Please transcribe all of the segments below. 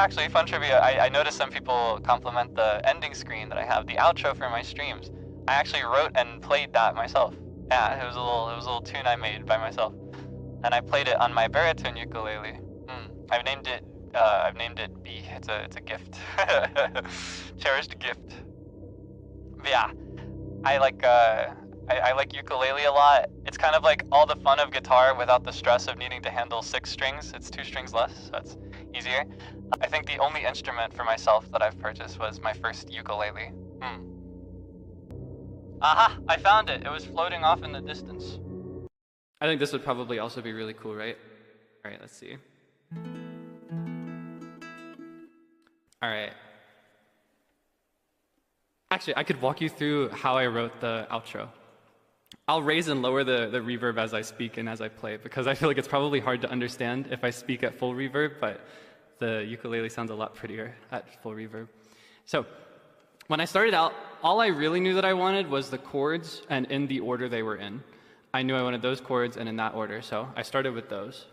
actually fun trivia. I noticed some people compliment the ending screen that I have, the outro for my streams. I actually wrote and played that myself. Yeah, it was a little tune I made by myself, and I played it on my baritone ukulele. I've named it B. It's a gift, cherished gift. But yeah, I like ukulele a lot. It's kind of like all the fun of guitar without the stress of needing to handle 6 strings. It's 2 strings less, so it's easier. I think the only instrument for myself that I've purchased was my first ukulele. Aha! I found it! It was floating off in the distance. I think this would probably also be really cool, right? Alright, let's see. Alright. Actually, I could walk you through how I wrote the outro. I'll raise and lower the reverb as I speak and as I play, because I feel like it's probably hard to understand if I speak at full reverb, but the ukulele sounds a lot prettier at full reverb. So, when I started out, all I really knew that I wanted was the chords and in the order they were in. I knew I wanted those chords and in that order, so I started with those.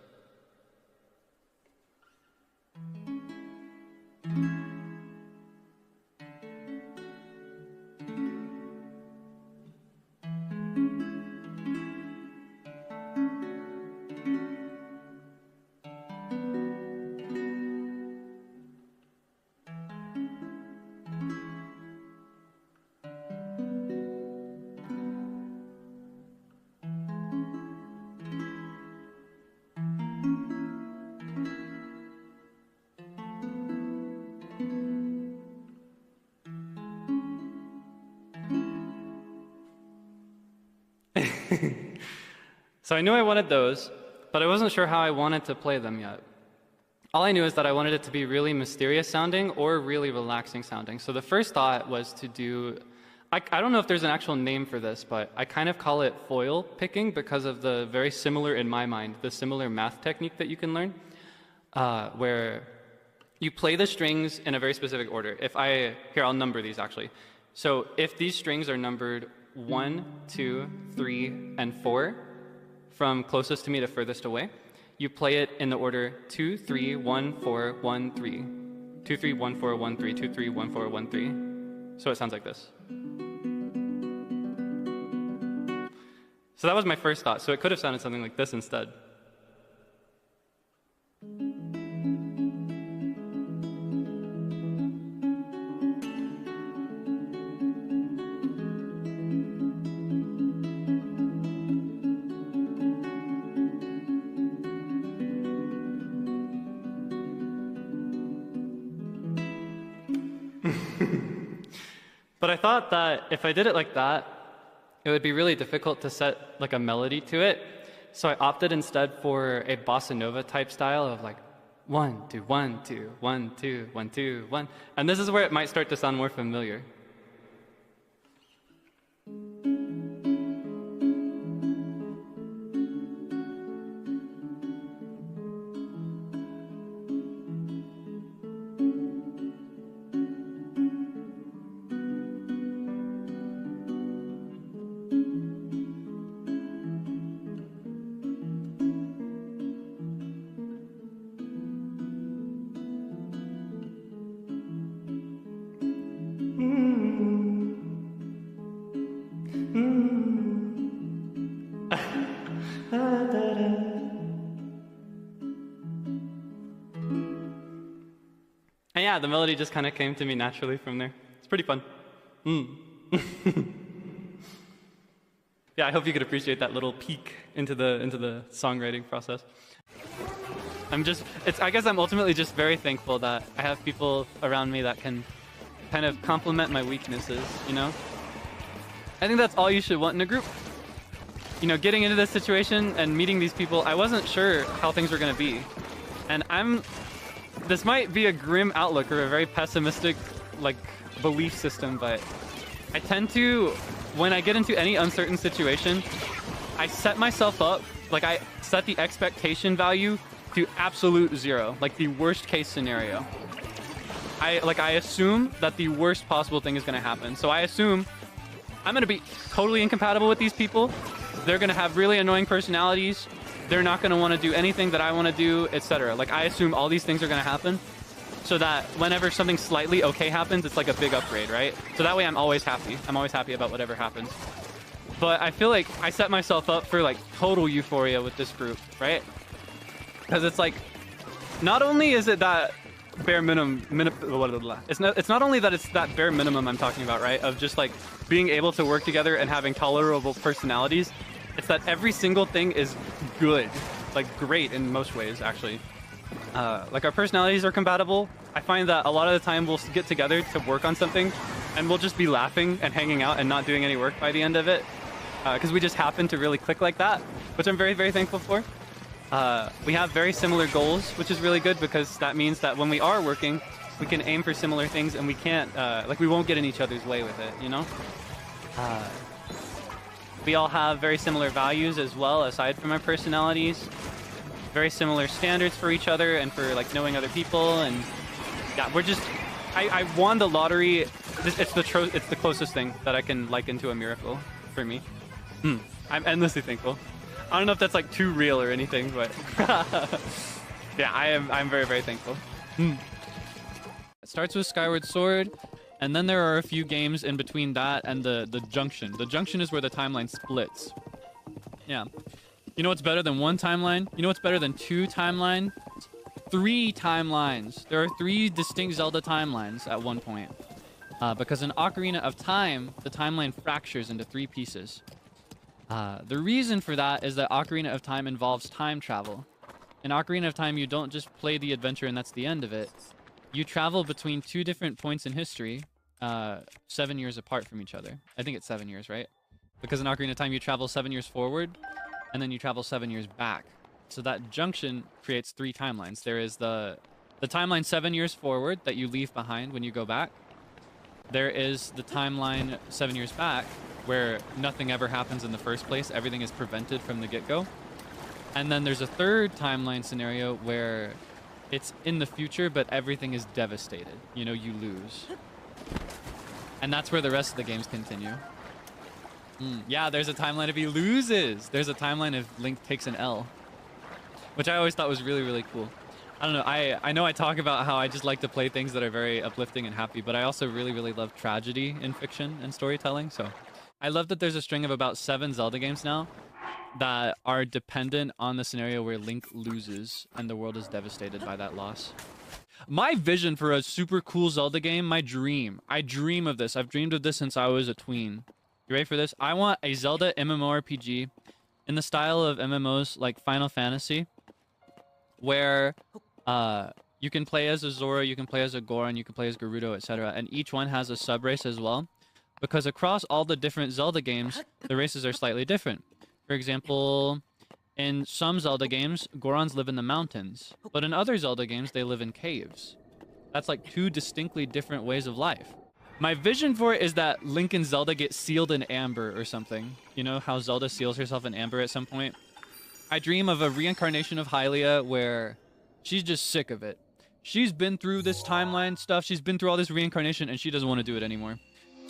So I knew I wanted those, but I wasn't sure how I wanted to play them yet. All I knew is that I wanted it to be really mysterious sounding or really relaxing sounding. So the first thought was to do, I don't know if there's an actual name for this, but I kind of call it foil picking because of the very similar, in my mind, the similar math technique that you can learn, where you play the strings in a very specific order. Here, I'll number these actually. So if these strings are numbered 1, 2, 3, and 4, from closest to me to furthest away, you play it in the order 2, 3, 1, 4, 1, 3. 2, 3, 1, 4, 1, 3, 2, 3, 1, 4, 1, 3. So it sounds like this. So that was my first thought. So it could have sounded something like this instead. But I thought that if I did it like that, it would be really difficult to set like a melody to it. So I opted instead for a bossa nova type style of like 1, 2, 1, 2, 1, 2, 1, 2, 1. And this is where it might start to sound more familiar. And yeah, the melody just kind of came to me naturally from there. It's pretty fun. Yeah, I hope you could appreciate that little peek into the songwriting process. I guess I'm ultimately just very thankful that I have people around me that can kind of complement my weaknesses, you know? I think that's all you should want in a group. You know, getting into this situation and meeting these people, I wasn't sure how things were going to be. And this might be a grim outlook or a very pessimistic, like, belief system, but I tend to, when I get into any uncertain situation, I set myself up, like I set the expectation value to absolute 0, like the worst case scenario. I assume that the worst possible thing is going to happen. So I assume I'm going to be totally incompatible with these people. They're going to have really annoying personalities. They're not going to want to do anything that I want to do, etc. Like I assume all these things are going to happen. so that whenever something slightly okay happens, it's like a big upgrade, right? So that way I'm always happy. I'm always happy about whatever happens. But I feel like I set myself up for like total euphoria with this group, right? Because it's like, not only is it that bare minimum, it's not only that it's that bare minimum I'm talking about, right? Of just like being able to work together and having tolerable personalities. It's that every single thing is good, like great in most ways, actually. Like our personalities are compatible. I find that a lot of the time we'll get together to work on something and we'll just be laughing and hanging out and not doing any work by the end of it. Because we just happen to really click like that, which I'm very, very thankful for. We have very similar goals, which is really good because that means that when we are working, we can aim for similar things and we can't, like we won't get in each other's way with it, you know? We all have very similar values as well, aside from our personalities. Very similar standards for each other and for like knowing other people. And yeah, we're just, I won the lottery. It's the closest thing that I can liken to a miracle for me. I'm endlessly thankful. I don't know if that's like too real or anything, but yeah, I'm very, very thankful. It starts with Skyward Sword, and then there are a few games in between that and the Junction. The Junction is where the timeline splits. Yeah. You know what's better than one timeline? You know what's better than two timelines? 3 timelines. There are 3 distinct Zelda timelines at one point. Because in Ocarina of Time, the timeline fractures into 3 pieces. The reason for that is that Ocarina of Time involves time travel. In Ocarina of Time, you don't just play the adventure and that's the end of it. You travel between 2 different points in history, 7 years apart from each other. I think it's 7 years, right? Because in Ocarina of Time, you travel 7 years forward, and then you travel 7 years back. So that junction creates 3 timelines. There is the timeline 7 years forward that you leave behind when you go back. There is the timeline 7 years back, where nothing ever happens in the first place. Everything is prevented from the get-go. And then there's a 3rd timeline scenario where it's in the future, but everything is devastated. You know, you lose. And that's where the rest of the games continue. Yeah, there's a timeline if he loses. There's a timeline if Link takes an L. Which I always thought was really, really cool. I don't know, I know I talk about how I just like to play things that are very uplifting and happy, but I also really, really love tragedy in fiction and storytelling, so... I love that there's a string of about 7 Zelda games now that are dependent on the scenario where Link loses and the world is devastated by that loss. My vision for a super cool Zelda game, my dream. I dream of this. I've dreamed of this since I was a tween. You ready for this? I want a Zelda MMORPG in the style of MMOs like Final Fantasy, where you can play as a Zora, you can play as a Goron, you can play as Gerudo, etc. And each one has a sub-race as well. Because across all the different Zelda games, the races are slightly different. For example, in some Zelda games, Gorons live in the mountains. But in other Zelda games, they live in caves. That's like 2 distinctly different ways of life. My vision for it is that Link and Zelda get sealed in amber or something. You know how Zelda seals herself in amber at some point? I dream of a reincarnation of Hylia where she's just sick of it. She's been through this timeline stuff, she's been through all this reincarnation, and she doesn't want to do it anymore.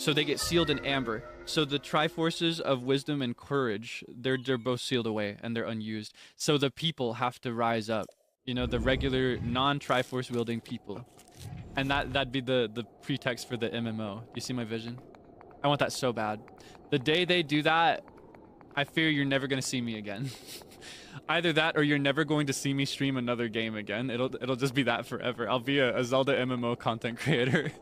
So they get sealed in amber. So the Triforces of wisdom and courage, they're both sealed away and they're unused. So the people have to rise up. You know, the regular non-Triforce wielding people. And that'd be the pretext for the MMO. You see my vision? I want that so bad. The day they do that, I fear you're never going to see me again. Either that or you're never going to see me stream another game again. It'll just be that forever. I'll be a Zelda MMO content creator.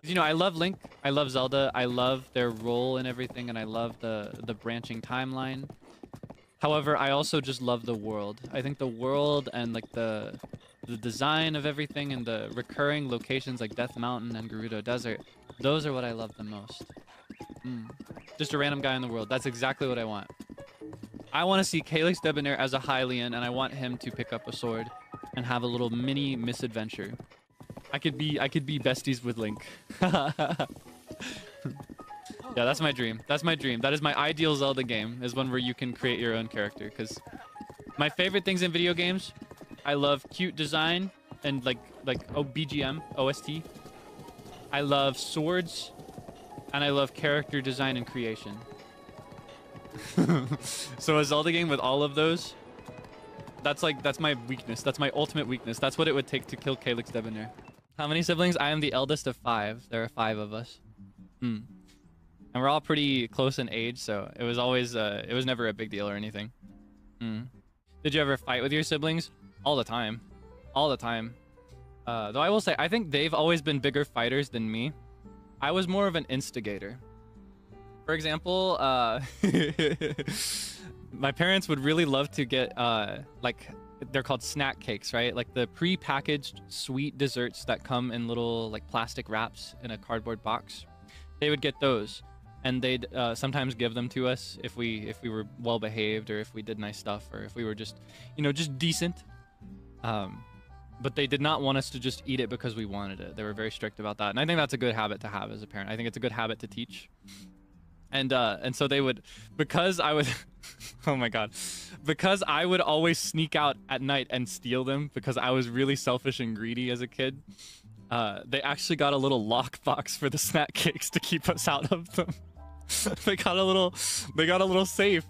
You know, I love Link, I love Zelda, I love their role in everything, and I love the branching timeline. However, I also just love the world. I think the world and like the design of everything and the recurring locations like Death Mountain and Gerudo Desert, those are what I love the most. Just a random guy in the world. That's exactly what I want. I want to see kaelixdebonair as a Hylian, and I want him to pick up a sword and have a little mini misadventure. I could be besties with Link. Yeah, that's my dream. That's my dream. That is my ideal Zelda game, is one where you can create your own character. Because my favorite things in video games, I love cute design and like BGM, OST. I love swords, and I love character design and creation. So a Zelda game with all of those, That's my weakness. That's my ultimate weakness. That's what it would take to kill kaelixdebonair. How many siblings? I am the eldest of 5. There are 5 of us. And we're all pretty close in age, so it was always it was never a big deal or anything. Did you ever fight with your siblings? All the time. All the time. Though I will say, I think they've always been bigger fighters than me. I was more of an instigator. For example, my parents would really love to get like, they're called snack cakes, right? Like the pre-packaged sweet desserts that come in little like plastic wraps in a cardboard box. They would get those, and they'd sometimes give them to us if we were well behaved, or if we did nice stuff, or if we were just, you know, just decent. But they did not want us to just eat it because we wanted it. They were very strict about that, and I think that's a good habit to have as a parent. I think it's a good habit to teach. And so they would, because I would, oh my god, because I would always sneak out at night and steal them because I was really selfish and greedy as a kid. They actually got a little lockbox for the snack cakes to keep us out of them. They got a little safe,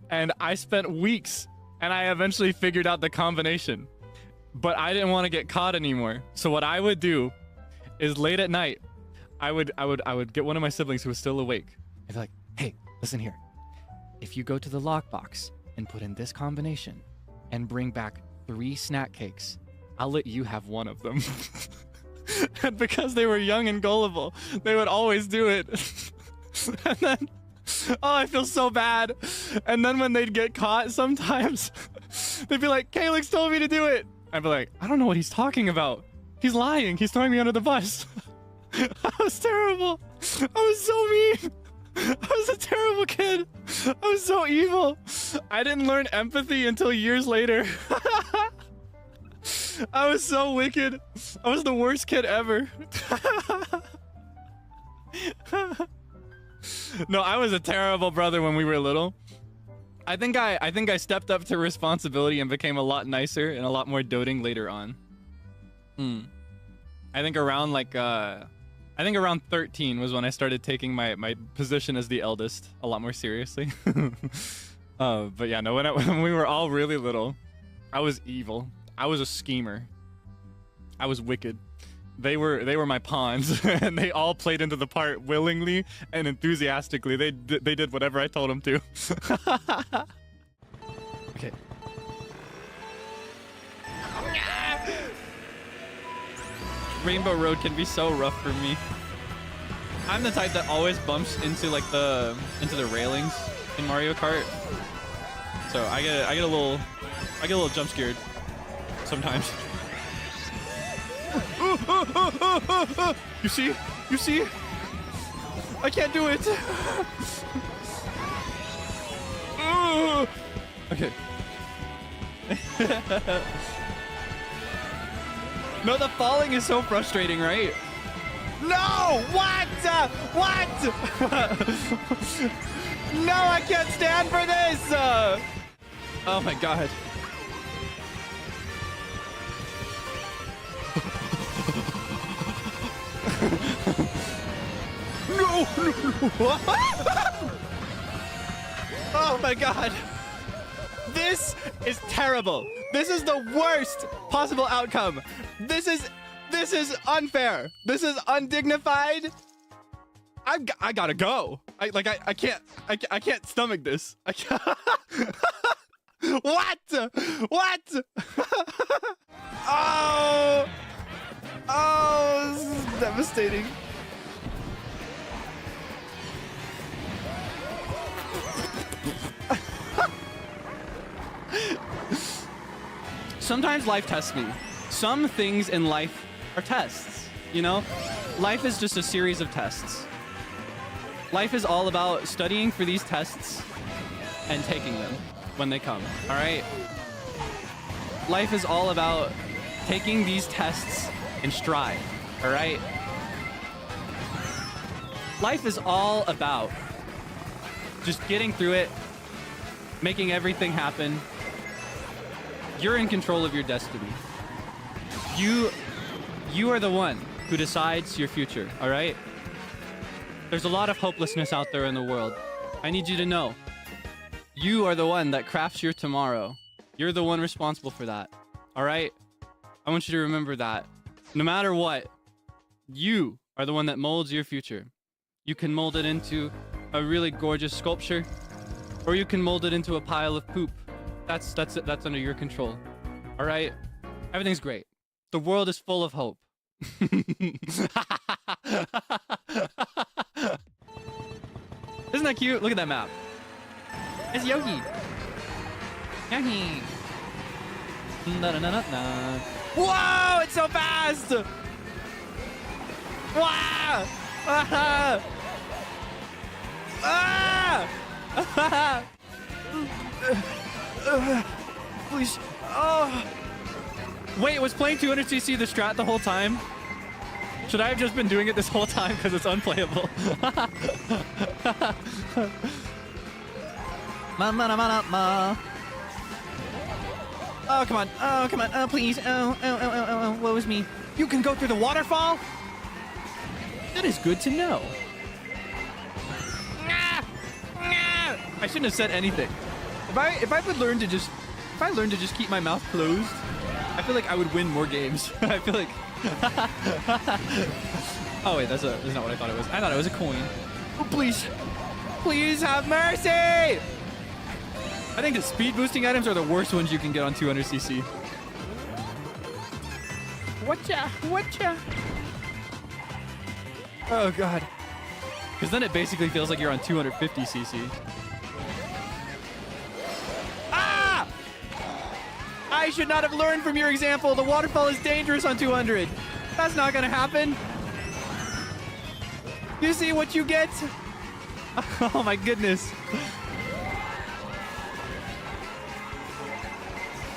and I spent weeks, and I eventually figured out the combination. But I didn't want to get caught anymore. So what I would do is late at night, I would get one of my siblings who was still awake. I'd be like, hey, listen here. If you go to the lockbox and put in this combination and bring back 3 snack cakes, I'll let you have one of them. And because they were young and gullible, they would always do it. And then, oh, I feel so bad. And then when they'd get caught sometimes, they'd be like, Kaelix told me to do it. I'd be like, I don't know what he's talking about. He's lying. He's throwing me under the bus. I was terrible. I was so mean. I was a terrible kid. I was so evil. I didn't learn empathy until years later. I was so wicked. I was the worst kid ever. No, I was a terrible brother when we were little. I think I stepped up to responsibility and became a lot nicer and a lot more doting later on. I think around around 13 was when I started taking my position as the eldest a lot more seriously. But yeah, no, when we were all really little, I was evil. I was a schemer. I was wicked. They were my pawns, and they all played into the part willingly and enthusiastically. They did whatever I told them to. Okay. Rainbow Road can be so rough for me. I'm the type that always bumps into like the railings in Mario Kart. So I get a little jump scared sometimes. You see? You see? I can't do it. Okay. No, the falling is so frustrating, right? No! What? What? No, I can't stand for this! Oh my god. No! Oh my god. This is terrible. This is the worst possible outcome. This is unfair. This is undignified. I gotta go. I can't stomach this. I can't. What? Oh, this is devastating. Sometimes life tests me. Some things in life are tests, you know? Life is just a series of tests. Life is all about studying for these tests and taking them when they come, all right? Life is all about taking these tests in stride, all right? Life is all about just getting through it, making everything happen. You're in control of your destiny. You are the one who decides your future, all right? There's a lot of hopelessness out there in the world. I need you to know, you are the one that crafts your tomorrow. You're the one responsible for that. All right? I want you to remember that. No matter what, you are the one that molds your future. You can mold it into a really gorgeous sculpture, or you can mold it into a pile of poop. That's under your control. All right? Everything's great. The world is full of hope. Isn't that cute? Look at that map. It's Yogi. Yogi. Whoa! It's so fast! Wow! Ah! Ah! Please. Oh. Wait, was playing 200cc the strat the whole time? Should I have just been doing it this whole time because it's unplayable? Oh, come on. Oh, come on. Oh, please. Oh. Woe is me. You can go through the waterfall? That is good to know. I shouldn't have said anything. If I learned to just keep my mouth closed, I feel like I would win more games. I feel like... Oh wait, that's not what I thought it was. I thought it was a coin. Oh, please. Please have mercy! I think the speed boosting items are the worst ones you can get on 200cc. Whatcha? Oh god. Because then it basically feels like you're on 250cc. Ah! I should not have learned from your example. The waterfall is dangerous on 200. That's not gonna happen. You see what you get? Oh my goodness.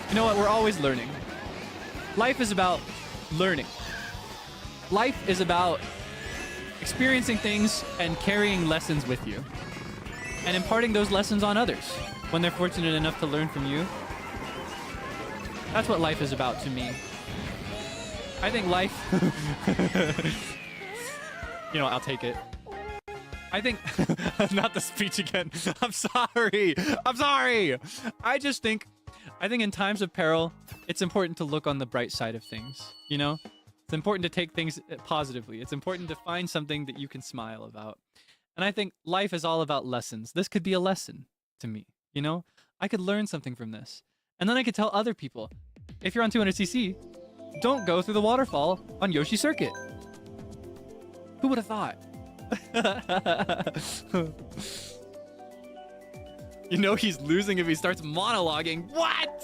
You know what? We're always learning. Life is about learning. Life is about experiencing things and carrying lessons with you. And imparting those lessons on others when they're fortunate enough to learn from you. That's what life is about to me. I think life... You know, I'll take it. I think... Not the speech again. I'm sorry. I just think... I think in times of peril, it's important to look on the bright side of things, you know? It's important to take things positively. It's important to find something that you can smile about. And I think life is all about lessons. This could be a lesson to me, you know? I could learn something from this. And then I could tell other people, if you're on 200cc, don't go through the waterfall on Yoshi Circuit. Who would have thought? You know he's losing if he starts monologuing. What?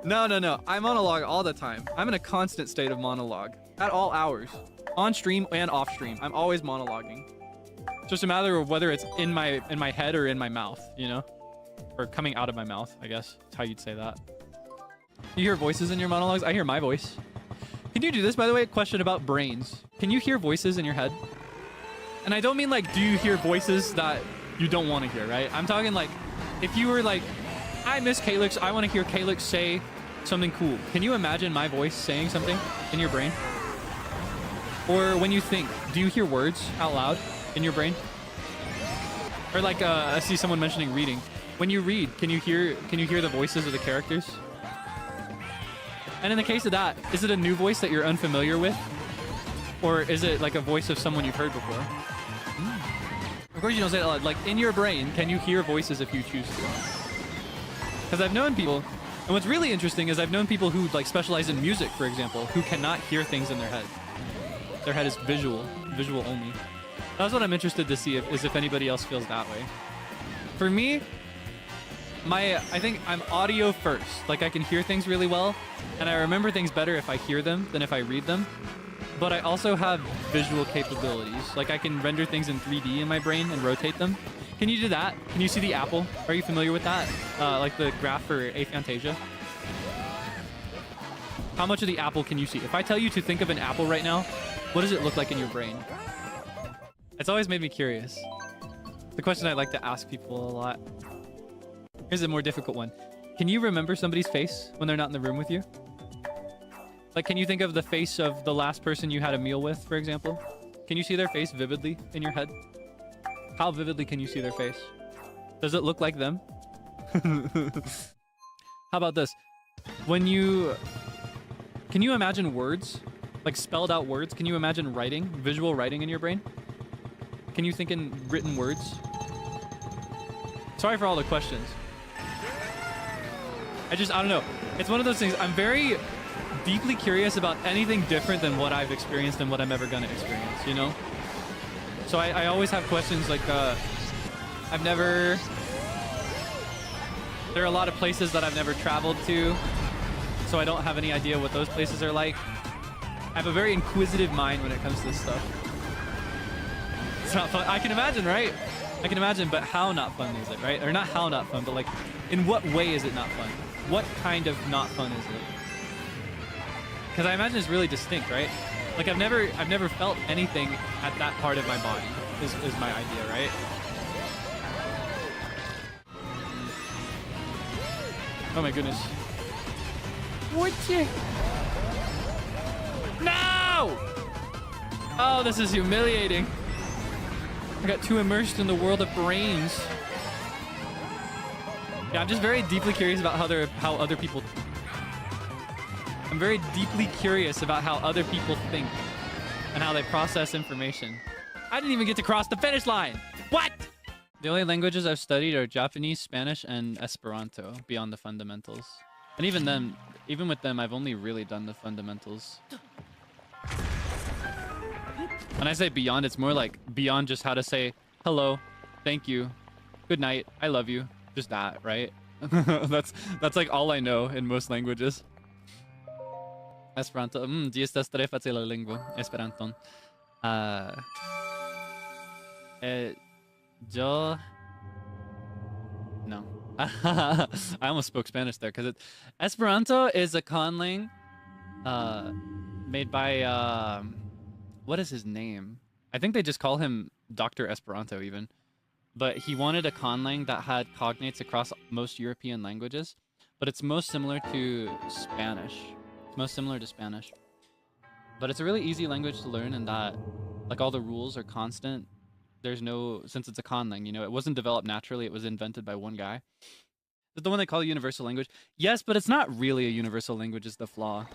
No. I monologue all the time. I'm in a constant state of monologue at all hours, on stream and off stream. I'm always monologuing. It's just a matter of whether it's in my head or in my mouth, you know, or coming out of my mouth. I guess that's how you'd say that. You hear voices in your monologues? I hear my voice. Can you do this, by the way? Question about brains. Can you hear voices in your head? And I don't mean like, do you hear voices that you don't want to hear, right? I'm talking like, if you were like, I miss Caelix, I want to hear Caelix say something cool. Can you imagine my voice saying something in your brain? Or when you think, do you hear words out loud in your brain? Or like, I see someone mentioning reading. When you read, can you hear the voices of the characters? And in the case of that, is it a new voice that you're unfamiliar with? Or is it like a voice of someone you've heard before? Of course you don't say it loud. Like, in your brain, can you hear voices if you choose to? Because I've known people, and what's really interesting is I've known people who like specialize in music, for example, who cannot hear things in their head. Their head is visual only. That's what I'm interested to see if anybody else feels that way. For me, I think I'm audio first. Like, I can hear things really well, and I remember things better if I hear them than if I read them. But I also have visual capabilities. Like, I can render things in 3D in my brain and rotate them. Can you do that? Can you see the apple? Are you familiar with that? Like the graph for aphantasia? How much of the apple can you see? If I tell you to think of an apple right now, what does it look like in your brain? It's always made me curious. The question I like to ask people a lot. Here's a more difficult one. Can you remember somebody's face when they're not in the room with you? Like, can you think of the face of the last person you had a meal with, for example? Can you see their face vividly in your head? How vividly can you see their face? Does it look like them? How about this? Can you imagine words? Like spelled out words? Can you imagine writing, visual writing in your brain? Can you think in written words? Sorry for all the questions. I don't know. It's one of those things. I'm very deeply curious about anything different than what I've experienced and what I'm ever gonna experience, you know? So I always have questions like, there are a lot of places that I've never traveled to, so I don't have any idea what those places are like. I have a very inquisitive mind when it comes to this stuff. It's not fun. I can imagine, right? I can imagine, but how not fun is it, right? Or not how not fun, but like, in what way is it not fun? What kind of not fun is it? Because I imagine it's really distinct, right? Like I've never felt anything at that part of my body, is my idea, right? Oh my goodness. What? No! Oh, this is humiliating. I got too immersed in the world of brains. Yeah, I'm just very deeply curious about how other people... I'm very deeply curious about how other people think and how they process information. I didn't even get to cross the finish line. What? The only languages I've studied are Japanese, Spanish, and Esperanto beyond the fundamentals. And even with them, I've only really done the fundamentals. When I say beyond, it's more like beyond just how to say hello, thank you, good night, I love you. Just that, right? That's like all I know in most languages. Esperanto. Ĝi estas tre facila lingvo, Esperanton. Yo... No. I almost spoke Spanish there, because Esperanto is a conlang made by... what is his name? I think they just call him Dr. Esperanto, even. But he wanted a conlang that had cognates across most European languages, but it's most similar to Spanish. It's most similar to Spanish. But it's a really easy language to learn in that, like, all the rules are constant. There's no, since it's a conlang, you know, it wasn't developed naturally, it was invented by one guy. Is it the one they call a universal language? Yes, but it's not really a universal language is the flaw.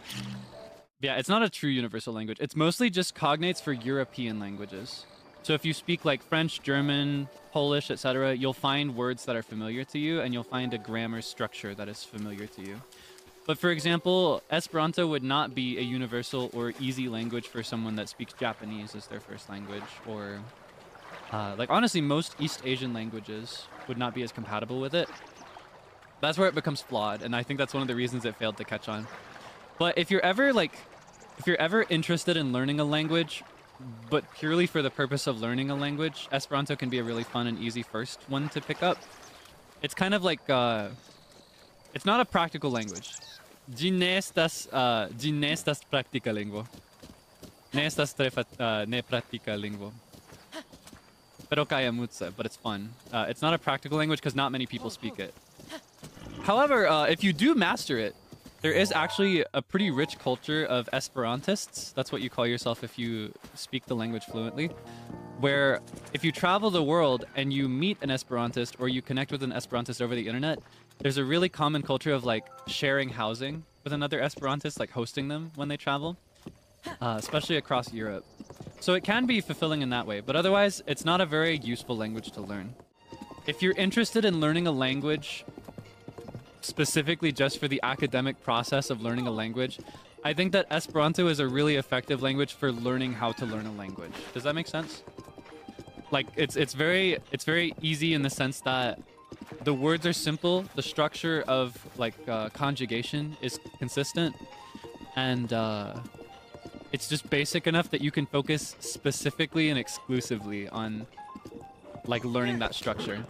Yeah, it's not a true universal language. It's mostly just cognates for European languages. So if you speak like French, German, Polish, etc., you'll find words that are familiar to you, and you'll find a grammar structure that is familiar to you. But for example, Esperanto would not be a universal or easy language for someone that speaks Japanese as their first language, or like honestly, most East Asian languages would not be as compatible with it. That's where it becomes flawed, and I think that's one of the reasons it failed to catch on. But if you're ever interested in learning a language, but purely for the purpose of learning a language, Esperanto can be a really fun and easy first one to pick up. It's kind of like, it's not a practical language. Ĝi ne estas praktika lingvo. Ne estas ne praktika lingvo. Pero kaj amuse, but it's fun. It's not a practical language because not many people speak it. However, if you do master it, there is actually a pretty rich culture of Esperantists. That's what you call yourself if you speak the language fluently. Where if you travel the world and you meet an Esperantist or you connect with an Esperantist over the internet, there's a really common culture of like sharing housing with another Esperantist, like hosting them when they travel, especially across Europe. So it can be fulfilling in that way, but otherwise it's not a very useful language to learn. If you're interested in learning a language specifically just for the academic process of learning a language, I think that Esperanto is a really effective language for learning how to learn a language. Does that make sense? Like it's very easy in the sense that the words are simple, the structure of like conjugation is consistent, and it's just basic enough that you can focus specifically and exclusively on like learning that structure.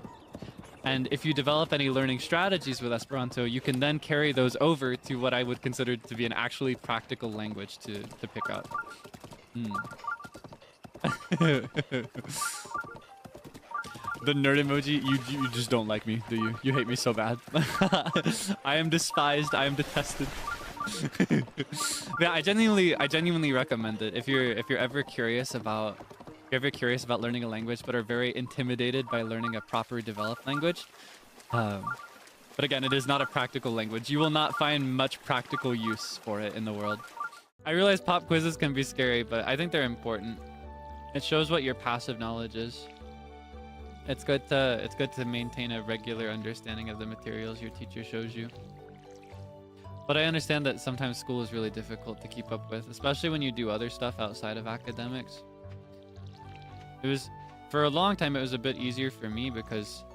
And if you develop any learning strategies with Esperanto, you can then carry those over to what I would consider to be an actually practical language to pick up. The nerd emoji, you just don't like me, do you? You hate me so bad. I am despised, I am detested. Yeah, I genuinely recommend it. If you're ever curious about learning a language but are very intimidated by learning a proper developed language, But again, it is not a practical language. You will not find much practical use for it in the world. I realize pop quizzes can be scary, but I think they're important. It shows what your passive knowledge is. It's good to maintain a regular understanding of the materials your teacher shows you. But I understand that sometimes school is really difficult to keep up with, especially when you do other stuff outside of academics. For a long time, it was a bit easier for me because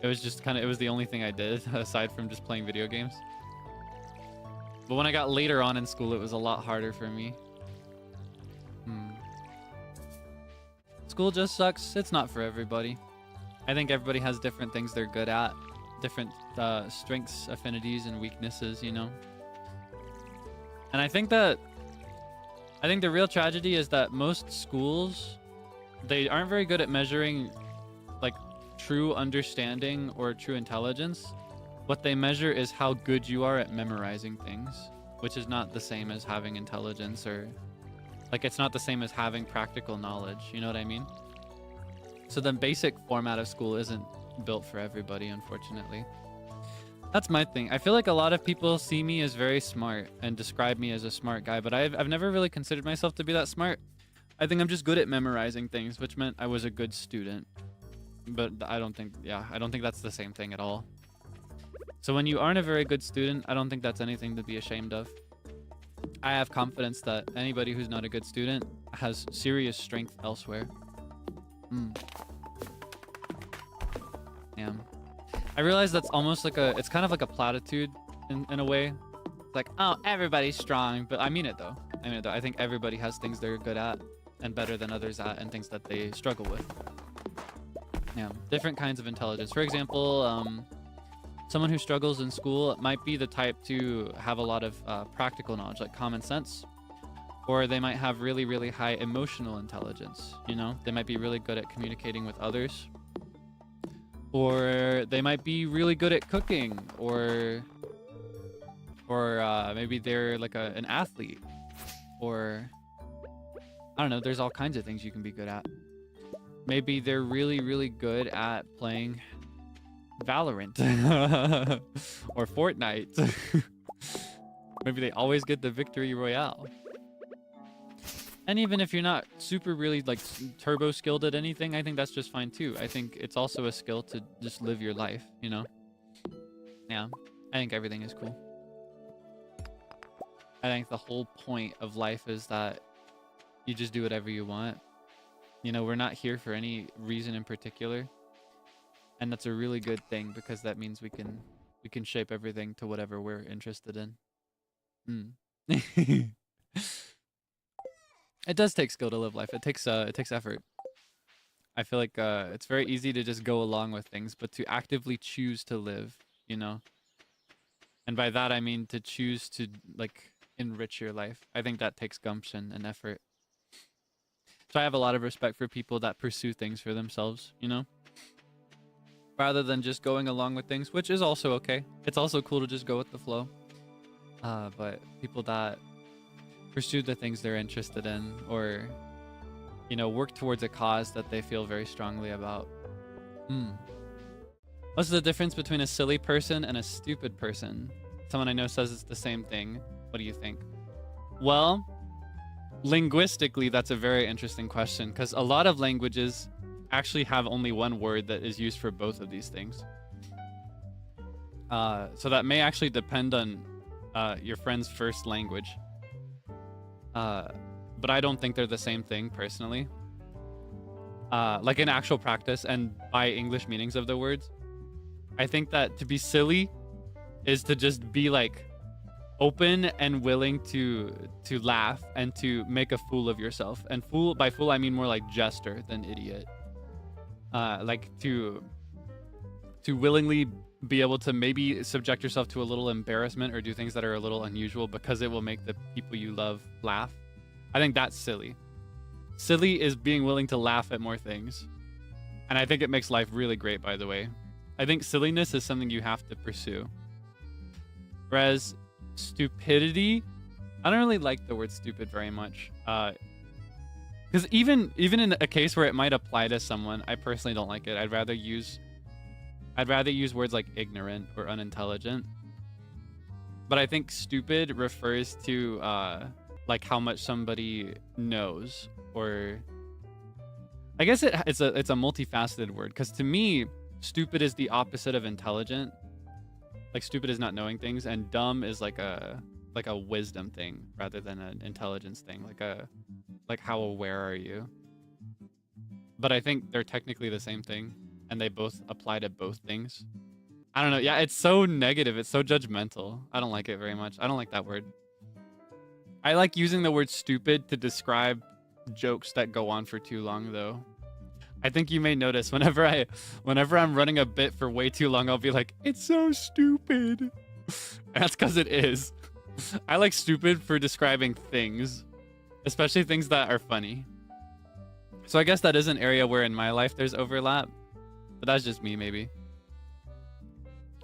it was just it was the only thing I did aside from just playing video games. But when I got later on in school, it was a lot harder for me. School just sucks. It's not for everybody. I think everybody has different things they're good at, different strengths, affinities, and weaknesses, you know? And I think the real tragedy is that most schools, they aren't very good at measuring like true understanding or true intelligence. What they measure is how good you are at memorizing things, which is not the same as having intelligence, or like it's not the same as having practical knowledge. You know what I mean? So the basic format of school isn't built for everybody, unfortunately. That's my thing. I feel like a lot of people see me as very smart and describe me as a smart guy, but I've never really considered myself to be that smart. I think I'm just good at memorizing things, which meant I was a good student. But I don't think that's the same thing at all. So when you aren't a very good student, I don't think that's anything to be ashamed of. I have confidence that anybody who's not a good student has serious strength elsewhere. Yeah. I realize that's almost like it's kind of like a platitude in a way. It's like, oh, everybody's strong, but I mean it though. I think everybody has things they're good at and better than others at, and things that they struggle with. Yeah, different kinds of intelligence. For example, someone who struggles in school might be the type to have a lot of practical knowledge, like common sense. Or they might have really, really high emotional intelligence, you know? They might be really good at communicating with others. Or they might be really good at cooking, or maybe they're like an athlete, or I don't know, there's all kinds of things you can be good at. Maybe they're really, really good at playing Valorant or Fortnite. Maybe they always get the victory royale. And even if you're not super really like turbo skilled at anything, I think that's just fine too. I think it's also a skill to just live your life, you know? Yeah, I think everything is cool. I think the whole point of life is that you just do whatever you want. You know, we're not here for any reason in particular. And that's a really good thing, because that means we can shape everything to whatever we're interested in. It does take skill to live life. It takes effort. I feel like it's very easy to just go along with things, but to actively choose to live, you know? And by that I mean to choose to like enrich your life. I think that takes gumption and effort. So I have a lot of respect for people that pursue things for themselves, you know? Rather than just going along with things, which is also okay. It's also cool to just go with the flow. But people that pursue the things they're interested in, or, you know, work towards a cause that they feel very strongly about. What's the difference between a silly person and a stupid person? Someone I know says it's the same thing. What do you think? Well, linguistically, that's a very interesting question, because a lot of languages actually have only one word that is used for both of these things. So that may actually depend on your friend's first language. But I don't think they're the same thing personally. Like in actual practice and by English meanings of the words. I think that to be silly is to just be like open and willing to laugh and to make a fool of yourself. And by fool I mean more like jester than idiot. Like to willingly be able to maybe subject yourself to a little embarrassment or do things that are a little unusual because it will make the people you love laugh. I think that's silly. Silly is being willing to laugh at more things. And I think it makes life really great, by the way. I think silliness is something you have to pursue. Whereas stupidity, I don't really like the word stupid very much. Because even in a case where it might apply to someone, I personally don't like it. I'd rather use I'd rather use words like ignorant or unintelligent. But I think stupid refers to like how much somebody knows, or I guess it's a multifaceted word, because to me, stupid is the opposite of intelligent. Like stupid is not knowing things, and dumb is like a wisdom thing rather than an intelligence thing. Like how aware are you? But I think they're technically the same thing, and they both apply to both things. I don't know. Yeah, it's so negative. It's so judgmental. I don't like it very much. I don't like that word. I like using the word stupid to describe jokes that go on for too long, though. I think you may notice whenever I'm running a bit for way too long, I'll be like, it's so stupid. And that's because it is. I like stupid for describing things, especially things that are funny. So I guess that is an area where in my life there's overlap, but that's just me, maybe.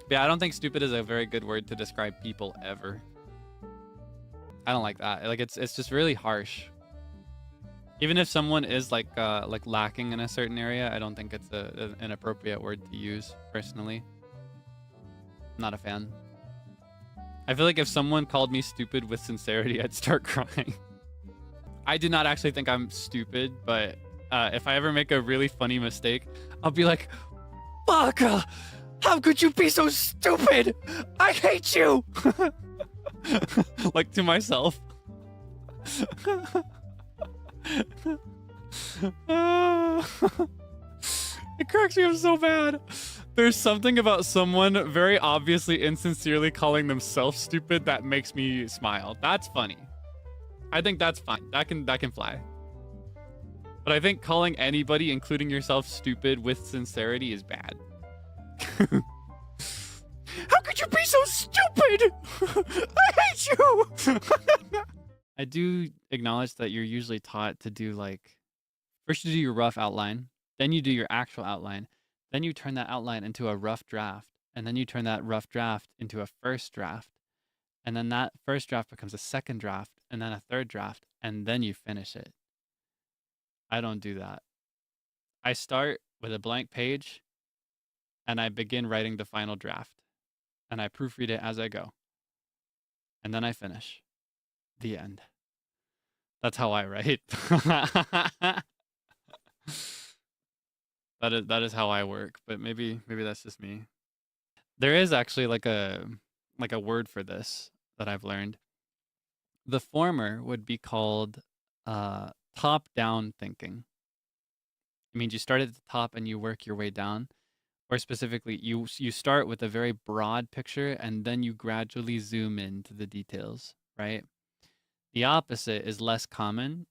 But yeah, I don't think stupid is a very good word to describe people ever. I don't like that. Like it's just really harsh. Even if someone is like lacking in a certain area, I don't think it's an appropriate word to use personally. Not a fan. I feel like if someone called me stupid with sincerity, I'd start crying. I do not actually think I'm stupid, but if I ever make a really funny mistake, I'll be like, fuck! How could you be so stupid? I hate you! Like to myself. It cracks me up so bad. There's something about someone very obviously insincerely calling themselves stupid that makes me smile. That's funny. I think that's fine. That can fly. But I think calling anybody, including yourself, stupid with sincerity is bad. How could you be so stupid? I hate you. I do acknowledge that you're usually taught to do like, first you do your rough outline, then you do your actual outline, then you turn that outline into a rough draft, and then you turn that rough draft into a first draft, and then that first draft becomes a second draft, and then a third draft, and then you finish it. I don't do that. I start with a blank page, and I begin writing the final draft, and I proofread it as I go, and then I finish. The end. That's how I write. That is how I work, but maybe that's just me. There is actually like a word for this that I've learned. The former would be called top-down thinking. It means you start at the top and you work your way down, or specifically you start with a very broad picture and then you gradually zoom into the details, right? The opposite is less common.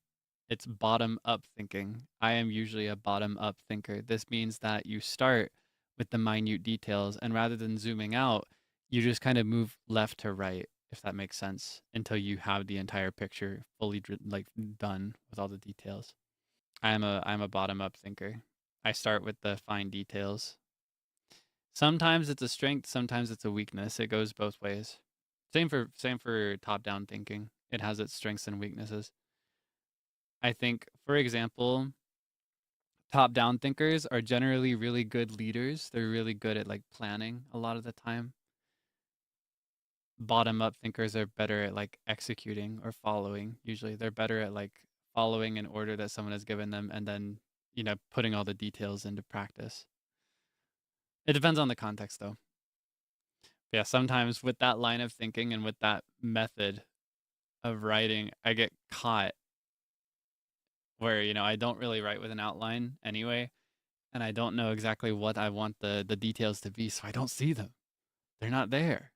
It's bottom-up thinking. I am usually a bottom-up thinker. This means that you start with the minute details, and rather than zooming out, you just kind of move left to right, if that makes sense, until you have the entire picture fully like done with all the details. I'm a bottom-up thinker. I start with the fine details. Sometimes it's a strength, sometimes it's a weakness. It goes both ways. Same for top-down thinking. It has its strengths and weaknesses. I think, for example, top-down thinkers are generally really good leaders. They're really good at like planning a lot of the time. Bottom-up thinkers are better at like executing or following. Usually they're better at like following an order that someone has given them and then, you know, putting all the details into practice. It depends on the context though. Yeah, sometimes with that line of thinking and with that method of writing, I get caught where, you know, I don't really write with an outline anyway, and I don't know exactly what I want the details to be, so I don't see them. They're not there.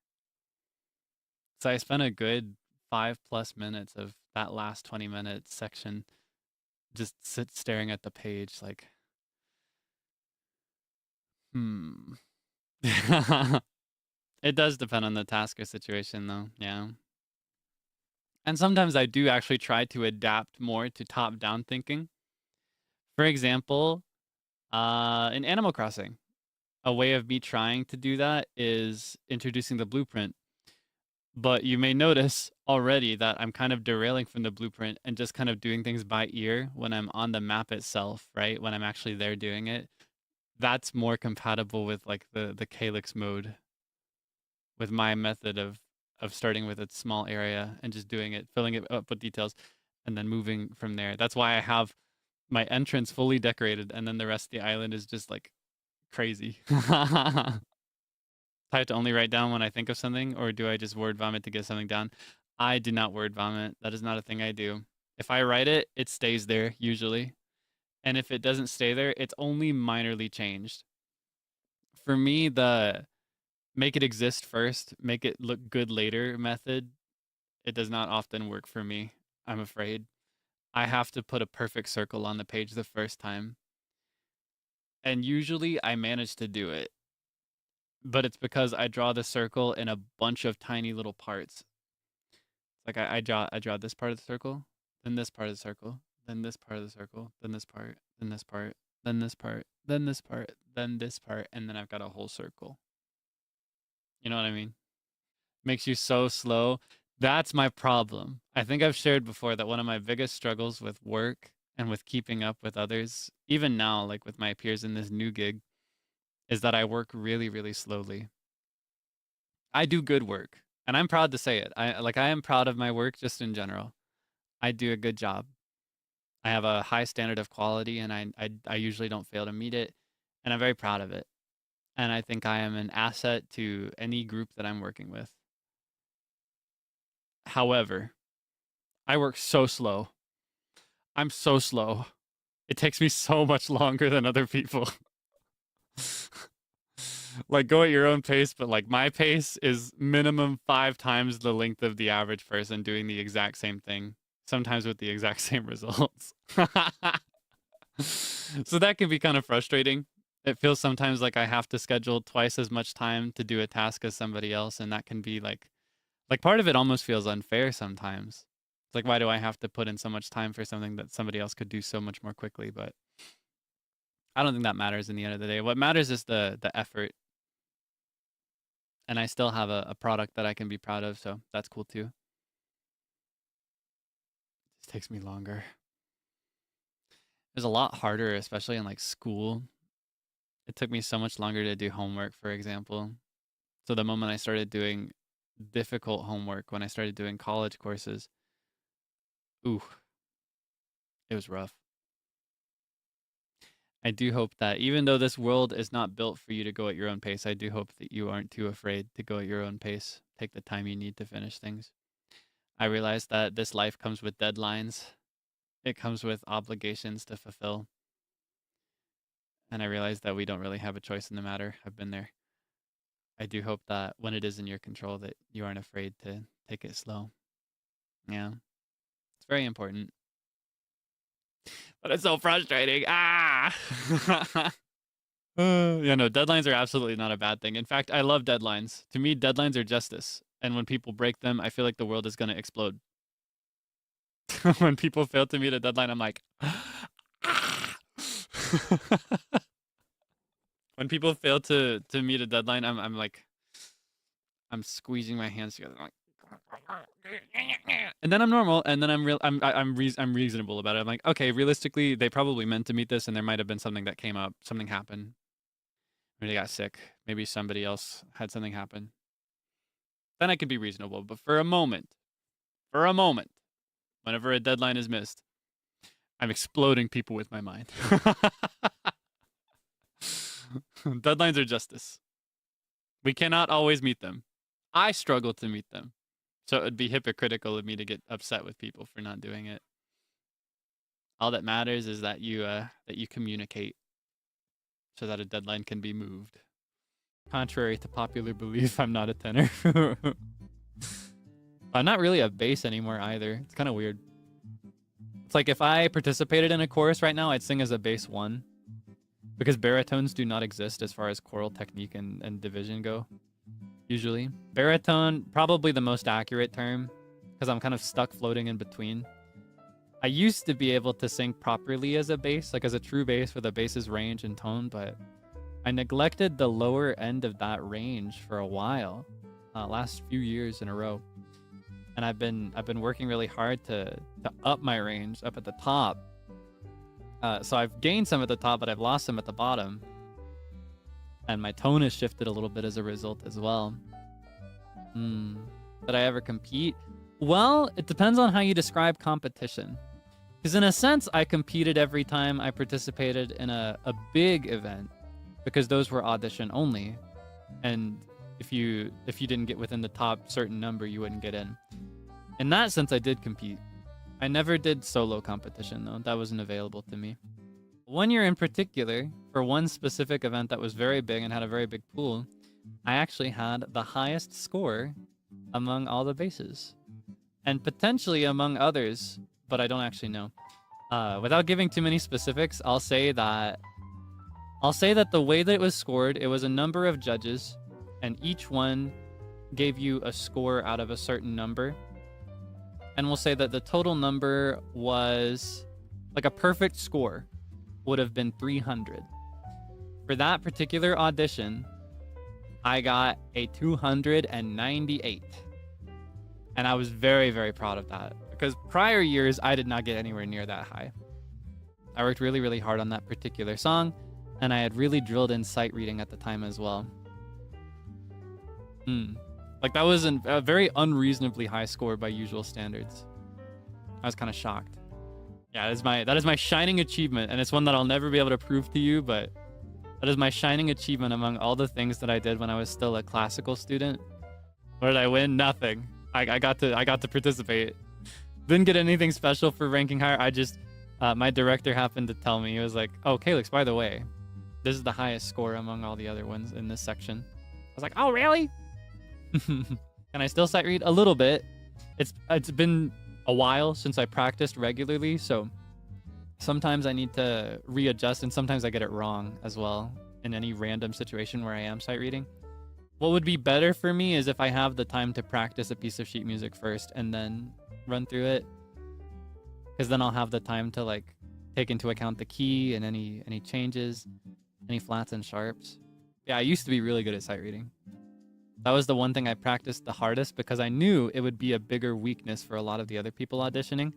So I spent a good 5+ minutes of that last 20-minute section just staring at the page like, It does depend on the task or situation though, yeah. And sometimes I do actually try to adapt more to top-down thinking. For example, in Animal Crossing, a way of me trying to do that is introducing the blueprint. But you may notice already that I'm kind of derailing from the blueprint and just kind of doing things by ear when I'm on the map itself, right? When I'm actually there doing it. that's more compatible with like the calyx mode, with my method of starting with a small area and just doing it, filling it up with details, and then moving from there. That's why I have my entrance fully decorated, and then the rest of the island is just like crazy. I have to only write down when I think of something, or do I just word vomit to get something down? I do not word vomit. That is not a thing I do. If I write it, it stays there usually. And if it doesn't stay there, it's only minorly changed. For me, the make it exist first, make it look good later method, it does not often work for me, I'm afraid. I have to put a perfect circle on the page the first time. And usually I manage to do it. But it's because I draw the circle in a bunch of tiny little parts. Like I draw this part of the circle, then this part of the circle, then this part of the circle, then this part, then this part, then this part, then this part, then this part, and then I've got a whole circle. You know what I mean? Makes you so slow. That's my problem. I think I've shared before that one of my biggest struggles with work and with keeping up with others, even now, like with my peers in this new gig, is that I work really, really slowly. I do good work, and I'm proud to say it. I am proud of my work just in general. I do a good job. I have a high standard of quality, and I usually don't fail to meet it, and I'm very proud of it. And I think I am an asset to any group that I'm working with. However, I work so slow. I'm so slow. It takes me so much longer than other people. Like, go at your own pace, but like my pace is minimum 5 times the length of the average person doing the exact same thing, sometimes with the exact same results. So that can be kind of frustrating. It feels sometimes like I have to schedule twice as much time to do a task as somebody else, and that can be like part of it almost feels unfair sometimes. It's like, why do I have to put in so much time for something that somebody else could do so much more quickly? But I don't think that matters in the end of the day. What matters is the effort. And I still have a product that I can be proud of, so that's cool too. It just takes me longer. It was a lot harder, especially in like school. It took me so much longer to do homework, for example. So the moment I started doing difficult homework, when I started doing college courses, ooh, it was rough. I do hope that even though this world is not built for you to go at your own pace, I do hope that you aren't too afraid to go at your own pace. Take the time you need to finish things. I realize that this life comes with deadlines. It comes with obligations to fulfill. And I realize that we don't really have a choice in the matter. I've been there. I do hope that when it is in your control that you aren't afraid to take it slow. Yeah. It's very important. But it's so frustrating. Yeah, no, deadlines are absolutely not a bad thing. In fact, I love deadlines. To me, deadlines are justice. And when people break them, I feel like the world is going to explode. When people fail to meet a deadline, I'm like, when people fail to meet a deadline, I'm like, I'm squeezing my hands together. I'm like, and then I'm normal, and then I'm reasonable about it. I'm like, okay, realistically, they probably meant to meet this, and there might have been something that came up, something happened. Maybe they got sick. Maybe somebody else had something happen. Then I could be reasonable. But for a moment, whenever a deadline is missed, I'm exploding people with my mind. Deadlines are justice. We cannot always meet them. I struggle to meet them. So it would be hypocritical of me to get upset with people for not doing it. All that matters is that you communicate so that a deadline can be moved. Contrary to popular belief, I'm not a tenor. I'm not really a bass anymore either. It's kind of weird. It's like if I participated in a chorus right now, I'd sing as a bass 1. Because baritones do not exist as far as choral technique and division go. Usually. Baritone, probably the most accurate term, because I'm kind of stuck floating in between. I used to be able to sing properly as a bass, like as a true bass with a bass's range and tone, but I neglected the lower end of that range for a while, last few years in a row. And I've been working really hard to up my range up at the top. So I've gained some at the top, but I've lost some at the bottom. And my tone has shifted a little bit as a result as well. Did I ever compete? Well, it depends on how you describe competition. Because in a sense, I competed every time I participated in a big event, because those were audition only. And if you didn't get within the top certain number, you wouldn't get in. In that sense, I did compete. I never did solo competition, though. That wasn't available to me. One year in particular, for one specific event that was very big and had a very big pool, I actually had the highest score among all the bases. And potentially among others, but I don't actually know. Without giving too many specifics, I'll say that the way that it was scored, it was a number of judges, and each one gave you a score out of a certain number. And we'll say that the total number was, like, a perfect score would have been 300. For that particular audition, I got a 298. And I was very, very proud of that, because prior years, I did not get anywhere near that high. I worked really, really hard on that particular song, and I had really drilled in sight reading at the time as well. Like, that was a very unreasonably high score by usual standards. I was kind of shocked. Yeah, that is my shining achievement, and it's one that I'll never be able to prove to you, but that is my shining achievement among all the things that I did when I was still a classical student. What did I win? Nothing. I got to participate. Didn't get anything special for ranking higher. I just my director happened to tell me. He was like, "Oh, Caelix, by the way, this is the highest score among all the other ones in this section." I was like, "Oh, really?" And I still sight read a little bit. It's been a while since I practiced regularly, so sometimes I need to readjust, and sometimes I get it wrong as well in any random situation where I am sight reading. What would be better for me is if I have the time to practice a piece of sheet music first and then run through it, because then I'll have the time to, like, take into account the key and any changes, any flats and sharps. Yeah, I used to be really good at sight reading. That was the one thing I practiced the hardest, because I knew it would be a bigger weakness for a lot of the other people auditioning.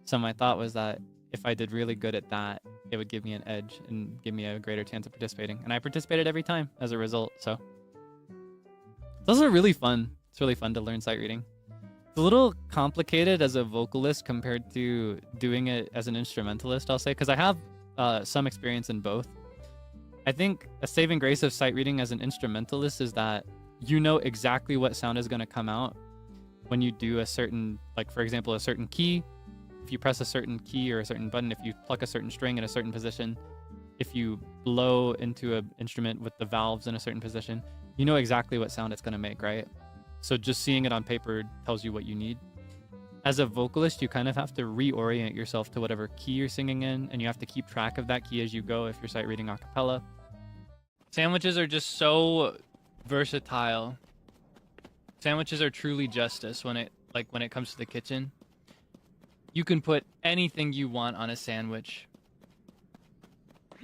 So my thought was that if I did really good at that, it would give me an edge and give me a greater chance of participating. And I participated every time as a result, so. Those are really fun. It's really fun to learn sight reading. It's a little complicated as a vocalist compared to doing it as an instrumentalist, I'll say, because I have some experience in both. I think a saving grace of sight reading as an instrumentalist is that you know exactly what sound is going to come out when you do a certain, like, for example, a certain key. If you press a certain key or a certain button, if you pluck a certain string in a certain position, if you blow into an instrument with the valves in a certain position, you know exactly what sound it's going to make, right? So just seeing it on paper tells you what you need. As a vocalist, you kind of have to reorient yourself to whatever key you're singing in, and you have to keep track of that key as you go if you're sight reading a cappella. Sandwiches are just so versatile. Sandwiches are truly justice when it comes to the kitchen. You can put anything you want on a sandwich.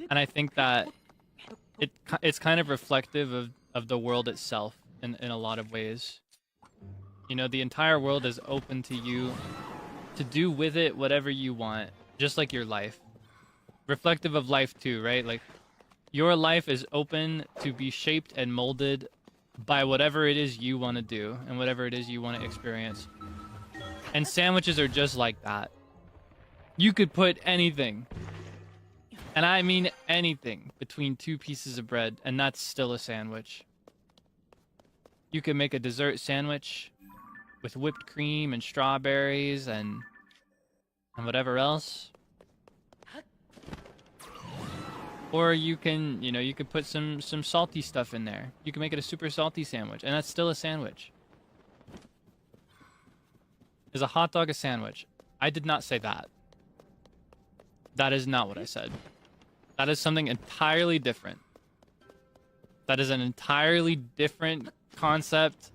And I think that it's kind of reflective of the world itself in a lot of ways. You know, the entire world is open to you to do with it whatever you want, just like your life. Reflective of life too, right? Like, your life is open to be shaped and molded by whatever it is you want to do and whatever it is you want to experience. And sandwiches are just like that. You could put anything, and I mean anything, between two pieces of bread, and that's still a sandwich. You could make a dessert sandwich with whipped cream and strawberries and whatever else. Or you can, you could put some salty stuff in there. You can make it a super salty sandwich, and that's still a sandwich. Is a hot dog a sandwich? I did not say that. That is not what I said. That is something entirely different. That is an entirely different concept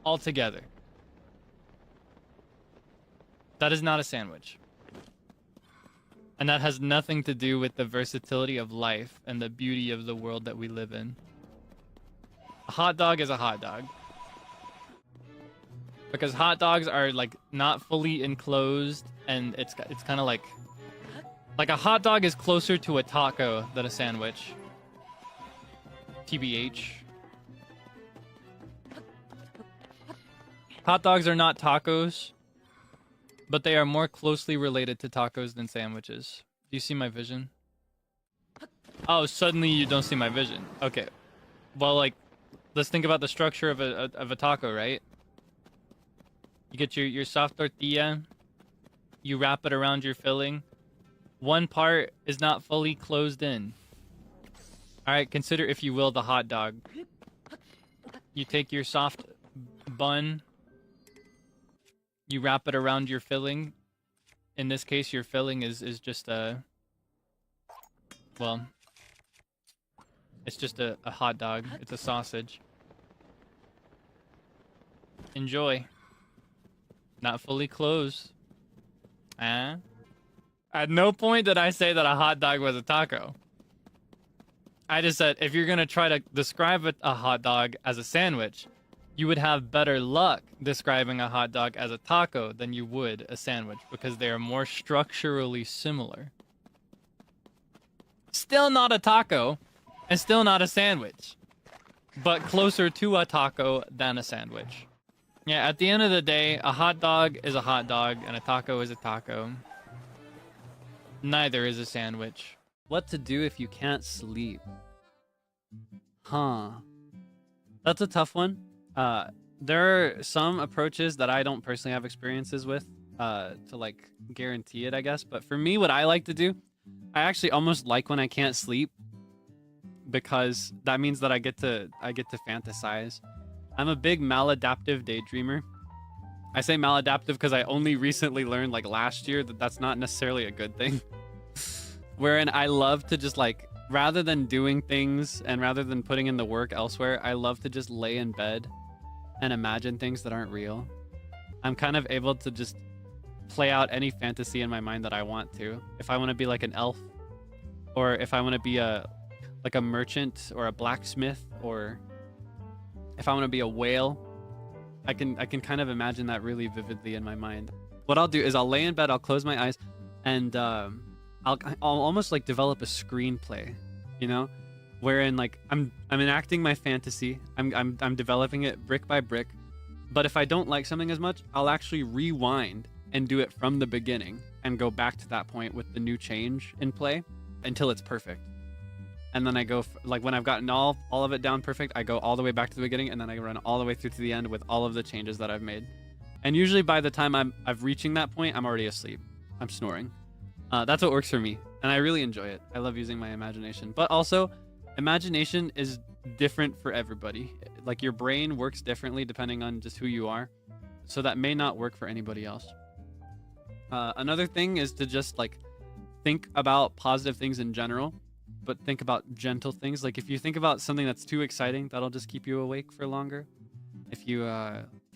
altogether. That is not a sandwich. And that has nothing to do with the versatility of life and the beauty of the world that we live in. A hot dog is a hot dog. Because hot dogs are, like, not fully enclosed, and it's kind of like a hot dog is closer to a taco than a sandwich. TBH. Hot dogs are not tacos, but they are more closely related to tacos than sandwiches. Do you see my vision? Oh, suddenly you don't see my vision. Okay. Well, like, let's think about the structure of a taco, right? You get your soft tortilla, you wrap it around your filling. One part is not fully closed in. All right, consider, if you will, the hot dog. You take your soft bun, you wrap it around your filling. In this case, your filling is just well, it's just a hot dog. It's a sausage. Enjoy. Not fully closed. At no point did I say that a hot dog was a taco. I just said if you're gonna try to describe a hot dog as a sandwich, you would have better luck describing a hot dog as a taco than you would a sandwich, because they are more structurally similar. Still not a taco, and still not a sandwich, but closer to a taco than a sandwich. Yeah, at the end of the day, a hot dog is a hot dog, and a taco is a taco. Neither is a sandwich. What to do if you can't sleep? Huh. That's a tough one. There are some approaches that I don't personally have experiences with to like guarantee it, I guess. But for me, what I like to do, I actually almost like when I can't sleep, because that means that I get to fantasize. I'm a big maladaptive daydreamer. I say maladaptive because I only recently learned, like last year, that that's not necessarily a good thing. Wherein I love to just like, rather than doing things and rather than putting in the work elsewhere, I love to just lay in bed and imagine things that aren't real. I'm kind of able to just play out any fantasy in my mind that I want to. If I want to be like an elf, or if I want to be like a merchant or a blacksmith, or if I want to be a whale, I can kind of imagine that really vividly in my mind. What I'll do is I'll lay in bed, I'll close my eyes, and I'll almost like develop a screenplay, you know, wherein like I'm enacting my fantasy, I'm developing it brick by brick. But if I don't like something as much, I'll actually rewind and do it from the beginning and go back to that point with the new change in play until it's perfect. And then I go, like when I've gotten all of it down perfect, I go all the way back to the beginning, and then I run all the way through to the end with all of the changes that I've made. And usually by the time I've reaching that point, I'm already asleep. I'm snoring. That's what works for me, and I really enjoy it. I love using my imagination. But also, imagination is different for everybody. Like your brain works differently depending on just who you are. So that may not work for anybody else. Another thing is to just like think about positive things in general, but think about gentle things. Like if you think about something that's too exciting, that'll just keep you awake for longer. If you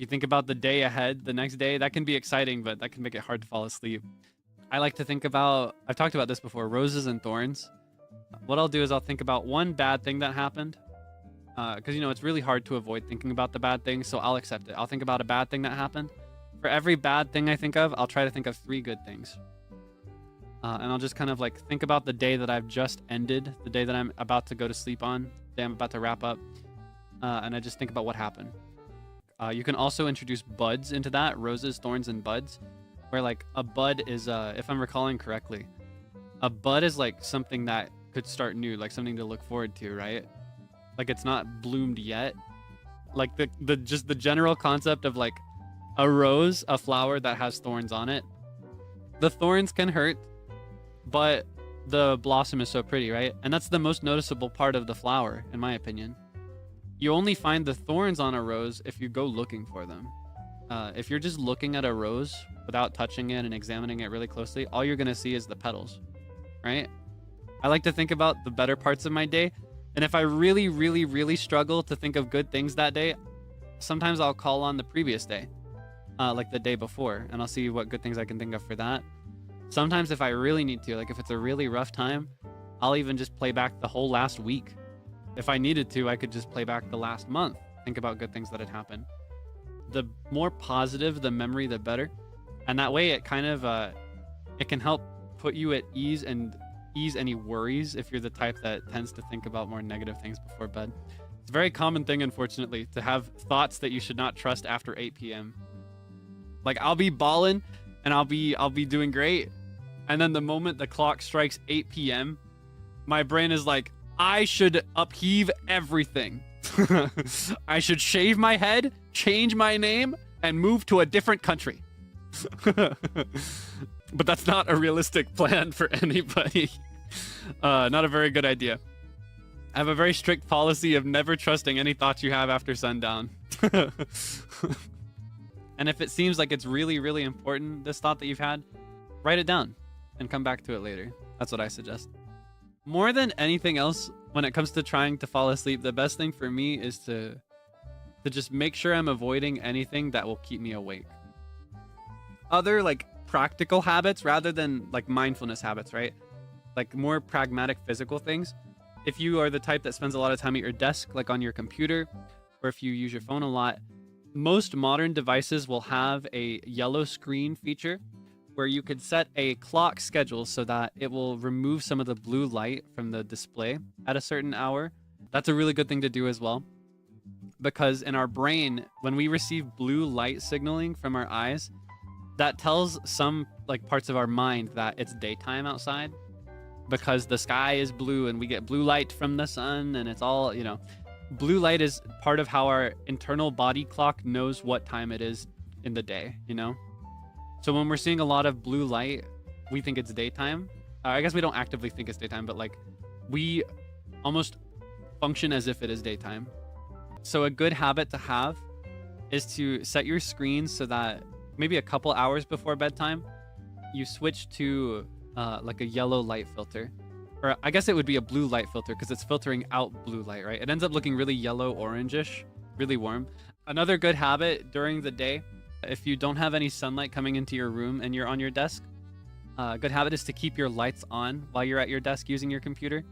think about the day ahead, the next day, that can be exciting, but that can make it hard to fall asleep. I like to think about, I've talked about this before, roses and thorns. What I'll do is I'll think about one bad thing that happened, because you know it's really hard to avoid thinking about the bad things, so I'll accept it. I'll think about a bad thing that happened. For every bad thing I think of, I'll try to think of 3 good things. And I'll just kind of like think about the day that I've just ended, the day that I'm about to go to sleep on, the day I'm about to wrap up, and I just think about what happened. You can also introduce buds into that, roses, thorns, and buds, where like a bud is, if I'm recalling correctly, a bud is like something that could start new, like something to look forward to, right? Like it's not bloomed yet. Like the just the general concept of like a rose, a flower that has thorns on it. The thorns can hurt, but the blossom is so pretty, right? And that's the most noticeable part of the flower, in my opinion. You only find the thorns on a rose if you go looking for them. If you're just looking at a rose without touching it and examining it really closely, all you're gonna see is the petals, right? I like to think about the better parts of my day, and if I really, really, really struggle to think of good things that day, sometimes I'll call on the previous day, like the day before, and I'll see what good things I can think of for that. Sometimes if I really need to, like if it's a really rough time, I'll even just play back the whole last week. If I needed to, I could just play back the last month, think about good things that had happened. The more positive the memory, the better. And that way it kind of, it can help put you at ease and ease any worries if you're the type that tends to think about more negative things before bed. It's a very common thing, unfortunately, to have thoughts that you should not trust after 8 p.m. Like, I'll be balling and I'll be doing great, and then the moment the clock strikes 8 p.m., my brain is like, I should upheave everything. I should shave my head, change my name, and move to a different country. But that's not a realistic plan for anybody. Not a very good idea. I have a very strict policy of never trusting any thoughts you have after sundown. And if it seems like it's really, really important, this thought that you've had, write it down and come back to it later. That's what I suggest. More than anything else, when it comes to trying to fall asleep, the best thing for me is to just make sure I'm avoiding anything that will keep me awake. Other like practical habits rather than like mindfulness habits, right? Like more pragmatic physical things. If you are the type that spends a lot of time at your desk, like on your computer, or if you use your phone a lot, most modern devices will have a yellow screen feature where you could set a clock schedule so that it will remove some of the blue light from the display at a certain hour. That's a really good thing to do as well, because in our brain, when we receive blue light signaling from our eyes, that tells some like parts of our mind that it's daytime outside, because the sky is blue and we get blue light from the sun, and it's all, you know, blue light is part of how our internal body clock knows what time it is in the day, you know? So when we're seeing a lot of blue light, we think it's daytime. I guess we don't actively think it's daytime, but like we almost function as if it is daytime. So a good habit to have is to set your screen so that maybe a couple hours before bedtime, you switch to like a yellow light filter. Or I guess it would be a blue light filter because it's filtering out blue light, right? It ends up looking really yellow orangish, really warm. Another good habit during the day, if you don't have any sunlight coming into your room and you're on your desk, a good habit is to keep your lights on while you're at your desk using your computer.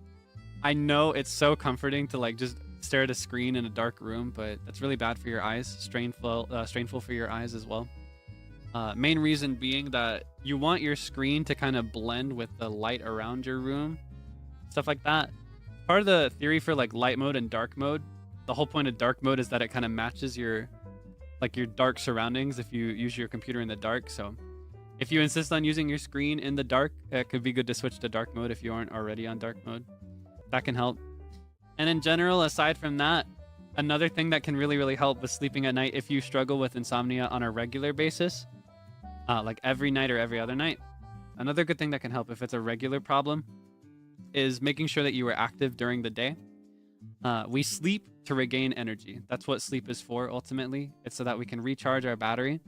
I know it's so comforting to like just stare at a screen in a dark room, but that's really bad for your eyes, strainful for your eyes as well. Main reason being that you want your screen to kind of blend with the light around your room, stuff like that. Part of the theory for like light mode and dark mode, the whole point of dark mode is that it kind of matches your dark surroundings if you use your computer in the dark. So if you insist on using your screen in the dark, it could be good to switch to dark mode if you aren't already on dark mode. That can help. And in general, aside from that, another thing that can really, really help with sleeping at night if you struggle with insomnia on a regular basis, like every night or every other night, another good thing that can help if it's a regular problem is making sure that you are active during the day. We sleep to regain energy. That's what sleep is for, ultimately. It's so that we can recharge our battery.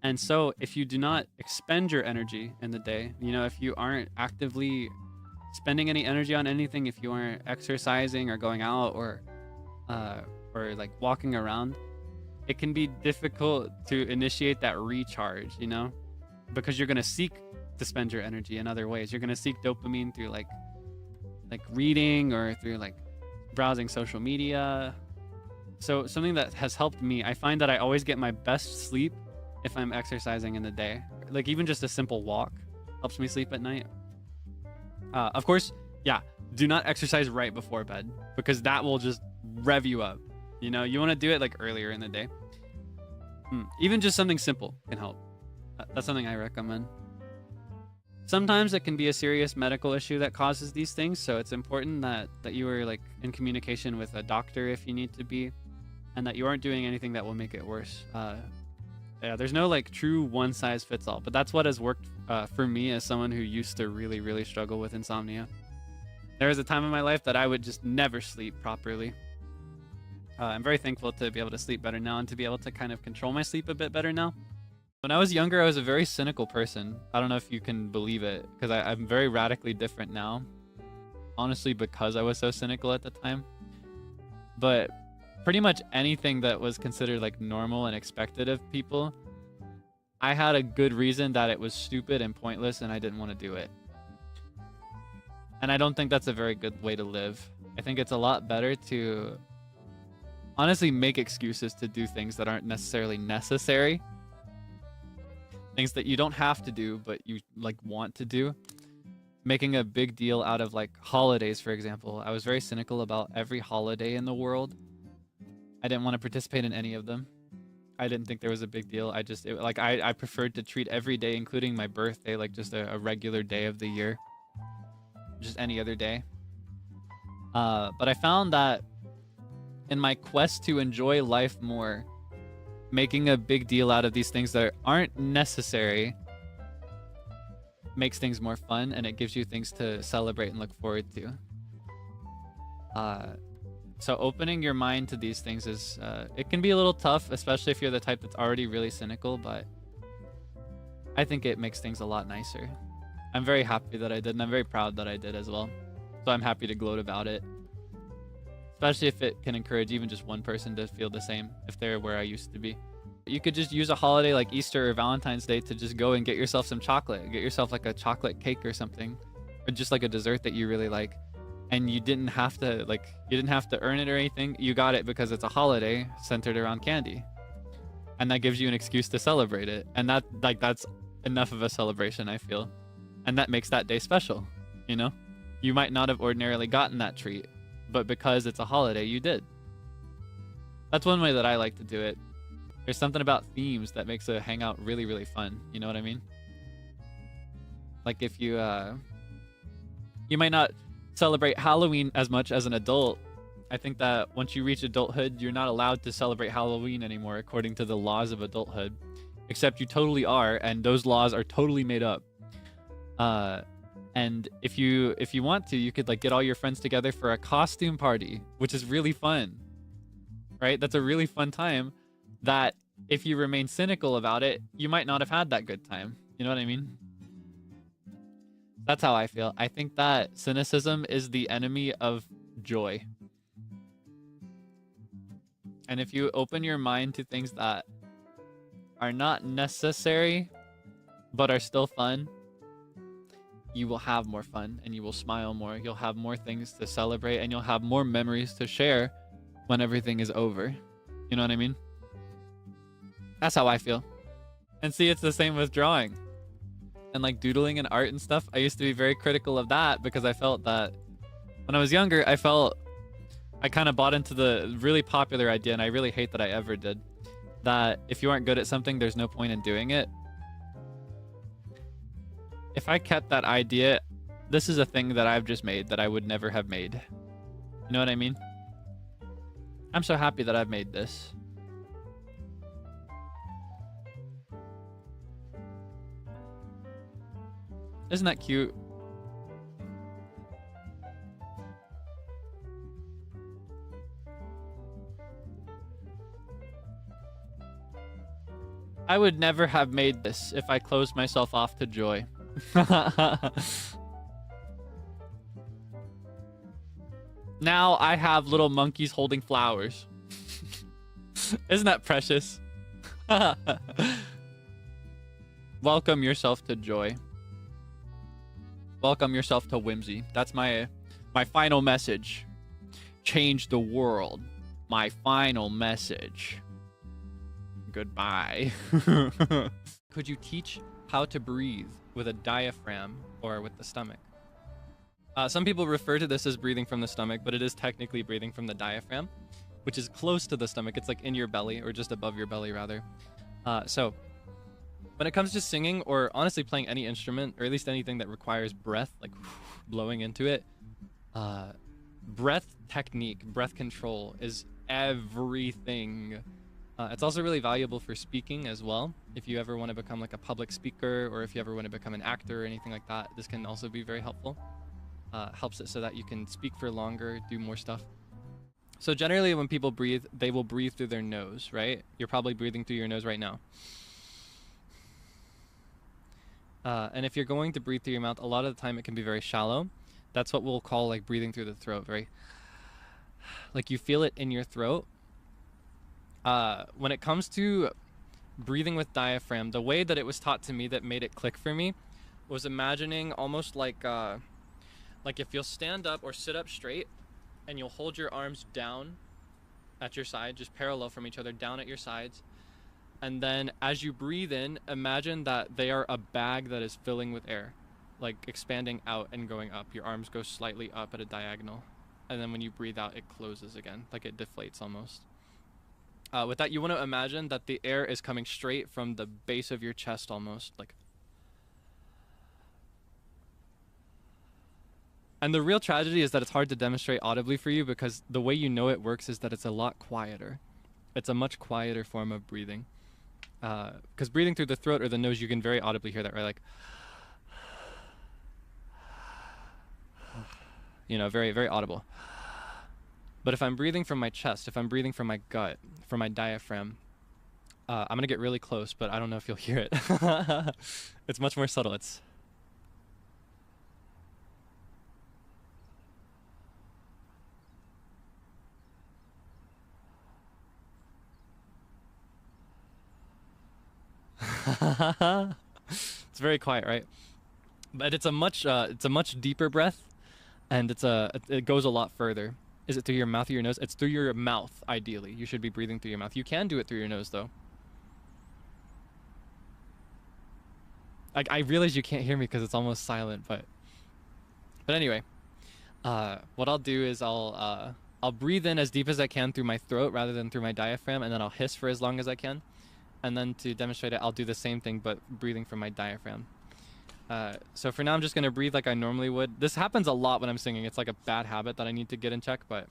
And so if you do not expend your energy in the day, you know, if you aren't actively spending any energy on anything, if you aren't exercising or going out or like walking around, it can be difficult to initiate that recharge, you know, because you're going to seek to spend your energy in other ways. You're going to seek dopamine through like reading or through like browsing social media. So something that has helped me, I find that I always get my best sleep if I'm exercising in the day. Like even just a simple walk helps me sleep at night. Of course, yeah, do not exercise right before bed because that will just rev you up. You know, you want to do it like earlier in the day. Even just something simple can help. That's something I recommend. Sometimes it can be a serious medical issue that causes these things, so it's important that you are like in communication with a doctor if you need to be, and that you aren't doing anything that will make it worse. Yeah, there's no like true one size fits all, but that's what has worked for me as someone who used to really, really struggle with insomnia. There was a time in my life that I would just never sleep properly. I'm very thankful to be able to sleep better now and to be able to kind of control my sleep a bit better now. When I was younger, I was a very cynical person. I don't know if you can believe it, because I'm very radically different now. Honestly, because I was so cynical at the time. But pretty much anything that was considered like normal and expected of people, I had a good reason that it was stupid and pointless and I didn't want to do it. And I don't think that's a very good way to live. I think it's a lot better to honestly make excuses to do things that aren't necessarily necessary. Things that you don't have to do, but you like want to do. making a big deal out of like holidays, for example. I was very cynical about every holiday in the world. I didn't want to participate in any of them. I didn't think there was a big deal. I preferred to treat every day, including my birthday, like just a regular day of the year. Just any other day. But I found that in my quest to enjoy life more, making a big deal out of these things that aren't necessary makes things more fun, and it gives you things to celebrate and look forward to. So opening your mind to these things is, it can be a little tough, especially if you're the type that's already really cynical, but I think it makes things a lot nicer. I'm very happy that I did, and I'm very proud that I did as well. So I'm happy to gloat about it. Especially if it can encourage even just one person to feel the same, if they're where I used to be. You could just use a holiday like Easter or Valentine's Day to just go and get yourself some chocolate. Get yourself like a chocolate cake or something. Or just like a dessert that you really like. And you didn't have to earn it or anything. You got it because it's a holiday centered around candy. And that gives you an excuse to celebrate it. And that's enough of a celebration, I feel. And that makes that day special, you know? You might not have ordinarily gotten that treat, but because it's a holiday, you did. That's one way that I like to do it. There's something about themes that makes a hangout really, really fun. You know what I mean? Like if you might not celebrate Halloween as much as an adult. I think that once you reach adulthood, you're not allowed to celebrate Halloween anymore according to the laws of adulthood. Except you totally are, and those laws are totally made up. And if you want to, you could like get all your friends together for a costume party, which is really fun. Right? That's a really fun time that if you remain cynical about it, you might not have had that good time. You know what I mean? That's how I feel. I think that cynicism is the enemy of joy. And if you open your mind to things that are not necessary, but are still fun, you will have more fun and you will smile more. You'll have more things to celebrate and you'll have more memories to share when everything is over. You know what I mean? That's how I feel. And see, it's the same with drawing. And like doodling and art and stuff, I used to be very critical of that because I felt that when I was younger, I kind of bought into the really popular idea, and I really hate that I ever did, that if you aren't good at something, there's no point in doing it. If I kept that idea, this is a thing that I've just made that I would never have made. You know what I mean? I'm so happy that I've made this. Isn't that cute? I would never have made this if I closed myself off to joy. Now I have little monkeys holding flowers. Isn't that precious? Welcome yourself to joy. Welcome yourself to whimsy. That's my final message. Change the world. My final message. Goodbye. Could you teach how to breathe with a diaphragm or with the stomach? Some people refer to this as breathing from the stomach, but it is technically breathing from the diaphragm, which is close to the stomach. It's like in your belly, or just above your belly, rather. So when it comes to singing, or honestly playing any instrument, or at least anything that requires breath, like blowing into it, breath technique, breath control is everything. It's also really valuable for speaking as well. If you ever want to become like a public speaker, or if you ever want to become an actor or anything like that, this can also be very helpful. Helps it so that you can speak for longer, do more stuff. So generally when people breathe, they will breathe through their nose, right? You're probably breathing through your nose right now. And if you're going to breathe through your mouth, a lot of the time it can be very shallow. That's what we'll call like breathing through the throat, very like you feel it in your throat. When it comes to breathing with diaphragm, the way that it was taught to me that made it click for me was imagining almost like if you'll stand up or sit up straight and you'll hold your arms down at your side, just parallel from each other, down at your sides. And then as you breathe in, imagine that they are a bag that is filling with air. like expanding out and going up. Your arms go slightly up at a diagonal, and then when you breathe out, it closes again, like it deflates almost. With that, you want to imagine that the air is coming straight from the base of your chest almost, like. And the real tragedy is that it's hard to demonstrate audibly for you because the way you know it works is that it's a lot quieter. It's a much quieter form of breathing. Because breathing through the throat or the nose, you can very audibly hear that, right? Like, you know, very, very audible. But if I'm breathing from my chest, if I'm breathing from my gut, from my diaphragm, I'm going to get really close, but I don't know if you'll hear it. It's much more subtle. It's... It's very quiet, right? But it's a much deeper breath, and it goes a lot further. Is it through your mouth or your nose? It's through your mouth, ideally. You should be breathing through your mouth. You can do it through your nose, though. I realize you can't hear me because it's almost silent, but anyway, what I'll do is I'll breathe in as deep as I can through my throat rather than through my diaphragm, and then I'll hiss for as long as I can. And then to demonstrate it, I'll do the same thing, but breathing from my diaphragm. So for now, I'm just going to breathe like I normally would. This happens a lot when I'm singing. It's like a bad habit that I need to get in check, but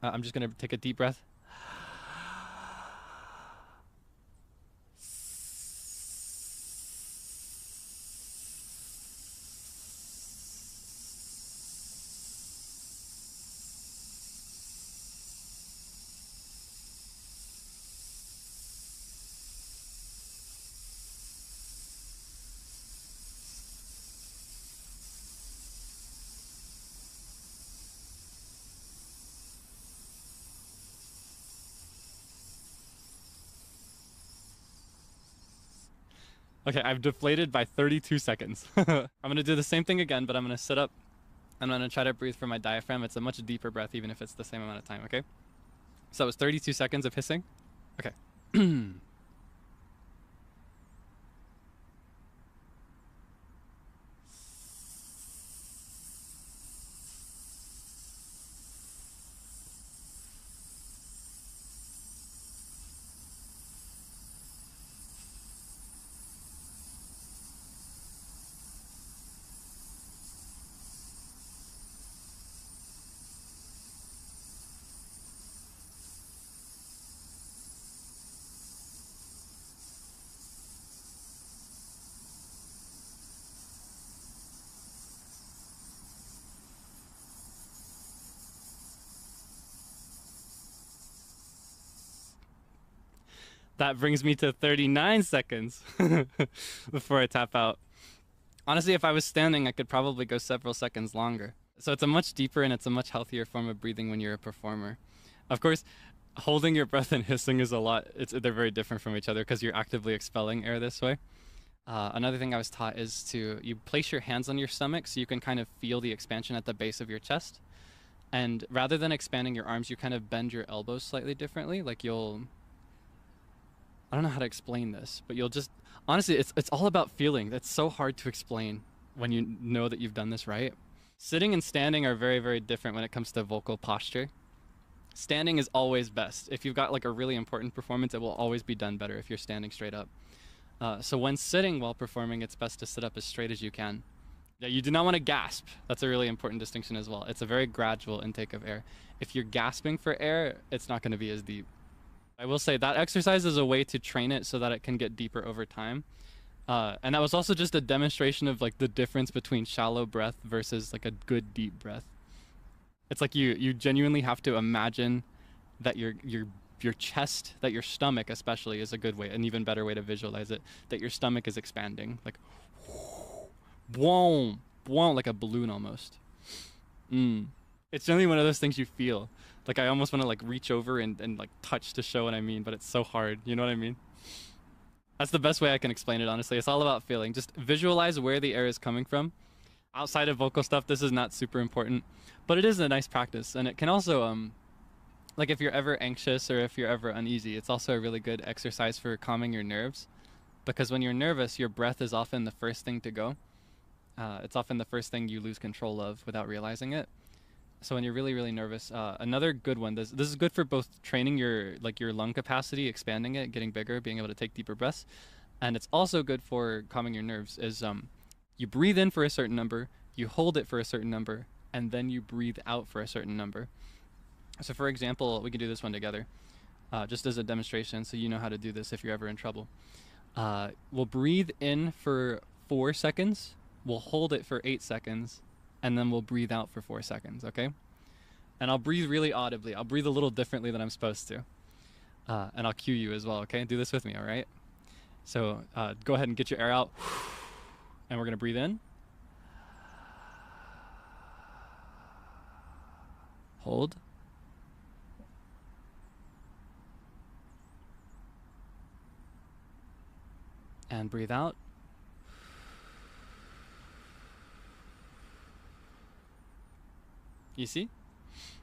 I'm just going to take a deep breath. Okay, I've deflated by 32 seconds. I'm gonna do the same thing again, but I'm gonna sit up. I'm gonna try to breathe from my diaphragm. It's a much deeper breath, even if it's the same amount of time, okay? So it was 32 seconds of hissing. Okay. That brings me to 39 seconds before I tap out. Honestly, if I was standing, I could probably go several seconds longer. So it's a much deeper and it's a much healthier form of breathing when you're a performer. Of course, holding your breath and hissing is a lot. They're very different from each other because you're actively expelling air this way. Another thing I was taught is you place your hands on your stomach so you can kind of feel the expansion at the base of your chest. And rather than expanding your arms, you kind of bend your elbows slightly differently. Like I don't know how to explain this, but you'll just, honestly, it's all about feeling. That's so hard to explain when you know that you've done this right. Sitting and standing are very, very different when it comes to vocal posture. Standing is always best. If you've got like a really important performance, it will always be done better if you're standing straight up. So when sitting while performing, it's best to sit up as straight as you can. Yeah, you do not want to gasp. That's a really important distinction as well. It's a very gradual intake of air. If you're gasping for air, it's not going to be as deep. I will say that exercise is a way to train it so that it can get deeper over time. And that was also just a demonstration of like the difference between shallow breath versus like a good deep breath. It's like you genuinely have to imagine that your chest, that your stomach especially is a good way, an even better way to visualize it, that your stomach is expanding, like boom, boom, like a balloon almost. It's generally one of those things you feel. Like I almost want to like reach over and like touch to show what I mean, but it's so hard. You know what I mean? That's the best way I can explain it, honestly. It's all about feeling. Just visualize where the air is coming from. Outside of vocal stuff, this is not super important, but it is a nice practice. And it can also, like if you're ever anxious or if you're ever uneasy, it's also a really good exercise for calming your nerves. Because when you're nervous, your breath is often the first thing to go. It's often the first thing you lose control of without realizing it. So when you're really, really nervous, another good one, this is good for both training your lung capacity, expanding it, getting bigger, being able to take deeper breaths. And it's also good for calming your nerves is you breathe in for a certain number, you hold it for a certain number, and then you breathe out for a certain number. So for example, we can do this one together, just as a demonstration so you know how to do this if you're ever in trouble. We'll breathe in for 4 seconds, we'll hold it for 8 seconds, and then we'll breathe out for 4 seconds, okay? And I'll breathe really audibly. I'll breathe a little differently than I'm supposed to. And I'll cue you as well, okay? Do this with me, all right? So go ahead and get your air out. And we're gonna breathe in. Hold. And breathe out. You see?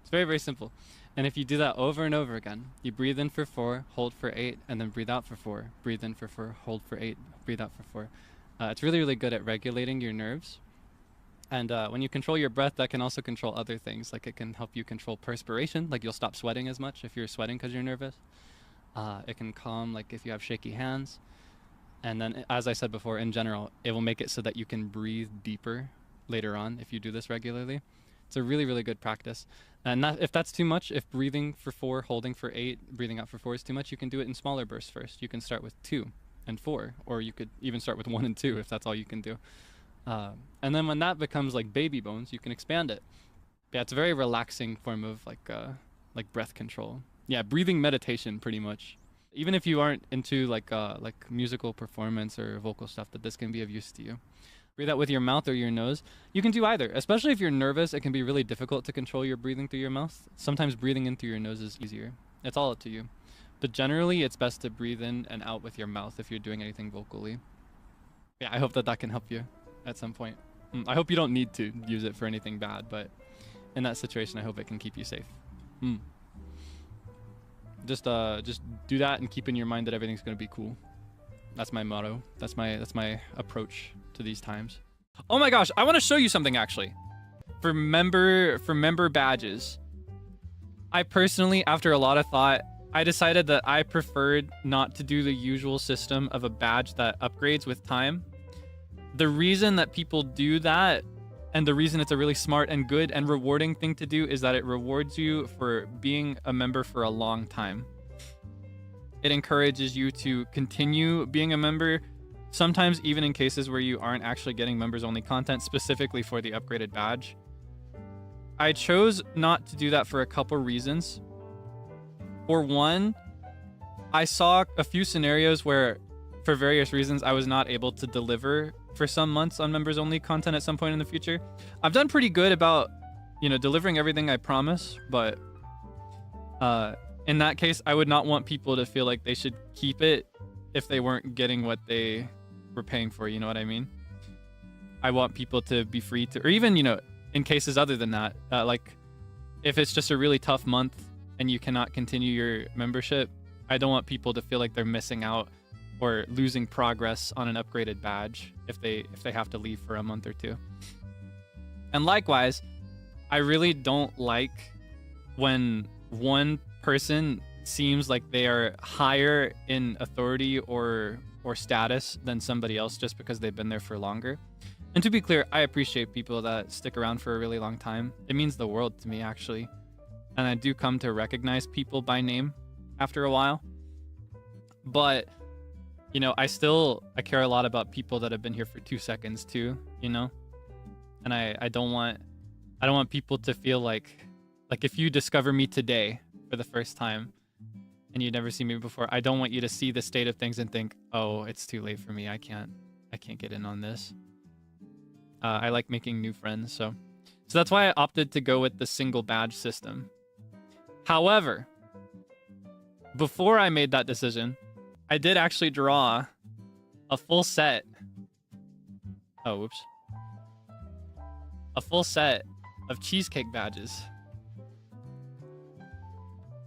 It's very, very simple. And if you do that over and over again, you breathe in for 4, hold for 8, and then breathe out for 4. Breathe in for 4, hold for 8, breathe out for 4. It's really, really good at regulating your nerves. And when you control your breath, that can also control other things. Like it can help you control perspiration, like you'll stop sweating as much if you're sweating because you're nervous. It can calm, like if you have shaky hands. And then, as I said before, in general, it will make it so that you can breathe deeper later on if you do this regularly. It's a really, really good practice. And if that's too much, if breathing for 4, holding for 8, breathing out for 4 is too much, you can do it in smaller bursts first. You can start with 2 and 4, or you could even start with 1 and 2 if that's all you can do. And then when that becomes like baby bones, you can expand it. Yeah, it's a very relaxing form of like breath control. Yeah, breathing meditation pretty much. Even if you aren't into like musical performance or vocal stuff, that this can be of use to you. Breathe out with your mouth or your nose. You can do either, especially if you're nervous. It can be really difficult to control your breathing through your mouth. Sometimes breathing in through your nose is easier. It's all up to you. But generally, it's best to breathe in and out with your mouth if you're doing anything vocally. Yeah, I hope that can help you at some point. I hope you don't need to use it for anything bad, but in that situation, I hope it can keep you safe. Just do that and keep in your mind that everything's gonna be cool. That's my motto. That's my approach to these times. Oh my gosh, I want to show you something actually. For member badges. I personally, after a lot of thought, I decided that I preferred not to do the usual system of a badge that upgrades with time. The reason that people do that, and the reason it's a really smart and good and rewarding thing to do, is that it rewards you for being a member for a long time. It encourages you to continue being a member, sometimes even in cases where you aren't actually getting members only content specifically for the upgraded badge. I chose not to do that for a couple reasons. For one, I saw a few scenarios where, for various reasons, I was not able to deliver for some months on members only content at some point in the future. I've done pretty good about, delivering everything I promise, but in that case, I would not want people to feel like they should keep it if they weren't getting what they were paying for, you know what I mean? I want people to be free to, or even, in cases other than that, like if it's just a really tough month and you cannot continue your membership, I don't want people to feel like they're missing out or losing progress on an upgraded badge if they have to leave for a month or two. And likewise, I really don't like when one person seems like they are higher in authority or status than somebody else just because they've been there for longer. And to be clear, I appreciate people that stick around for a really long time. It means the world to me, actually. And I do come to recognize people by name after a while. But, I care a lot about people that have been here for 2 seconds too, And I don't want people to feel like if you discover me today for the first time and you'd never seen me before, I don't want you to see the state of things and think, oh, it's too late for me. I can't get in on this. I like making new friends, so that's why I opted to go with the single badge system. However, before I made that decision, I did actually draw a full set. Oh, whoops. A full set of cheesecake badges.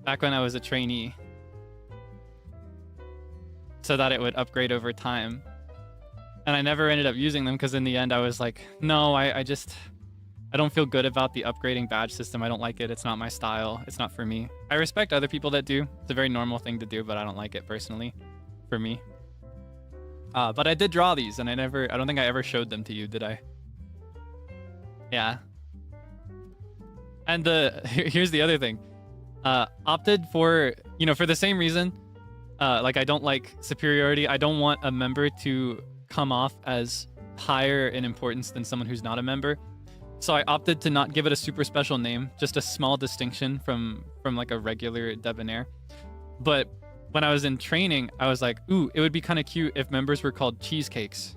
Back when I was a trainee. So that it would upgrade over time. And I never ended up using them because in the end I was like, no, I don't feel good about the upgrading badge system. I don't like it. It's not my style. It's not for me. I respect other people that do. It's a very normal thing to do, but I don't like it personally for me. But I did draw these, and I don't think I ever showed them to you, did I? Yeah. And here's the other thing. Opted for, for the same reason, like I don't like superiority. I don't want a member to come off as higher in importance than someone who's not a member. So I opted to not give it a super special name, just a small distinction from like a regular debonair. But when I was in training, I was like, ooh, it would be kind of cute if members were called cheesecakes.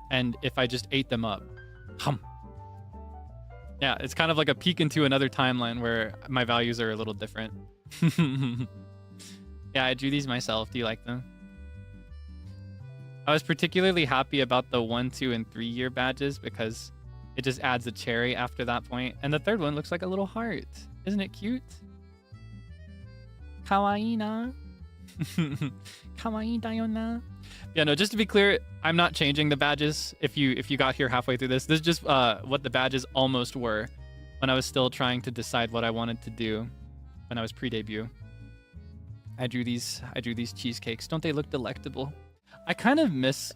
And if I just ate them up. Hum. Yeah, it's kind of like a peek into another timeline where my values are a little different. Yeah, I drew these myself. Do you like them? I was particularly happy about the 1, 2, and 3 year badges because it just adds a cherry after that point. And the third one looks like a little heart. Isn't it cute? Kawaii na. Kawaii da yo na. Yeah, no, just to be clear, I'm not changing the badges. If you got here halfway through this is just what the badges almost were when I was still trying to decide what I wanted to do when I was pre-debut. I drew these cheesecakes. Don't they look delectable? I kind of miss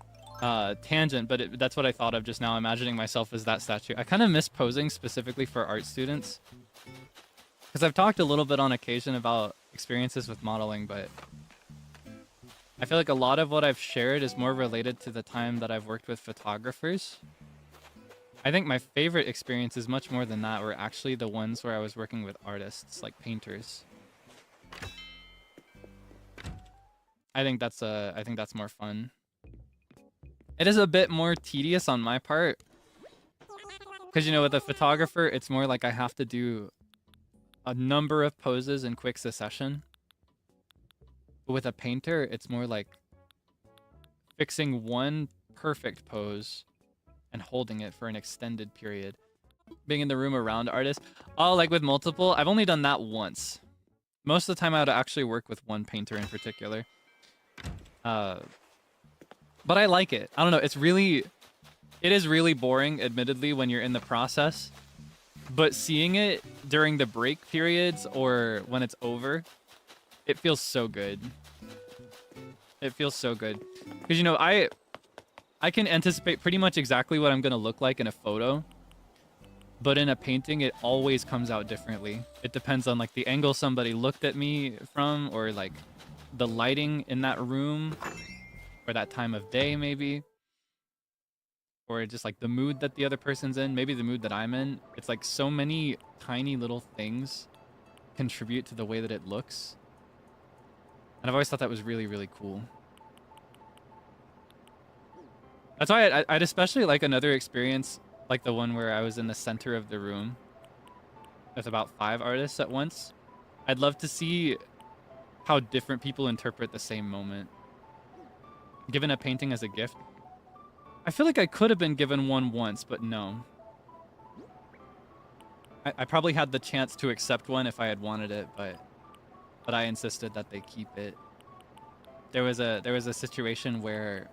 tangent, but that's what I thought of just now, imagining myself as that statue. I kind of miss posing specifically for art students. Because I've talked a little bit on occasion about experiences with modeling, but I feel like a lot of what I've shared is more related to the time that I've worked with photographers. I think my favorite experiences, much more than that, were actually the ones where I was working with artists, like painters. I think that's more fun. It is a bit more tedious on my part. Because, with a photographer, it's more like I have to do a number of poses in quick succession. But with a painter, it's more like fixing one perfect pose and holding it for an extended period. Being in the room around artists. Oh, like with multiple? I've only done that once. Most of the time I would actually work with one painter in particular. But I like it. I don't know. It is really boring, admittedly, when you're in the process. But seeing it during the break periods or when it's over, it feels so good. It feels so good. Because, I can anticipate pretty much exactly what I'm going to look like in a photo. But in a painting, it always comes out differently. It depends on, like, the angle somebody looked at me from, or, like, the lighting in that room, or that time of day, maybe. Or just, like, the mood that the other person's in, maybe the mood that I'm in. It's, like, so many tiny little things contribute to the way that it looks. And I've always thought that was really, really cool. That's why I'd especially like another experience like the one where I was in the center of the room with about 5 artists at once. I'd love to see how different people interpret the same moment. Given a painting as a gift. I feel like I could have been given one once, but no. I probably had the chance to accept one if I had wanted it, but I insisted that they keep it. There was a situation where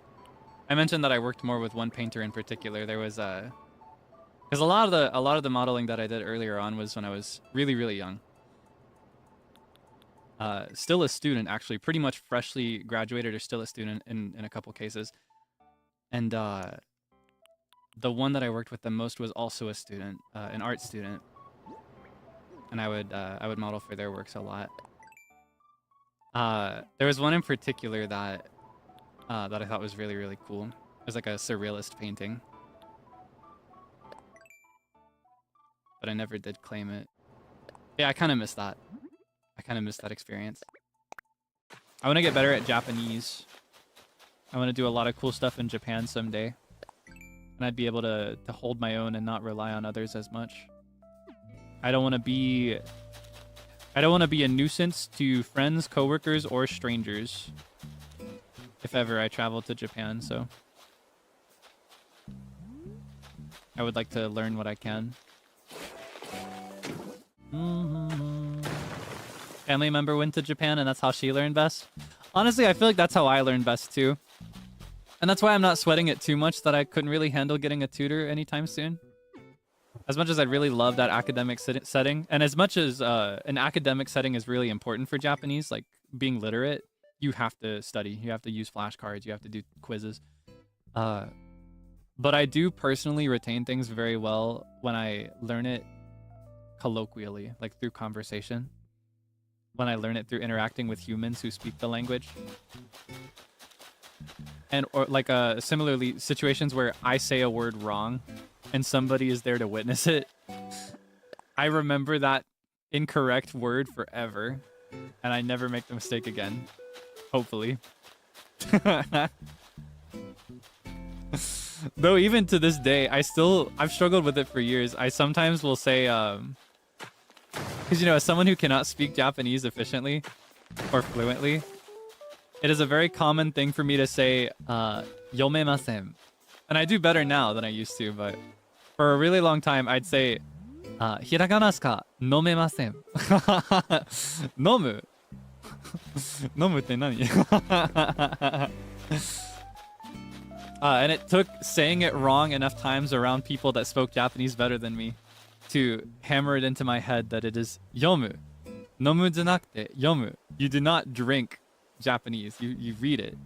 I mentioned that I worked more with one painter in particular. There was because a lot of the modeling that I did earlier on was when I was really, really young. Still a student, actually, pretty much freshly graduated or still a student in a couple cases. And the one that I worked with the most was also a student, an art student. And I would model for their works a lot. There was one in particular that I thought was really, really cool. It was like a surrealist painting. But I never did claim it. Yeah, I kind of miss that. I kind of miss that experience. I want to get better at Japanese. I want to do a lot of cool stuff in Japan someday. And I'd be able to hold my own and not rely on others as much. I don't want to be a nuisance to friends, coworkers, or strangers. If ever I travel to Japan, so I would like to learn what I can. Family member went to Japan and that's how she learned best. Honestly, I feel like that's how I learned best too. And that's why I'm not sweating it too much that I couldn't really handle getting a tutor anytime soon. As much as I'd really love that academic setting, and as much as an academic setting is really important for Japanese, like being literate, you have to study, you have to use flashcards, you have to do quizzes. But I do personally retain things very well when I learn it colloquially, like through conversation. When I learn it through interacting with humans who speak the language. And or like similarly situations where I say a word wrong and somebody is there to witness it. I remember that incorrect word forever and I never make the mistake again. Hopefully. Though even to this day, I've struggled with it for years. I sometimes will say, because you know, as someone who cannot speak Japanese efficiently or fluently, it is a very common thing for me to say, yomemasen. And I do better now than I used to, but for a really long time, I'd say, hiragana desu ka? Nomemasen. Nomu? Nomu って何? And it took saying it wrong enough times around people that spoke Japanese better than me to hammer it into my head that it is yomu. Nomu janakute yomu. You do not drink Japanese. You read it.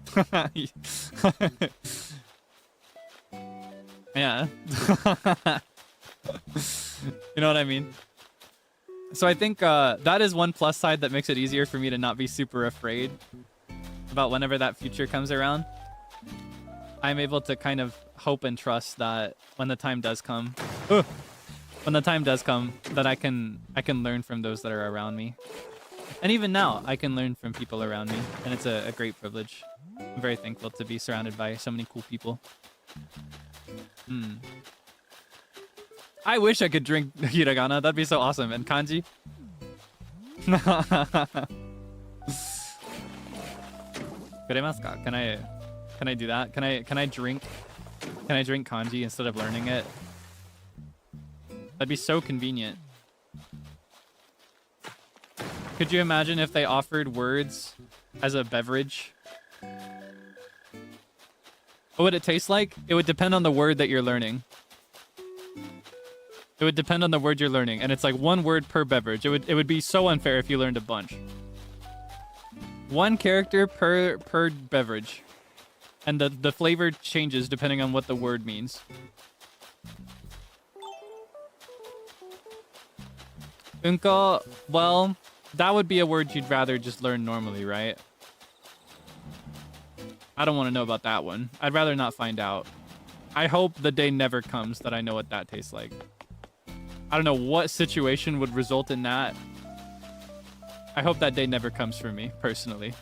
Yeah. You know what I mean? So I think that is one plus side that makes it easier for me to not be super afraid about whenever that future comes around. I'm able to kind of hope and trust that when the time does come, that I can learn from those that are around me. And even now, I can learn from people around me, and it's a great privilege. I'm very thankful to be surrounded by so many cool people. I wish I could drink hiragana. That'd be so awesome. And kanji? Kuremasu ka? Can I do that? Can I drink kanji instead of learning it? That'd be so convenient. Could you imagine if they offered words as a beverage? What would it taste like? It would depend on the word that you're learning. It would depend on the word you're learning, and it's like one word per beverage. It would be so unfair if you learned a bunch. One character per beverage. And the flavor changes depending on what the word means. Unko, well, that would be a word you'd rather just learn normally, right? I don't want to know about that one. I'd rather not find out. I hope the day never comes that I know what that tastes like. I don't know what situation would result in that. I hope that day never comes for me, personally.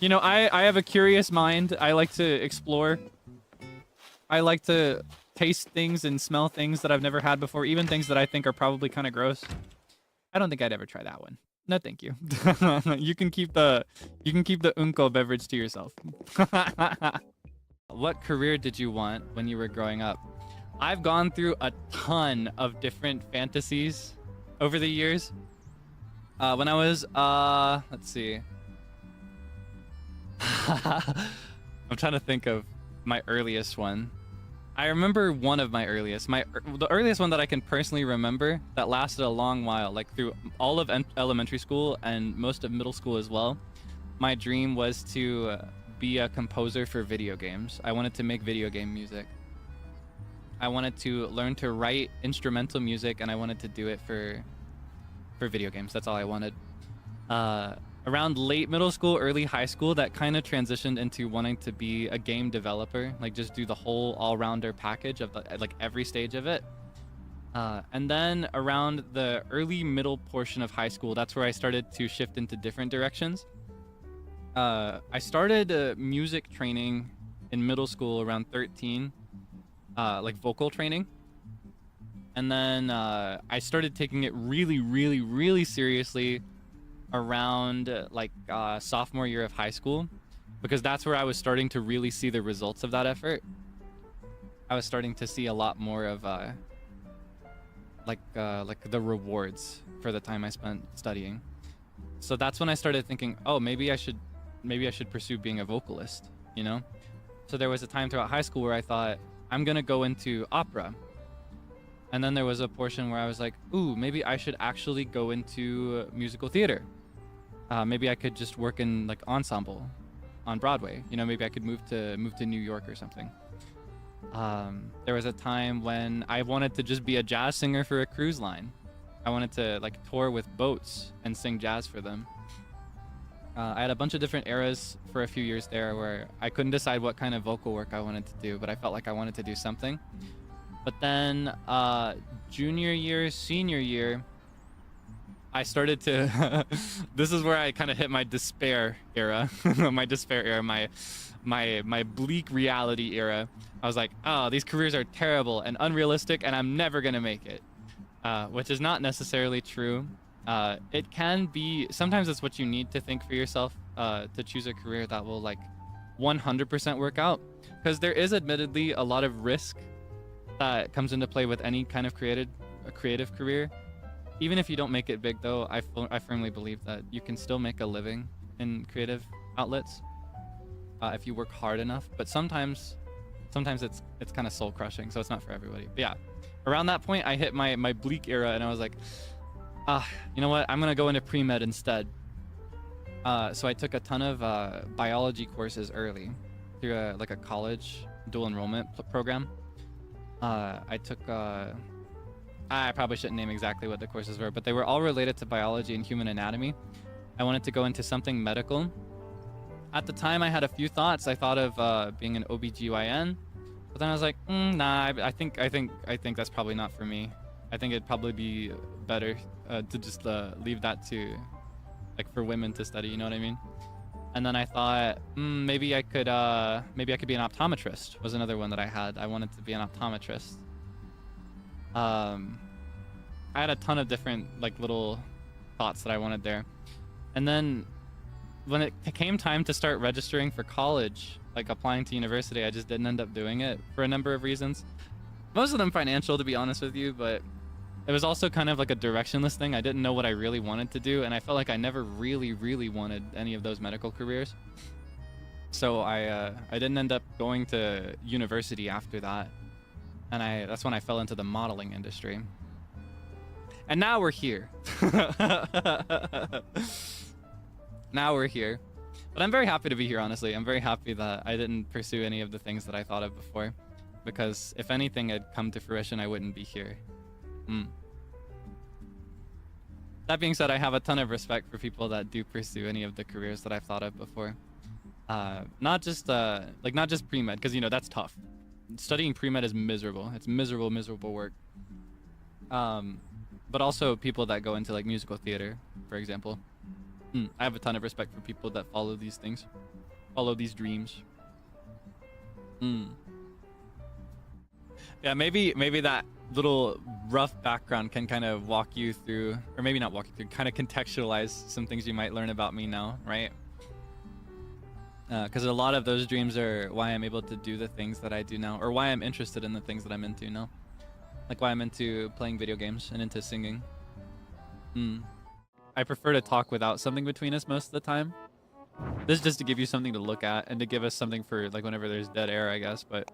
You know, I have a curious mind. I like to explore. I like to taste things and smell things that I've never had before, even things that I think are probably kind of gross. I don't think I'd ever try that one. No, thank you. You can keep the unko beverage to yourself. What career did you want when you were growing up? I've gone through a ton of different fantasies over the years. When I was, let's see. I'm trying to think of my earliest one. I remember one of my earliest. The earliest one that I can personally remember that lasted a long while, like through all of elementary school and most of middle school as well. My dream was to be a composer for video games. I wanted to make video game music. I wanted to learn to write instrumental music, and I wanted to do it for video games. That's all I wanted. Around late middle school, early high school, that kind of transitioned into wanting to be a game developer, like just do the whole all-rounder package of like every stage of it. And then around the early middle portion of high school, that's where I started to shift into different directions. I started music training in middle school around 13, like vocal training. And then I started taking it really, really, really seriously around sophomore year of high school, because that's where I was starting to really see the results of that effort. I was starting to see a lot more of the rewards for the time I spent studying. So that's when I started thinking, oh, maybe I should pursue being a vocalist. you know? So there was a time throughout high school where I thought, I'm gonna go into opera. And then there was a portion where I was like, ooh, maybe I should actually go into musical theater. Maybe I could just work in like ensemble on Broadway. You know, maybe I could move to New York or something. There was a time when I wanted to just be a jazz singer for a cruise line. I wanted to like tour with boats and sing jazz for them. I had a bunch of different eras for a few years there where I couldn't decide what kind of vocal work I wanted to do, but I felt like I wanted to do something. But then junior year, senior year, I started to this is where I kind of hit my despair era. my bleak reality era. I was like, oh, these careers are terrible and unrealistic and I'm never gonna make it. Which is not necessarily true. It can be, sometimes it's what you need to think for yourself to choose a career that will like 100% work out. Because there is admittedly a lot of risk that comes into play with any kind of creative career. Even if you don't make it big though, I firmly believe that you can still make a living in creative outlets if you work hard enough. But sometimes it's kind of soul crushing, so it's not for everybody. But yeah, around that point I hit my bleak era and I was like, you know what, I'm gonna go into pre-med instead. So I took a ton of biology courses early through a college dual enrollment program. I took I probably shouldn't name exactly what the courses were, but they were all related to biology and human anatomy. I wanted to go into something medical. At the time I had a few thoughts. I thought of being an OBGYN, but then I was like, nah, I think that's probably not for me. I think it'd probably be better to just leave that to like for women to study, you know what I mean? And then I thought, maybe I could be an optometrist was another one that I had. I wanted to be an optometrist. I had a ton of different like little thoughts that I wanted there. And then when it came time to start registering for college, like applying to university, I just didn't end up doing it for a number of reasons. Most of them financial, to be honest with you, but it was also kind of like a directionless thing. I didn't know what I really wanted to do, and I felt like I never really wanted any of those medical careers. So I didn't end up going to university after that. And that's when I fell into the modeling industry. And now we're here. Now we're here. But I'm very happy to be here, honestly. I'm very happy that I didn't pursue any of the things that I thought of before. Because if anything had come to fruition, I wouldn't be here. That being said, I have a ton of respect for people that do pursue any of the careers that I've thought of before. Not just pre-med, because, you know, that's tough. Studying pre-med is miserable. It's miserable work. But also people that go into like musical theater, for example. I have a ton of respect for people that follow these things, follow these dreams. Yeah, maybe that little rough background can kind of walk you through, or maybe not walk you through, kind of contextualize some things you might learn about me now, right? Because a lot of those dreams are why I'm able to do the things that I do now, or why I'm interested in the things that I'm into now. Like why I'm into playing video games and into singing. I prefer to talk without something between us most of the time. This is just to give you something to look at and to give us something for like whenever there's dead air, I guess. But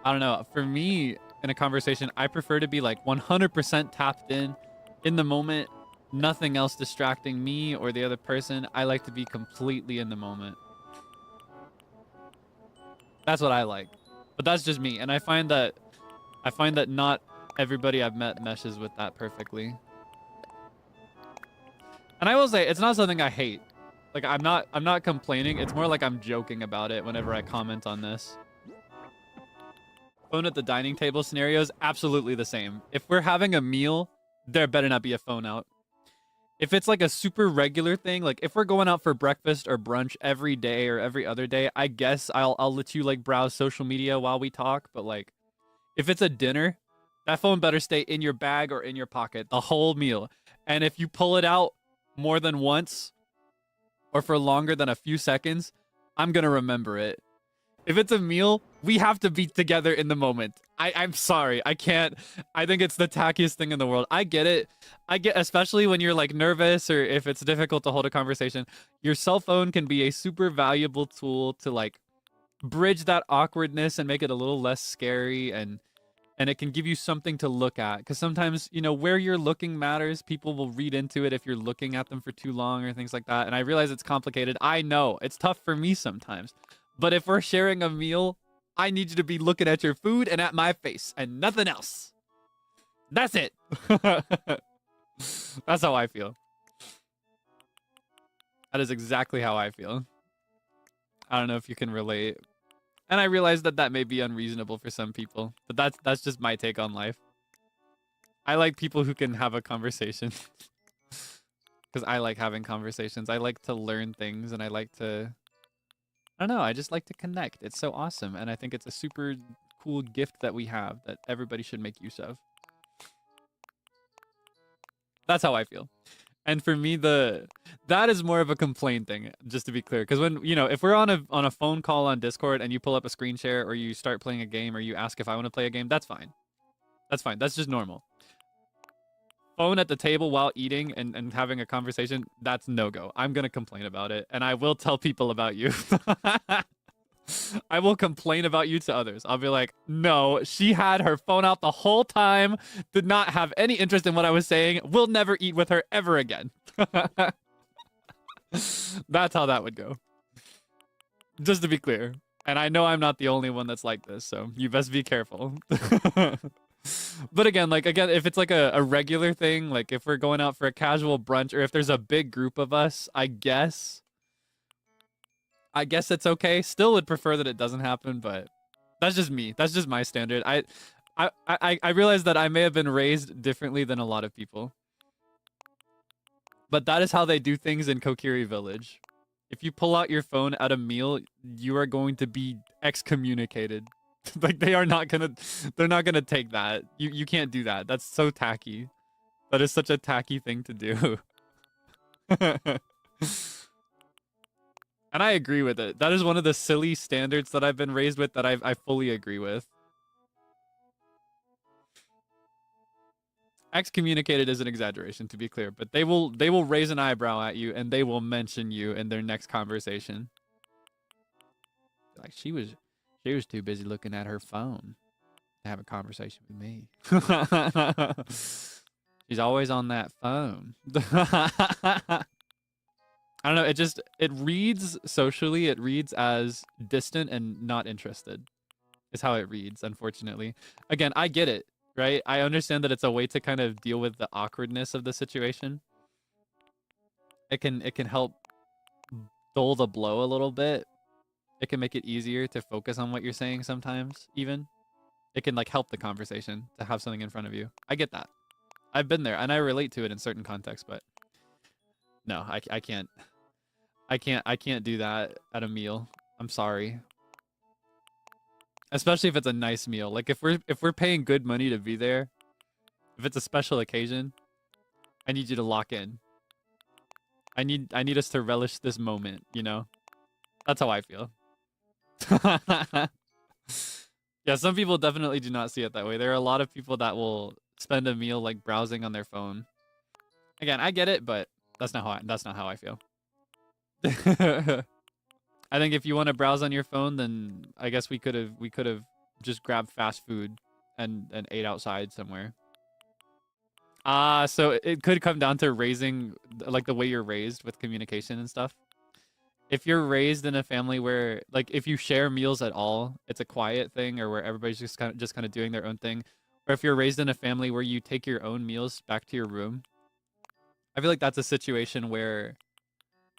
I don't know. For me, in a conversation, I prefer to be like 100% tapped in the moment. Nothing else distracting me or the other person. I like to be completely in the moment. That's what I like. But that's just me. And I find that not everybody I've met meshes with that perfectly. And I will say it's not something I hate. Like I'm not complaining. It's more like I'm joking about it whenever I comment on this. Phone at the dining table scenarios, absolutely the same. If we're having a meal, there better not be a phone out. If it's like a super regular thing, like if we're going out for breakfast or brunch every day or every other day, I guess I'll let you like browse social media while we talk. But like, if it's a dinner, that phone better stay in your bag or in your pocket the whole meal. And if you pull it out more than once or for longer than a few seconds, I'm gonna remember it. If it's a meal, we have to be together in the moment. I'm sorry. I can't. I think it's the tackiest thing in the world. I get it. I get, especially when you're like nervous or if it's difficult to hold a conversation. Your cell phone can be a super valuable tool to like bridge that awkwardness and make it a little less scary, and it can give you something to look at, because sometimes, you know, where you're looking matters. People will read into it if you're looking at them for too long or things like that. And I realize it's complicated. I know it's tough for me sometimes, but if we're sharing a meal, I need you to be looking at your food and at my face and nothing else. That's it. That's how I feel. That is exactly how I feel. I don't know if you can relate. And I realize that that may be unreasonable for some people, but that's just my take on life. I like people who can have a conversation. Because I like having conversations. I like to learn things, and I like to... I don't know, I just like to connect. It's so awesome, and I think it's a super cool gift that we have that everybody should make use of. That's how I feel. And for me, that is more of a complaint thing, just to be clear. Because when, you know, if we're on a phone call on Discord and you pull up a screen share, or you start playing a game, or you ask if I want to play a game, that's fine. That's fine. That's just normal. Phone at the table while eating and having a conversation, that's no-go. I'm going to complain about it, and I will tell people about you. I will complain about you to others. I'll be like, no, she had her phone out the whole time, did not have any interest in what I was saying, will never eat with her ever again. That's how that would go. Just to be clear. And I know I'm not the only one that's like this, so you best be careful. But again, if it's like a regular thing, like if we're going out for a casual brunch, or if there's a big group of us, I guess it's okay. Still would prefer that it doesn't happen, but that's just me. That's just my standard. I realize that I may have been raised differently than a lot of people. But that is how they do things in Kokiri Village. If you pull out your phone at a meal, you are going to be excommunicated. Like they're not gonna take that. You can't do that. That's so tacky. That is such a tacky thing to do. And I agree with it. That is one of the silly standards that I've been raised with that I fully agree with. Excommunicated is an exaggeration, to be clear, but they will raise an eyebrow at you, and they will mention you in their next conversation. Like, she was too busy looking at her phone to have a conversation with me. She's always on that phone. I don't know, it reads socially, it reads as distant and not interested, is how it reads, unfortunately. Again, I get it, right? I understand that it's a way to kind of deal with the awkwardness of the situation. It can help dull the blow a little bit. It can make it easier to focus on what you're saying sometimes, even. It can like help the conversation to have something in front of you. I get that. I've been there, and I relate to it in certain contexts, but no, I can't do that at a meal. I'm sorry. Especially if it's a nice meal. Like if we're paying good money to be there, if it's a special occasion, I need you to lock in. I need us to relish this moment, you know? That's how I feel. Yeah, some people definitely do not see it that way. There are a lot of people that will spend a meal like browsing on their phone. Again, I get it, but that's not how I feel. I think if you want to browse on your phone, then I guess we could have just grabbed fast food and ate outside somewhere. So it could come down to raising, like, the way you're raised with communication and stuff. If you're raised in a family where, like, if you share meals at all, it's a quiet thing, or where everybody's just kind of doing their own thing, or if you're raised in a family where you take your own meals back to your room, I feel like that's a situation where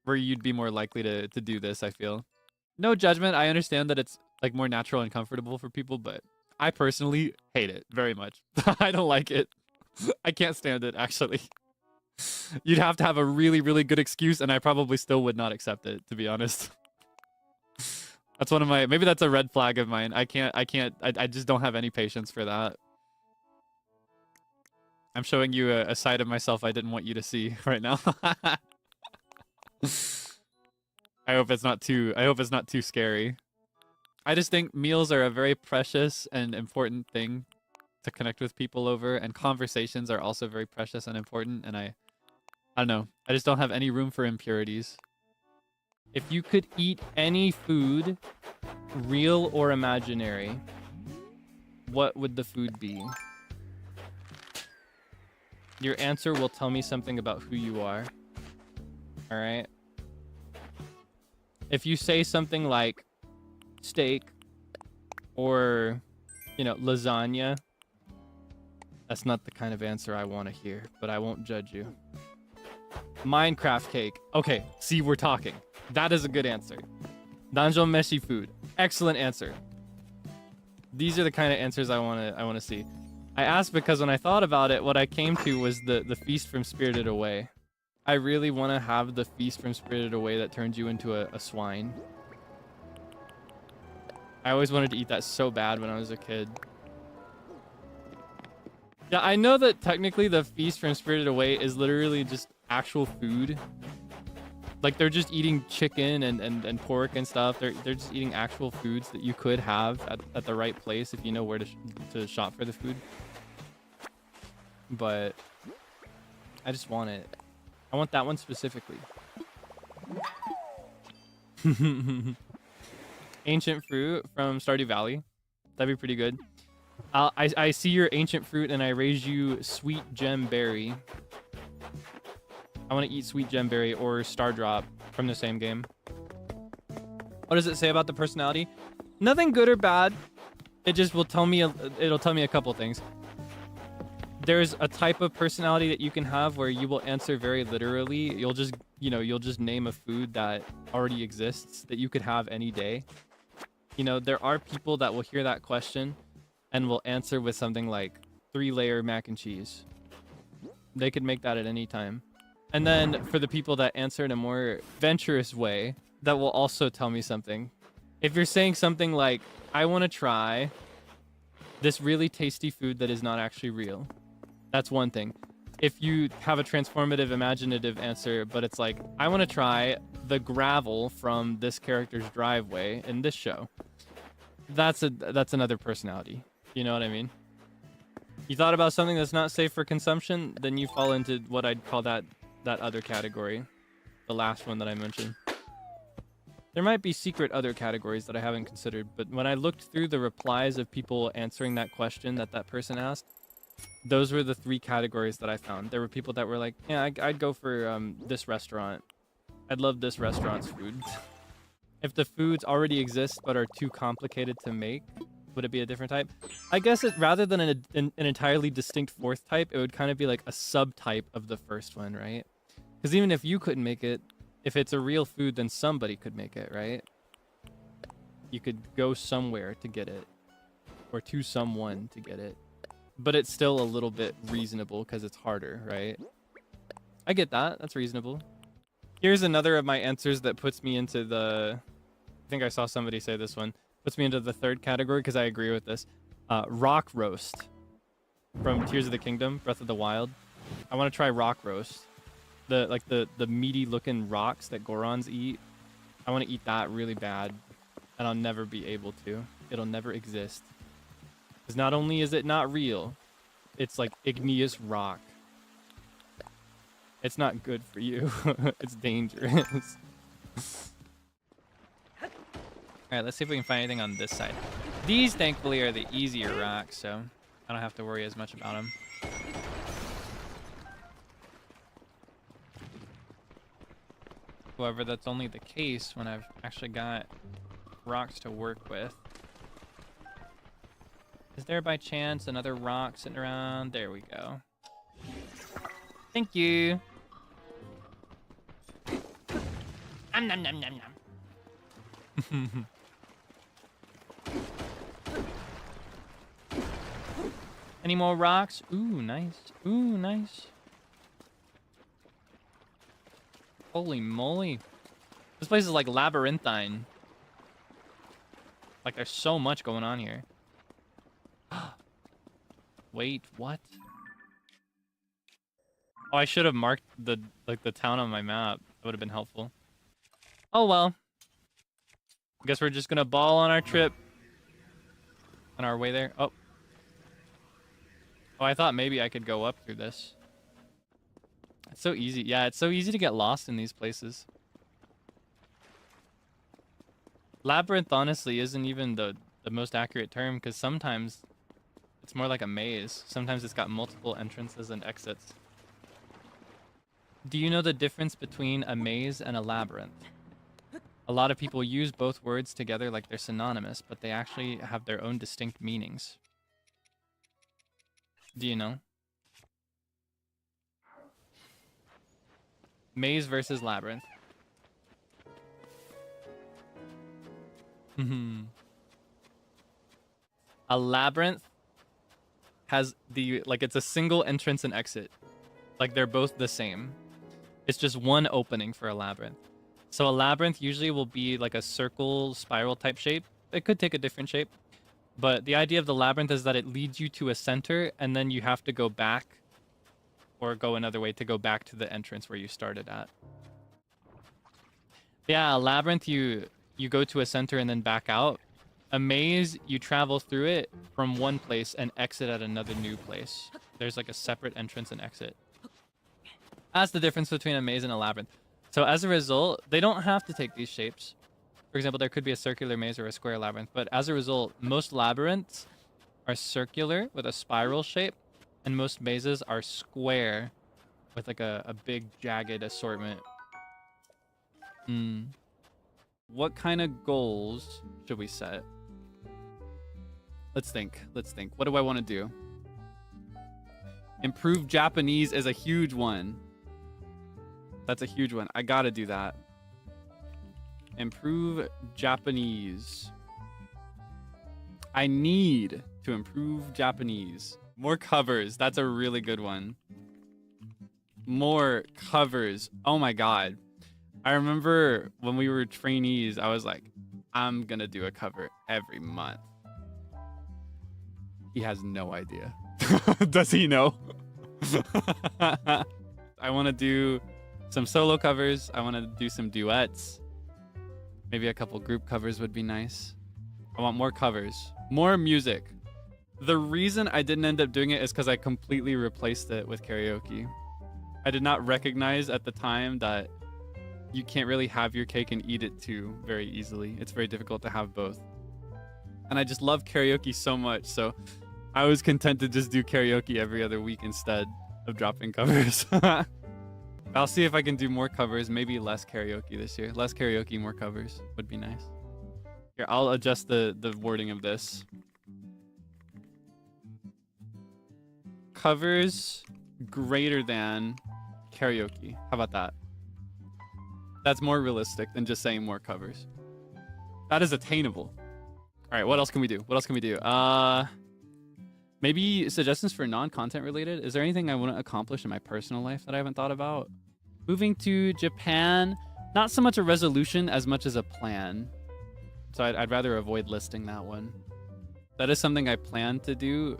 you'd be more likely to do this, I feel. No judgment. I understand that it's like more natural and comfortable for people, but I personally hate it very much. I don't like it. I can't stand it, actually. You'd have to have a really, really good excuse, and I probably still would not accept it, to be honest. That's one of my, maybe that's a red flag of mine. I just don't have any patience for that. I'm showing you a side of myself I didn't want you to see right now. I hope it's not too scary. I just think meals are a very precious and important thing to connect with people over, and conversations are also very precious and important, and I don't know. I just don't have any room for impurities. If you could eat any food, real or imaginary, what would the food be? Your answer will tell me something about who you are. All right? If you say something like steak or, you know, lasagna, that's not the kind of answer I want to hear, but I won't judge you. Minecraft cake. Okay, see, we're talking. That is a good answer. Danjon meshi food. Excellent answer. These are the kind of answers I want to see. I asked because when I thought about it, what I came to was the feast from Spirited Away. I really want to have the feast from Spirited Away that turns you into a swine. I always wanted to eat that so bad when I was a kid. Yeah, I know that technically the feast from Spirited Away is literally just actual food. Like, they're just eating chicken and pork and stuff. They're just eating actual foods that you could have at the right place if you know where to shop for the food. But I just want it. I want that one specifically. Ancient fruit from Stardew Valley. That'd be pretty good. I see your ancient fruit and I raise you sweet gem berry. I want to eat sweet gem berry or star drop from the same game. What does it say about the personality? Nothing good or bad. It just will tell me it'll tell me a couple things. There's a type of personality that you can have where you will answer very literally. You'll just, you know, you'll just name a food that already exists that you could have any day. You know, there are people that will hear that question and will answer with something like 3-layer mac and cheese. They could make that at any time. And then for the people that answer in a more adventurous way, that will also tell me something. If you're saying something like, I want to try this really tasty food that is not actually real, that's one thing. If you have a transformative, imaginative answer, but it's like, I want to try the gravel from this character's driveway in this show, that's another personality. You know what I mean? You thought about something that's not safe for consumption, then you fall into what I'd call that other category, the last one that I mentioned. There might be secret other categories that I haven't considered, but when I looked through the replies of people answering that question that person asked, those were the 3 categories that I found. There were people that were like, yeah, I'd go for this restaurant. I'd love this restaurant's food. If the foods already exist but are too complicated to make, would it be a different type? I guess rather than an entirely distinct 4th type, it would kind of be like a subtype of the first one, right? Because even if you couldn't make it, if it's a real food, then somebody could make it, right? You could go somewhere to get it, or to someone to get it. But it's still a little bit reasonable because it's harder, right? I get that. That's reasonable. Here's another of my answers that puts me into the... I think I saw somebody say this one. Puts me into the 3rd category because I agree with this. Rock roast from Tears of the Kingdom, Breath of the Wild. I want to try rock roast. The meaty looking rocks that Gorons eat. I want to eat that really bad, and I'll never be able to. It'll never exist. Because not only is it not real, it's like igneous rock. It's not good for you. It's dangerous. Alright, let's see if we can find anything on this side. These, thankfully, are the easier rocks, so I don't have to worry as much about them. However, that's only the case when I've actually got rocks to work with. Is there by chance another rock sitting around? There we go. Thank you. Nom nom nom nom nom. Any more rocks? Ooh, nice. Ooh, nice. Holy moly. This place is like labyrinthine. Like there's so much going on here. Wait, what? Oh, I should have marked the town on my map. That would have been helpful. Oh well. I guess we're just gonna ball on our trip. On our way there. Oh. Oh, I thought maybe I could go up through this. It's so easy. Yeah, it's so easy to get lost in these places. Labyrinth, honestly, isn't even the most accurate term, because sometimes it's more like a maze. Sometimes it's got multiple entrances and exits. Do you know the difference between a maze and a labyrinth? A lot of people use both words together like they're synonymous, but they actually have their own distinct meanings. Do you know? Maze versus labyrinth. A labyrinth has it's a single entrance and exit. Like they're both the same. It's just one opening for a labyrinth. So a labyrinth usually will be like a circle, spiral type shape. It could take a different shape. But the idea of the labyrinth is that it leads you to a center, and then you have to go back or go another way to go back to the entrance where you started at. Yeah, a labyrinth, you go to a center and then back out. A maze, you travel through it from one place and exit at another new place. There's like a separate entrance and exit. That's the difference between a maze and a labyrinth. So as a result, they don't have to take these shapes. For example, there could be a circular maze or a square labyrinth, but as a result, most labyrinths are circular with a spiral shape, and most mazes are square with like a big jagged assortment. What kind of goals should we set? Let's think. What do I want to do? Improve Japanese is a huge one. That's a huge one. I gotta do that. Improve Japanese. I need to improve Japanese. More covers. That's a really good one. More covers. Oh my god. I remember when we were trainees, I was like, I'm gonna do a cover every month. He has no idea. Does he know? I want to do some solo covers. I want to do some duets. Maybe a couple group covers would be nice. I want more covers. More music. The reason I didn't end up doing it is because I completely replaced it with karaoke. I did not recognize at the time that you can't really have your cake and eat it too very easily. It's very difficult to have both. And I just love karaoke so much, so I was content to just do karaoke every other week instead of dropping covers. I'll see if I can do more covers, maybe less karaoke this year. Less karaoke, more covers would be nice. Here, I'll adjust the wording of this. Covers greater than karaoke. How about that? That's more realistic than just saying more covers. That is attainable. All right, what else can we do? Maybe suggestions for non-content related. Is there anything I want to accomplish in my personal life that I haven't thought about? Moving to Japan, not so much a resolution as much as a plan. So I'd rather avoid listing that one. That is something I plan to do.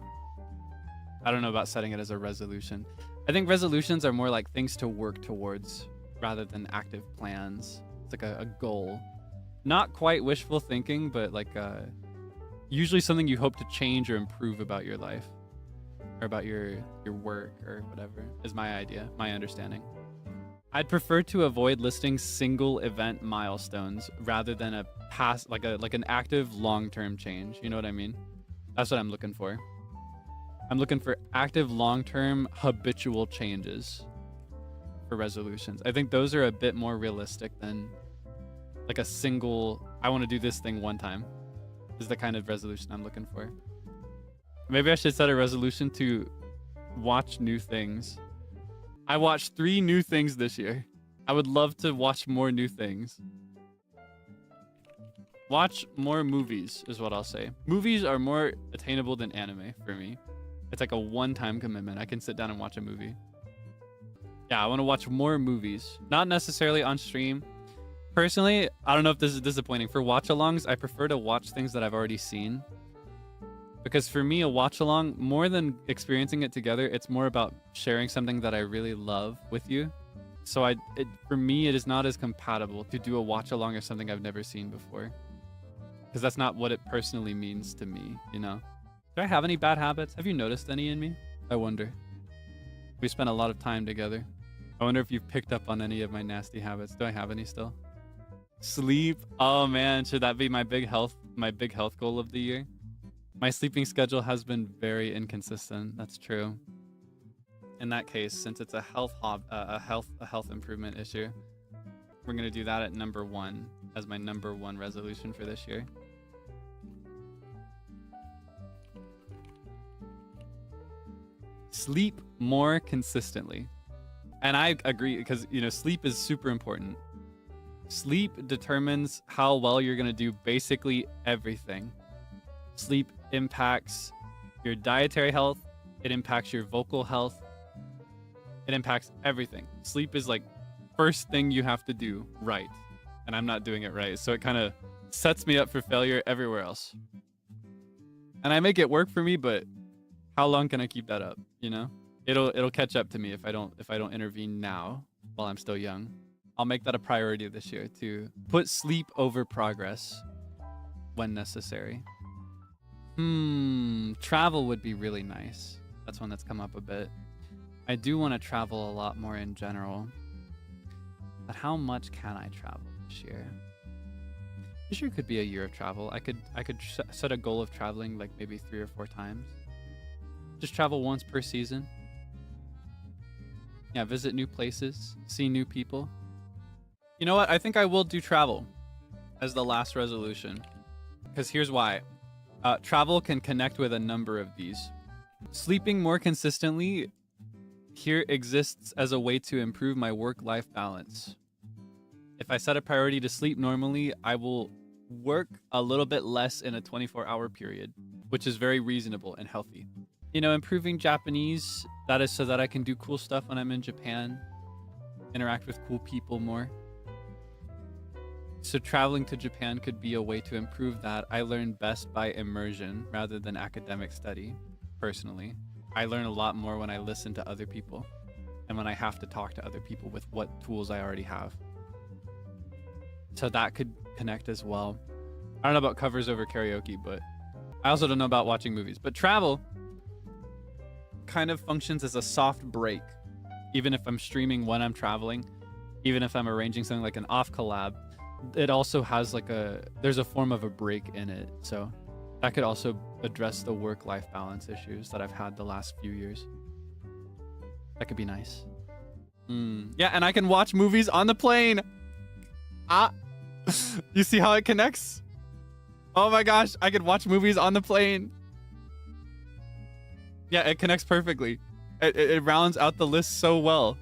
I don't know about setting it as a resolution. I think resolutions are more like things to work towards rather than active plans. It's like a goal. Not quite wishful thinking, but like usually something you hope to change or improve about your life or about your work or whatever is my idea, my understanding. I'd prefer to avoid listing single event milestones rather than a past, like an active long-term change. You know what I mean? That's what I'm looking for. I'm looking for active long-term habitual changes for resolutions. I think those are a bit more realistic than like a single, I want to do this thing one time. Is the kind of resolution I'm looking for. Maybe I should set a resolution to watch new things. I watched 3 new things this year. I would love to watch more new things. Watch more movies is what I'll say. Movies are more attainable than anime for me. It's like a one-time commitment. I can sit down and watch a movie. Yeah, I want to watch more movies. Not necessarily on stream. Personally, I don't know if this is disappointing. For watch-alongs, I prefer to watch things that I've already seen. Because for me, a watch-along, more than experiencing it together, it's more about sharing something that I really love with you. So for me, it is not as compatible to do a watch-along of something I've never seen before. because that's not what it personally means to me, you know? Do I have any bad habits? Have you noticed any in me? I wonder. We spent a lot of time together. I wonder if you've picked up on any of my nasty habits. Do I have any still? Sleep. Oh man, should that be my big health goal of the year? My sleeping schedule has been very inconsistent. That's true. In that case, since it's a health improvement issue, we're gonna do that at number 1 as my number 1 resolution for this year. Sleep more consistently. And I agree, because, you know, sleep is super important. Sleep determines how well you're going to do basically everything. Sleep impacts your dietary health. It impacts your vocal health. It impacts everything. Sleep is like first thing you have to do right. And I'm not doing it right. So it kind of sets me up for failure everywhere else. And I make it work for me, but how long can I keep that up? You know? It'll catch up to me if I don't intervene now while I'm still young. I'll make that a priority this year to put sleep over progress when necessary. Travel would be really nice. That's one that's come up a bit. I do want to travel a lot more in general. But how much can I travel this year? This year could be a year of travel. I could set a goal of traveling like maybe 3 or 4 times. Just travel once per season. Yeah, visit new places, see new people. You know what? I think I will do travel as the last resolution. Because here's why. Travel can connect with a number of these. Sleeping more consistently here exists as a way to improve my work-life balance. If I set a priority to sleep normally, I will work a little bit less in a 24-hour period, which is very reasonable and healthy. You know, improving Japanese, that is so that I can do cool stuff when I'm in Japan, interact with cool people more. So traveling to Japan could be a way to improve that. I learn best by immersion rather than academic study, personally. I learn a lot more when I listen to other people and when I have to talk to other people with what tools I already have. So that could connect as well. I don't know about covers over karaoke, but I also don't know about watching movies. But travel kind of functions as a soft break. Even if I'm streaming when I'm traveling, even if I'm arranging something like an off collab, it also has like there's a form of a break in it. So that could also address the work-life balance issues that I've had the last few years. That could be nice. Yeah, and I can watch movies on the plane. You see how it connects? Oh my gosh, I could watch movies on the plane. Yeah, it connects perfectly. It rounds out the list so well.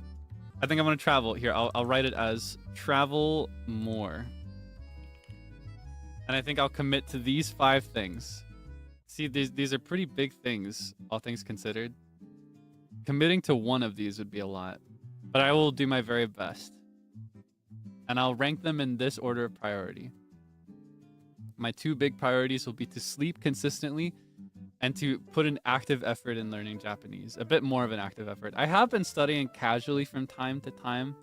I think I'm gonna travel. Here, I'll write it as travel more. And I think I'll commit to these 5 things. See, these are pretty big things, all things considered. Committing to one of these would be a lot, but I will do my very best. And I'll rank them in this order of priority. My 2 big priorities will be to sleep consistently and to put an active effort in learning Japanese. A bit more of an active effort. I have been studying casually from time to time,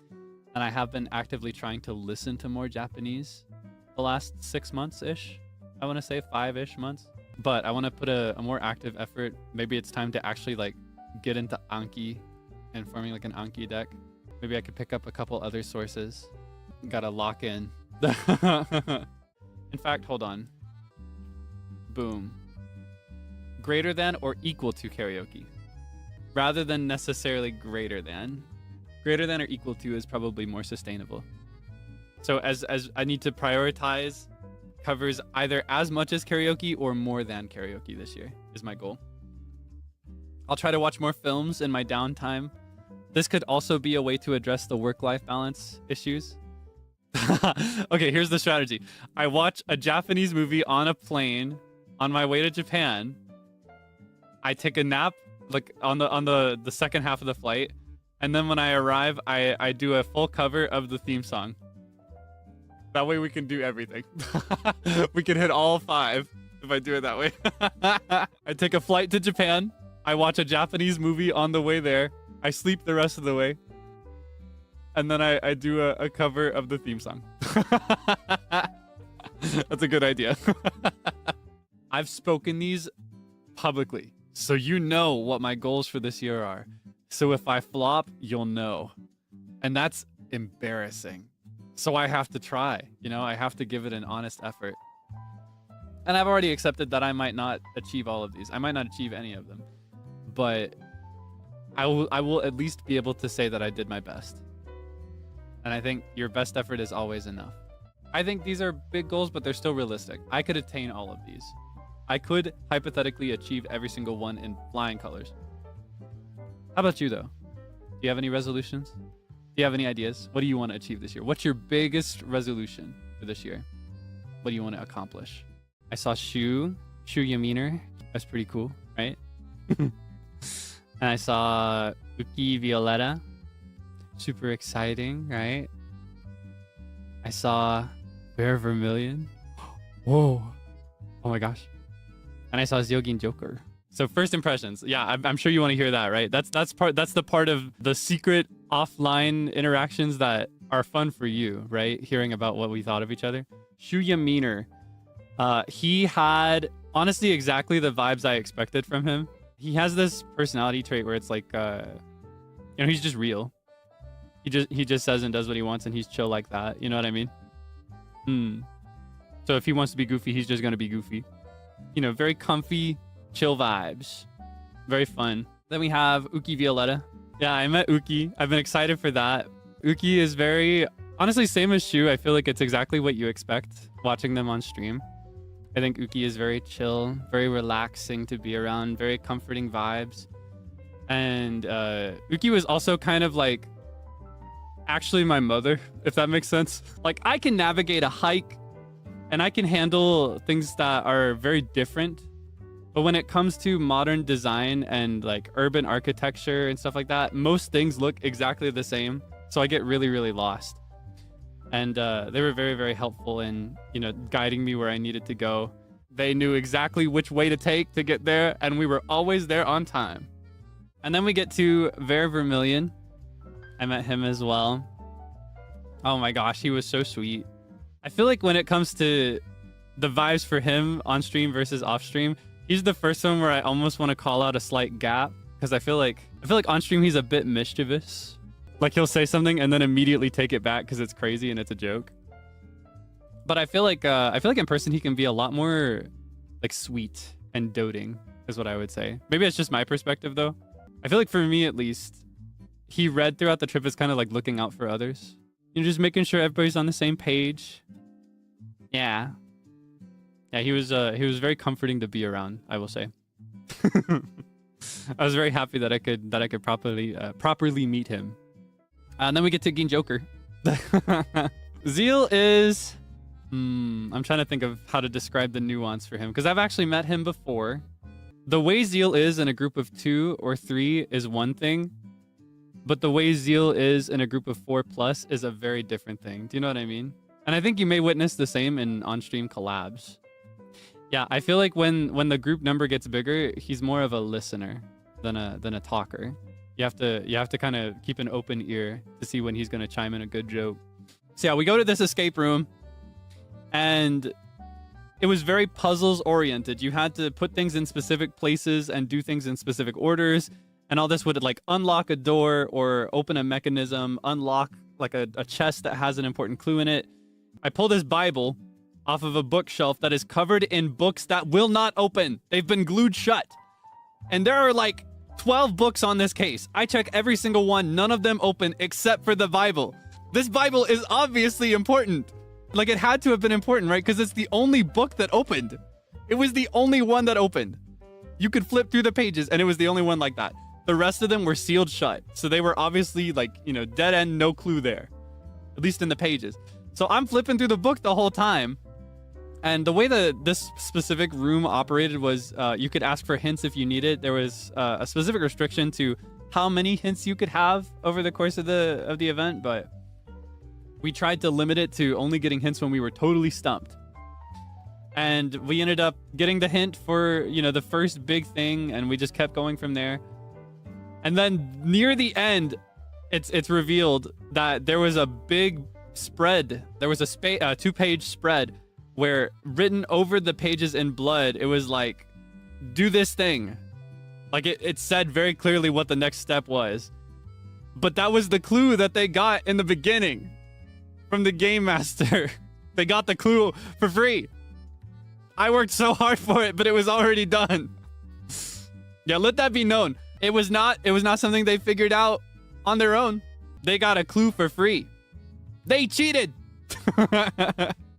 and I have been actively trying to listen to more Japanese the last 6 months-ish. I want to say 5-ish months. But I want to put a more active effort. Maybe it's time to actually like get into Anki and forming like an Anki deck. Maybe I could pick up a couple other sources. Gotta lock in. In fact, hold on. Boom. Greater than or equal to karaoke. Rather than necessarily greater than. Greater than or equal to is probably more sustainable. So as I need to prioritize covers either as much as karaoke or more than karaoke this year is my goal. I'll try to watch more films in my downtime. This could also be a way to address the work-life balance issues. Okay, here's the strategy. I watch a Japanese movie on a plane on my way to Japan. I take a nap like on the second half of the flight, and then when I arrive, I do a full cover of the theme song. That way we can do everything. We can hit all 5 if I do it that way. I take a flight to Japan. I watch a Japanese movie on the way there. I sleep the rest of the way. And then I do a cover of the theme song. That's a good idea. I've spoken these publicly, so you know what my goals for this year are. So if I flop, you'll know. And that's embarrassing. So I have to try, you know, I have to give it an honest effort. And I've already accepted that I might not achieve all of these. I might not achieve any of them. But I will at least be able to say that I did my best. And I think your best effort is always enough. I think these are big goals, but they're still realistic. I could attain all of these. I could hypothetically achieve every single one in flying colors. How about you, though? Do you have any resolutions? Do you have any ideas? What do you want to achieve this year? What's your biggest resolution for this year? What do you want to accomplish? I saw Shu Yaminer. That's pretty cool, right? And I saw Uki Violetta. Super exciting, right? I saw Bear Vermilion. Whoa. Oh my gosh. And I saw Zyogin Joker. So first impressions. Yeah, I'm sure you want to hear that, right? That's the part of the secret offline interactions that are fun for you, right? Hearing about what we thought of each other. Shuya Meaner. He had honestly exactly the vibes I expected from him. He has this personality trait where it's like he's just real. He just says and does what he wants, and he's chill like that. You know what I mean? So if he wants to be goofy, he's just gonna be goofy. You know, very comfy, chill vibes. Very fun. Then we have Uki Violetta. Yeah, I met Uki. I've been excited for that. Uki is very, honestly, same as Shu. I feel like it's exactly what you expect watching them on stream. I think Uki is very chill, very relaxing to be around, very comforting vibes. And Uki was also kind of like actually my mother, if that makes sense. Like, I can navigate a hike and I can handle things that are very different. But when it comes to modern design and like urban architecture and stuff like that, most things look exactly the same. So I get really, really lost. And they were very, very helpful in, you know, guiding me where I needed to go. They knew exactly which way to take to get there, and we were always there on time. And then we get to Ver Vermilion. I met him as well. Oh my gosh, he was so sweet. I feel like when it comes to the vibes for him on stream versus off stream, he's the first one where I almost want to call out a slight gap, because I feel like on stream he's a bit mischievous. Like, he'll say something and then immediately take it back because it's crazy and it's a joke. But I feel like in person he can be a lot more like sweet and doting, is what I would say. Maybe it's just my perspective though. I feel like for me at least, he read throughout the trip as kind of like looking out for others. You know, just making sure everybody's on the same page. Yeah. Yeah, he was very comforting to be around, I will say. I was very happy that I could properly meet him. And then we get to Gin Joker. Zeal is... I'm trying to think of how to describe the nuance for him, because I've actually met him before. The way Zeal is in a group of 2 or 3 is one thing, but the way Zeal is in a group of 4+ is a very different thing. Do you know what I mean? And I think you may witness the same in on-stream collabs. Yeah, I feel like when the group number gets bigger, he's more of a listener than a talker. You have to kind of keep an open ear to see when he's going to chime in a good joke. So yeah, we go to this escape room, and it was very puzzles oriented. You had to put things in specific places and do things in specific orders, and all this would like unlock a door or open a mechanism, unlock like a chest that has an important clue in it. I pull this Bible off of a bookshelf that is covered in books that will not open. They've been glued shut. And there are like 12 books on this case. I check every single one. None of them open except for the Bible. This Bible is obviously important. Like, it had to have been important, right? Because it's the only book that opened. It was the only one that opened. You could flip through the pages and it was the only one like that. The rest of them were sealed shut. So they were obviously like, you know, dead end, no clue there. At least in the pages. So I'm flipping through the book the whole time. And the way that this specific room operated was you could ask for hints if you needed. There was a specific restriction to how many hints you could have over the course of the event, but we tried to limit it to only getting hints when we were totally stumped. And we ended up getting the hint for, you know, the first big thing, and we just kept going from there. And then near the end, it's revealed that there was a big spread. There was a 2-page spread where written over the pages in blood, it was like, do this thing. Like it said very clearly what the next step was. But that was the clue that they got in the beginning from the game master. They got the clue for free. I worked so hard for it, but it was already done. Yeah, let that be known. It was not something they figured out on their own. They got a clue for free. They cheated.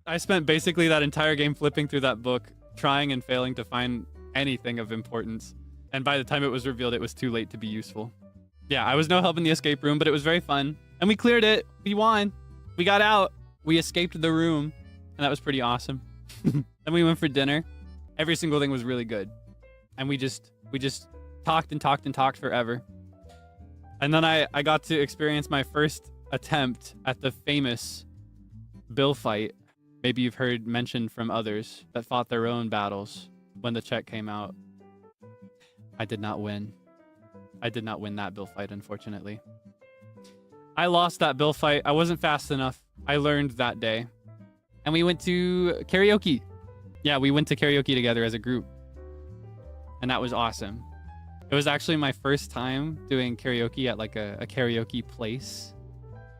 I spent basically that entire game flipping through that book, trying and failing to find anything of importance. And by the time it was revealed, it was too late to be useful. Yeah, I was no help in the escape room, but it was very fun. And we cleared it. We won. We got out. We escaped the room. And that was pretty awesome. Then we went for dinner. Every single thing was really good. And we just talked and talked and talked forever. And then I got to experience my first attempt at the famous Bill fight. Maybe you've heard mentioned from others that fought their own battles when the check came out. I did not win. I did not win that Bill fight, unfortunately. I lost that Bill fight. I wasn't fast enough. I learned that day. And we went to karaoke. Yeah, we went to karaoke together as a group. And that was awesome. It was actually my first time doing karaoke at like a karaoke place.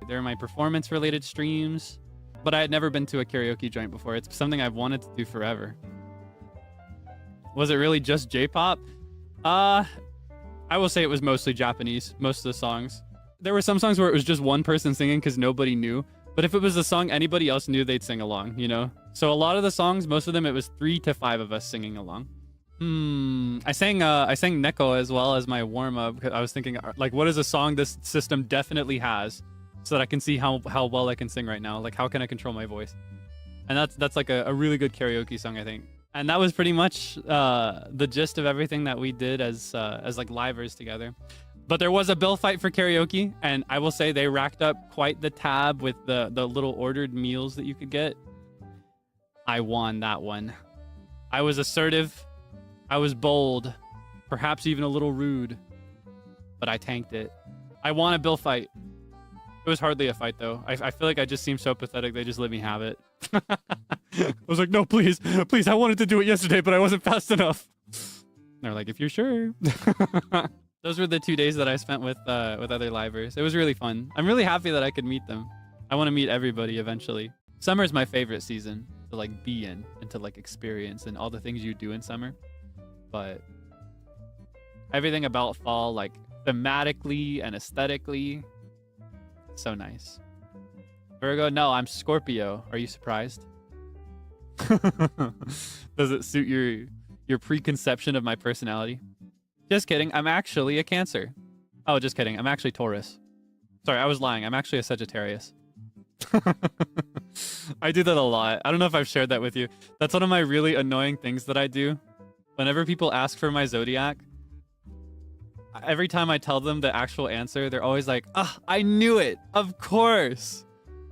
They're my performance-related streams, but I had never been to a karaoke joint before. It's something I've wanted to do forever. Was it really just J-pop? I will say it was mostly Japanese, most of the songs. There were some songs where it was just one person singing because nobody knew. But if it was a song anybody else knew, they'd sing along, you know? So a lot of the songs, most of them, it was 3 to 5 of us singing along. I sang Neko as well as my warm-up because I was thinking, like, what is a song this system definitely has so that I can see how well I can sing right now? Like, how can I control my voice? And that's like a really good karaoke song, I think. And that was pretty much the gist of everything that we did as like livers together. But there was a bill fight for karaoke, and I will say they racked up quite the tab with the little ordered meals that you could get. I won that one. I was assertive. I was bold. Perhaps even a little rude. But I tanked it. I won a bill fight. It was hardly a fight, though. I feel like I just seemed so pathetic. They just let me have it. I was like, no, please. Please, I wanted to do it yesterday, but I wasn't fast enough. They're like, if you're sure. Those were the 2 days that I spent with other livers. It was really fun. I'm really happy that I could meet them. I want to meet everybody eventually. Summer is my favorite season to like be in and to like experience and all the things you do in summer. But everything about fall, like thematically and aesthetically, so nice. Virgo, no, I'm Scorpio. Are you surprised? Does it suit your preconception of my personality? Just kidding. I'm actually a Cancer. Oh, just kidding. I'm actually Taurus. Sorry, I was lying. I'm actually a Sagittarius. I do that a lot. I don't know if I've shared that with you. That's one of my really annoying things that I do. Whenever people ask for my zodiac, every time I tell them the actual answer, they're always like, ah, I knew it. Of course.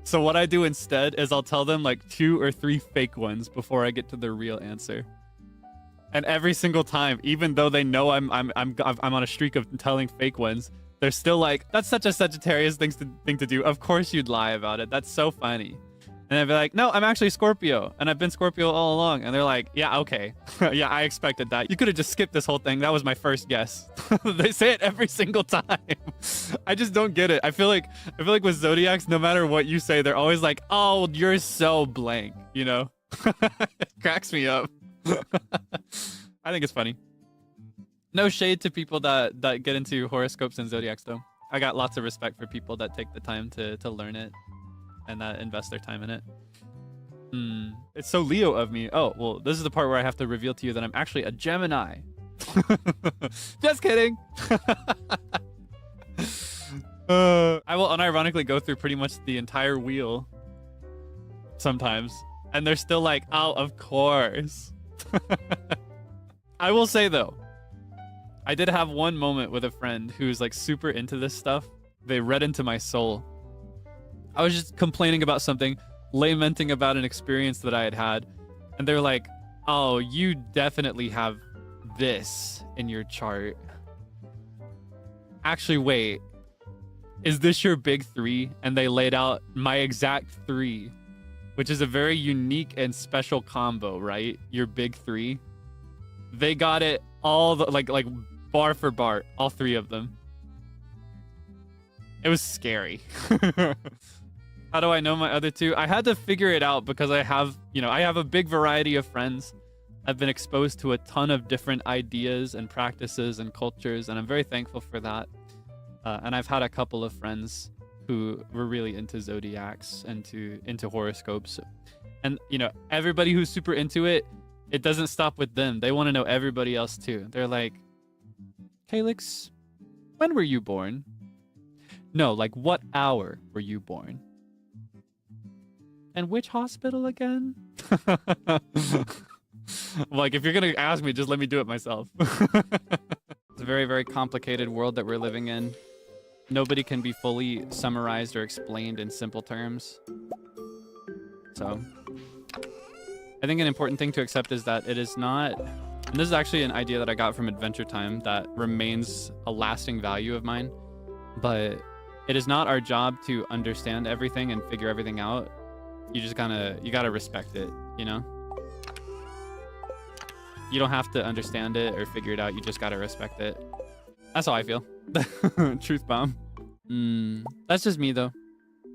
So what I do instead is I'll tell them like 2 or 3 fake ones before I get to the real answer. And every single time, even though they know I'm on a streak of telling fake ones, they're still like, that's such a Sagittarius thing to do. Of course you'd lie about it. That's so funny. And I'd be like, no, I'm actually Scorpio. And I've been Scorpio all along. And they're like, yeah, okay. Yeah, I expected that. You could have just skipped this whole thing. That was my first guess. They say it every single time. I just don't get it. I feel like with zodiacs, no matter what you say, they're always like, oh, you're so blank, you know? It cracks me up. I think it's funny. No shade to people that get into horoscopes and zodiacs, though. I got lots of respect for people that take the time to learn it and that invest their time in it. It's so Leo of me. Oh, well, this is the part where I have to reveal to you that I'm actually a Gemini. Just kidding. I will unironically go through pretty much the entire wheel sometimes, and they're still like, oh, of course. I will say, though, I did have one moment with a friend who's like super into this stuff. They read into my soul. I was just complaining about something, lamenting about an experience that I had had, and they're like, oh, you definitely have this in your chart. Actually, wait, is this your big 3? And they laid out my exact 3. which is a very unique and special combo, right? Your big three. They got it all the, like bar for bar, all three of them. It was scary. How do I know my other two? I had to figure it out because I have a big variety of friends. I've been exposed to a ton of different ideas and practices and cultures, and I'm very thankful for that. And I've had a couple of friends who were really into zodiacs and into horoscopes. And, everybody who's super into it, it doesn't stop with them. They want to know everybody else too. They're like, Caelix, when were you born? No, like what hour were you born? And which hospital again? Like, if you're going to ask me, just let me do it myself. It's a very, very complicated world that we're living in. Nobody can be fully summarized or explained in simple terms. So, I think an important thing to accept is that it is not... And this is actually an idea that I got from Adventure Time that remains a lasting value of mine. But it is not our job to understand everything and figure everything out. You gotta respect it, You don't have to understand it or figure it out. You just gotta respect it. That's how I feel. Truth bomb. That's just me, though.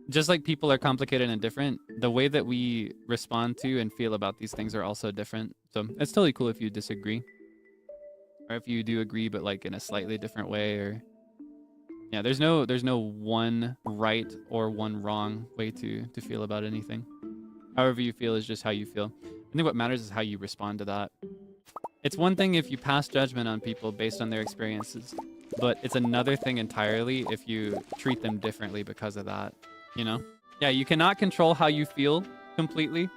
Just like people are complicated and different, the way that we respond to and feel about these things are also different. So it's totally cool if you disagree. Or if you do agree, but like in a slightly different way. Or yeah, there's no one right or one wrong way to feel about anything. However you feel is just how you feel. I think what matters is how you respond to that. It's one thing if you pass judgment on people based on their experiences, but it's another thing entirely if you treat them differently because of that, Yeah, you cannot control how you feel completely.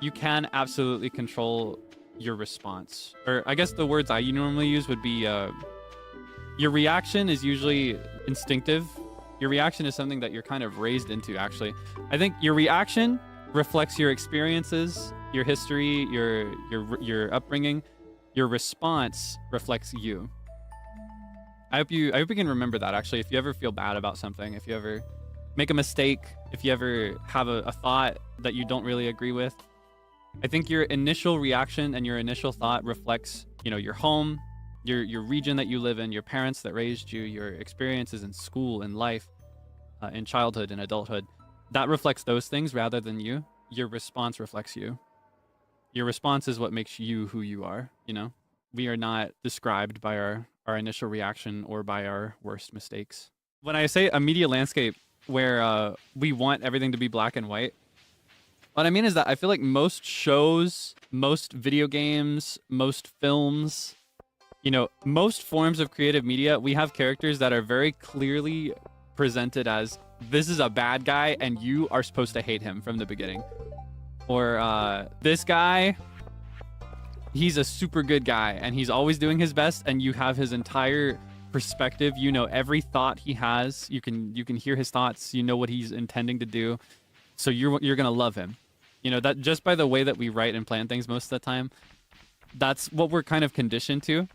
You can absolutely control your response. Or I guess the words I normally use would be, your reaction is usually instinctive. Your reaction is something that you're kind of raised into, actually. I think your reaction reflects your experiences, your history, your upbringing. Your response reflects you. I hope you can remember that, actually. If you ever feel bad about something, if you ever make a mistake, if you ever have a thought that you don't really agree with, I think your initial reaction and your initial thought reflects, your home, your region that you live in, your parents that raised you, your experiences in school, in life, in childhood and adulthood. That reflects those things rather than you. Your response reflects you. Your response is what makes you who you are, We are not described by our initial reaction or by our worst mistakes. When I say a media landscape where we want everything to be black and white, what I mean is that I feel like most shows, most video games, most films, most forms of creative media, we have characters that are very clearly presented as, this is a bad guy and you are supposed to hate him from the beginning. Or this guy, he's a super good guy and he's always doing his best, and you have his entire perspective. Every thought he has. You can hear his thoughts. You know what he's intending to do. So you're gonna love him. That just by the way that we write and plan things most of the time, that's what we're kind of conditioned to.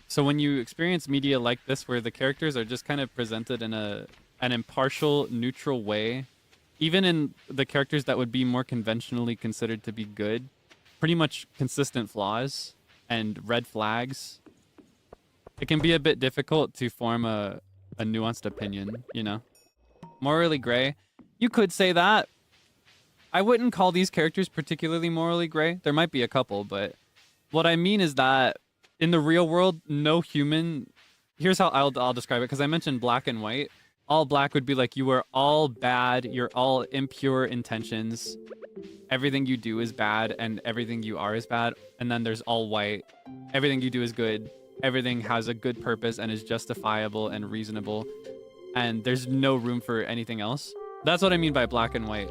So when you experience media like this, where the characters are just kind of presented in an impartial, neutral way, even in the characters that would be more conventionally considered to be good, pretty much consistent flaws and red flags, it can be a bit difficult to form a nuanced opinion, Morally gray, you could say that. I wouldn't call these characters particularly morally gray. There might be a couple, but what I mean is that in the real world, no human... Here's how I'll describe it, because I mentioned black and white. All black would be like, you are all bad, you're all impure intentions. Everything you do is bad, and everything you are is bad. And then there's all white. Everything you do is good. Everything has a good purpose and is justifiable and reasonable. And there's no room for anything else. That's what I mean by black and white.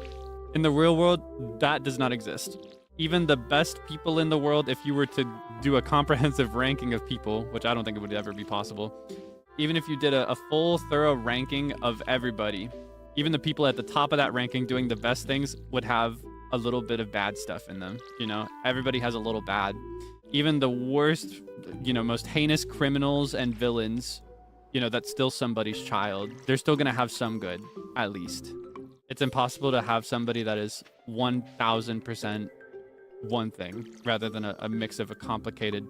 In the real world, that does not exist. Even the best people in the world, if you were to do a comprehensive ranking of people, which I don't think it would ever be possible, even if you did a full, thorough ranking of everybody, even the people at the top of that ranking doing the best things would have a little bit of bad stuff in them. Everybody has a little bad. Even the worst, most heinous criminals and villains, that's still somebody's child. They're still going to have some good, at least. it's impossible to have somebody that is 1000% one thing rather than a mix of a complicated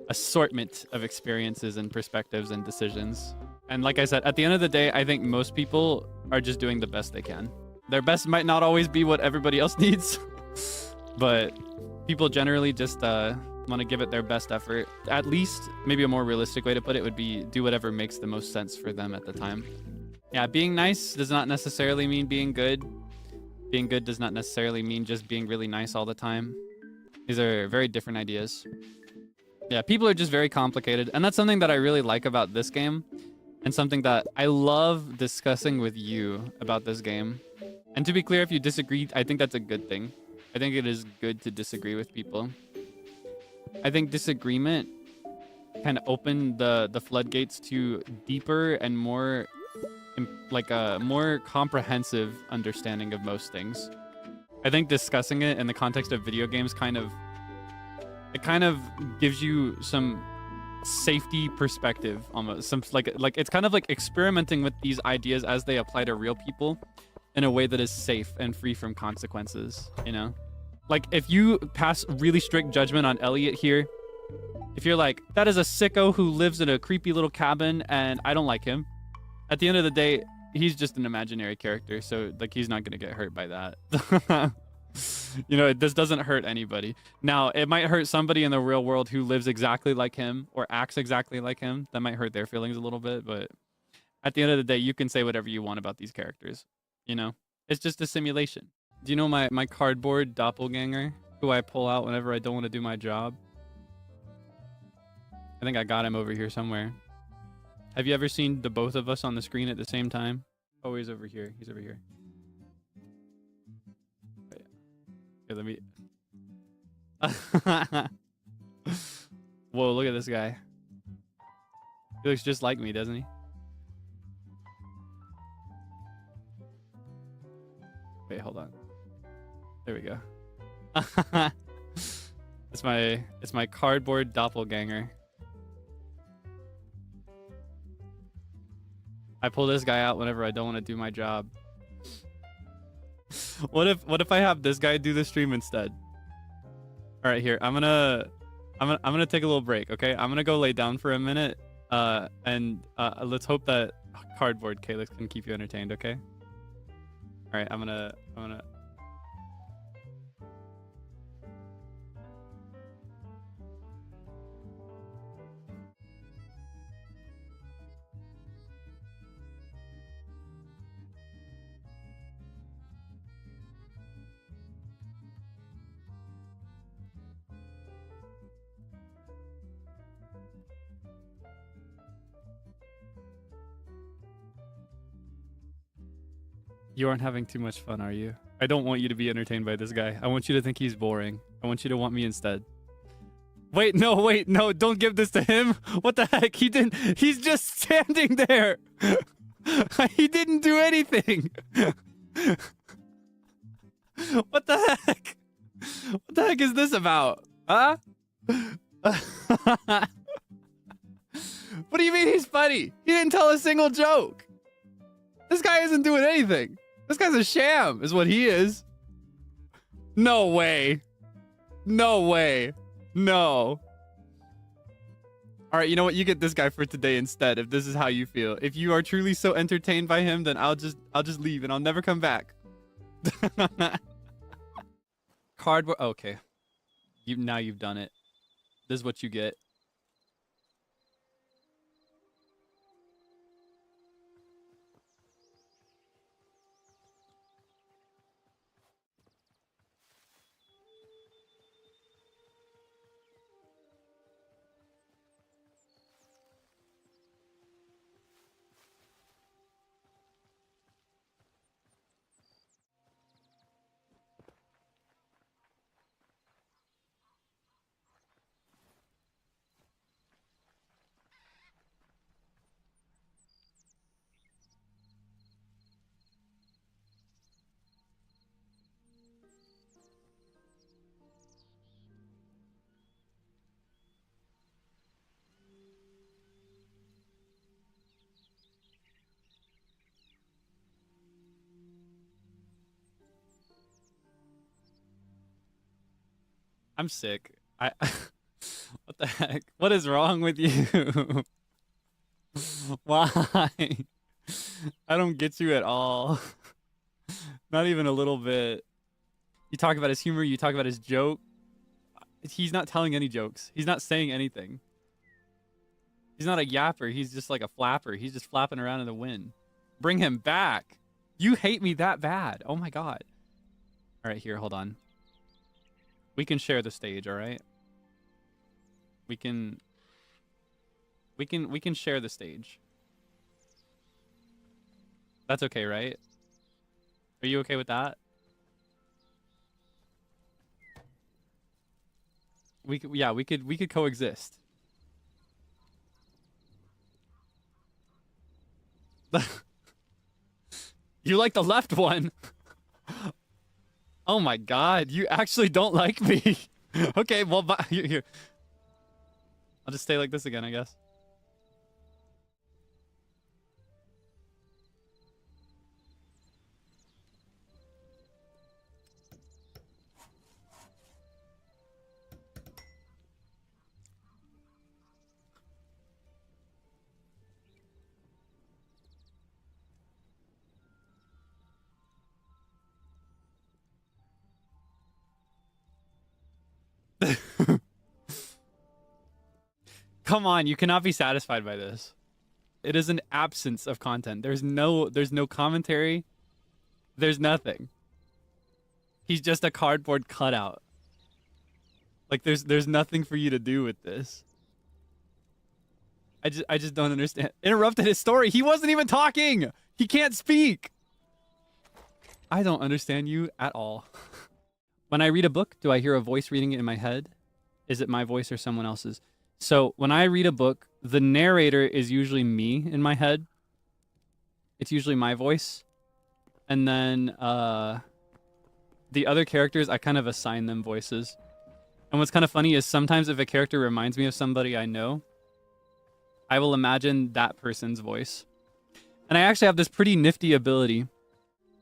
assortment of experiences and perspectives and decisions. And like I said, at the end of the day, I think most people are just doing the best they can. Their best might not always be what everybody else needs, but people generally just want to give it their best effort. At least, maybe a more realistic way to put it would be do whatever makes the most sense for them at the time. Yeah, being nice does not necessarily mean being good. Being good does not necessarily mean just being really nice all the time. These are very different ideas. Yeah, people are just very complicated, and that's something that I really like about this game, and something that I love discussing with you about this game. And to be clear, if you disagree, I think that's a good thing. I think it is good to disagree with people. I think disagreement can open the floodgates to deeper and more like a more comprehensive understanding of most things. I think discussing it in the context of video games kind of gives you some safety perspective, almost some like it's kind of like experimenting with these ideas as they apply to real people in a way that is safe and free from consequences, you know? Like if you pass really strict judgment on Elliot here, if you're like, that is a sicko who lives in a creepy little cabin and I don't like him, at the end of the day, he's just an imaginary character, so like he's not gonna get hurt by that. You know, this doesn't hurt anybody. Now, it might hurt somebody in the real world who lives exactly like him or acts exactly like him. That might hurt their feelings a little bit, but at the end of the day, you can say whatever you want about these characters, you know? It's just a simulation. Do you know my cardboard doppelganger who I pull out whenever I don't want to do my job? I think I got him over here somewhere. Have you ever seen the both of us on the screen at the same time? Oh, he's over here. He's over here. Here, let me... Whoa, look at this guy. He looks just like me, doesn't he? Wait, hold on. There we go. It's my cardboard doppelganger. I pull this guy out whenever I don't want to do my job. What if I have this guy do the stream instead? All right, here. I'm gonna take a little break, okay? I'm gonna go lay down for a minute. And let's hope that cardboard Calyx can keep you entertained, okay? All right, I'm gonna You aren't having too much fun, are you? I don't want you to be entertained by this guy. I want you to think he's boring. I want you to want me instead. Wait, no, don't give this to him. What the heck? He's just standing there. He didn't do anything. What the heck? What the heck is this about? Huh? What do you mean he's funny? He didn't tell a single joke. This guy isn't doing anything. This guy's a sham, is what he is. No way. No way. No. All right, you know what? You get this guy for today instead, if this is how you feel. If you are truly so entertained by him, then I'll just leave and I'll never come back. Cardboard. Okay. Now you've done it. This is what you get. I'm sick. What the heck? What is wrong with you? Why? I don't get you at all. Not even a little bit. You talk about his humor, you talk about his joke. He's not telling any jokes. He's not saying anything. He's not a yapper. He's just like a flapper. He's just flapping around in the wind. Bring him back. You hate me that bad. Oh my god. All right, here, hold on. We can share the stage, all right? We can share the stage. That's okay, right? Are you okay with that? We could coexist. You like the left one? Oh my god, you actually don't like me. Okay, well, here. I'll just stay like this again, I guess. Come on, you cannot be satisfied by this. It is an absence of content. There's no commentary. There's nothing. He's just a cardboard cutout. Like there's nothing for you to do with this. I just don't understand. Interrupted his story. He wasn't even talking. He can't speak. I don't understand you at all. When I read a book, do I hear a voice reading it in my head? Is it my voice or someone else's? So when I read a book, the narrator is usually me in my head. It's usually my voice. And then the other characters, I kind of assign them voices. And what's kind of funny is sometimes if a character reminds me of somebody I know, I will imagine that person's voice. And I actually have this pretty nifty ability.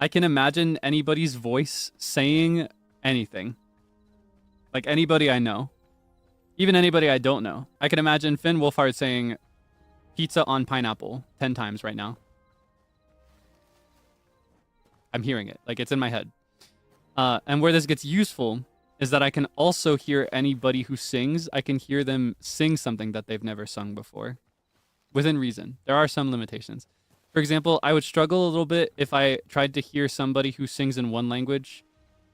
I can imagine anybody's voice saying anything. Like anybody I know. Even anybody I don't know. I can imagine Finn Wolfhard saying pizza on pineapple 10 times right now. I'm hearing it. Like it's in my head. And where this gets useful is that I can also hear anybody who sings. I can hear them sing something that they've never sung before. Within reason. There are some limitations. For example, I would struggle a little bit if I tried to hear somebody who sings in one language.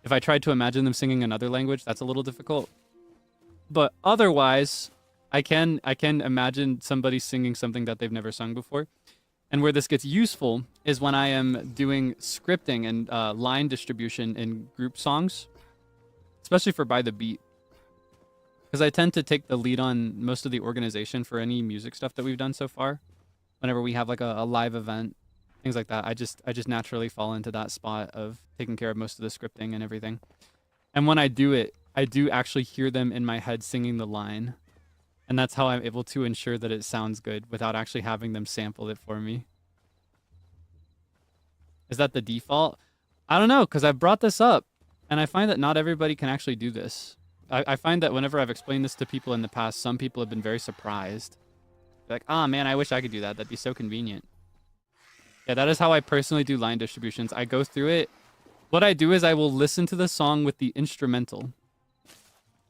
If I tried to imagine them singing another language, that's a little difficult. But otherwise, I can imagine somebody singing something that they've never sung before. And where this gets useful is when I am doing scripting and line distribution in group songs, especially for By the Beat. Because I tend to take the lead on most of the organization for any music stuff that we've done so far. Whenever we have like a live event, things like that, I just naturally fall into that spot of taking care of most of the scripting and everything. And when I do it, I do actually hear them in my head singing the line. And that's how I'm able to ensure that it sounds good without actually having them sample it for me. Is that the default? I don't know, because I've brought this up, and I find that not everybody can actually do this. I find that whenever I've explained this to people in the past, some people have been very surprised. They're like, ah, man, I wish I could do that. That'd be so convenient. Yeah, that is how I personally do line distributions. I go through it. What I do is I will listen to the song with the instrumental.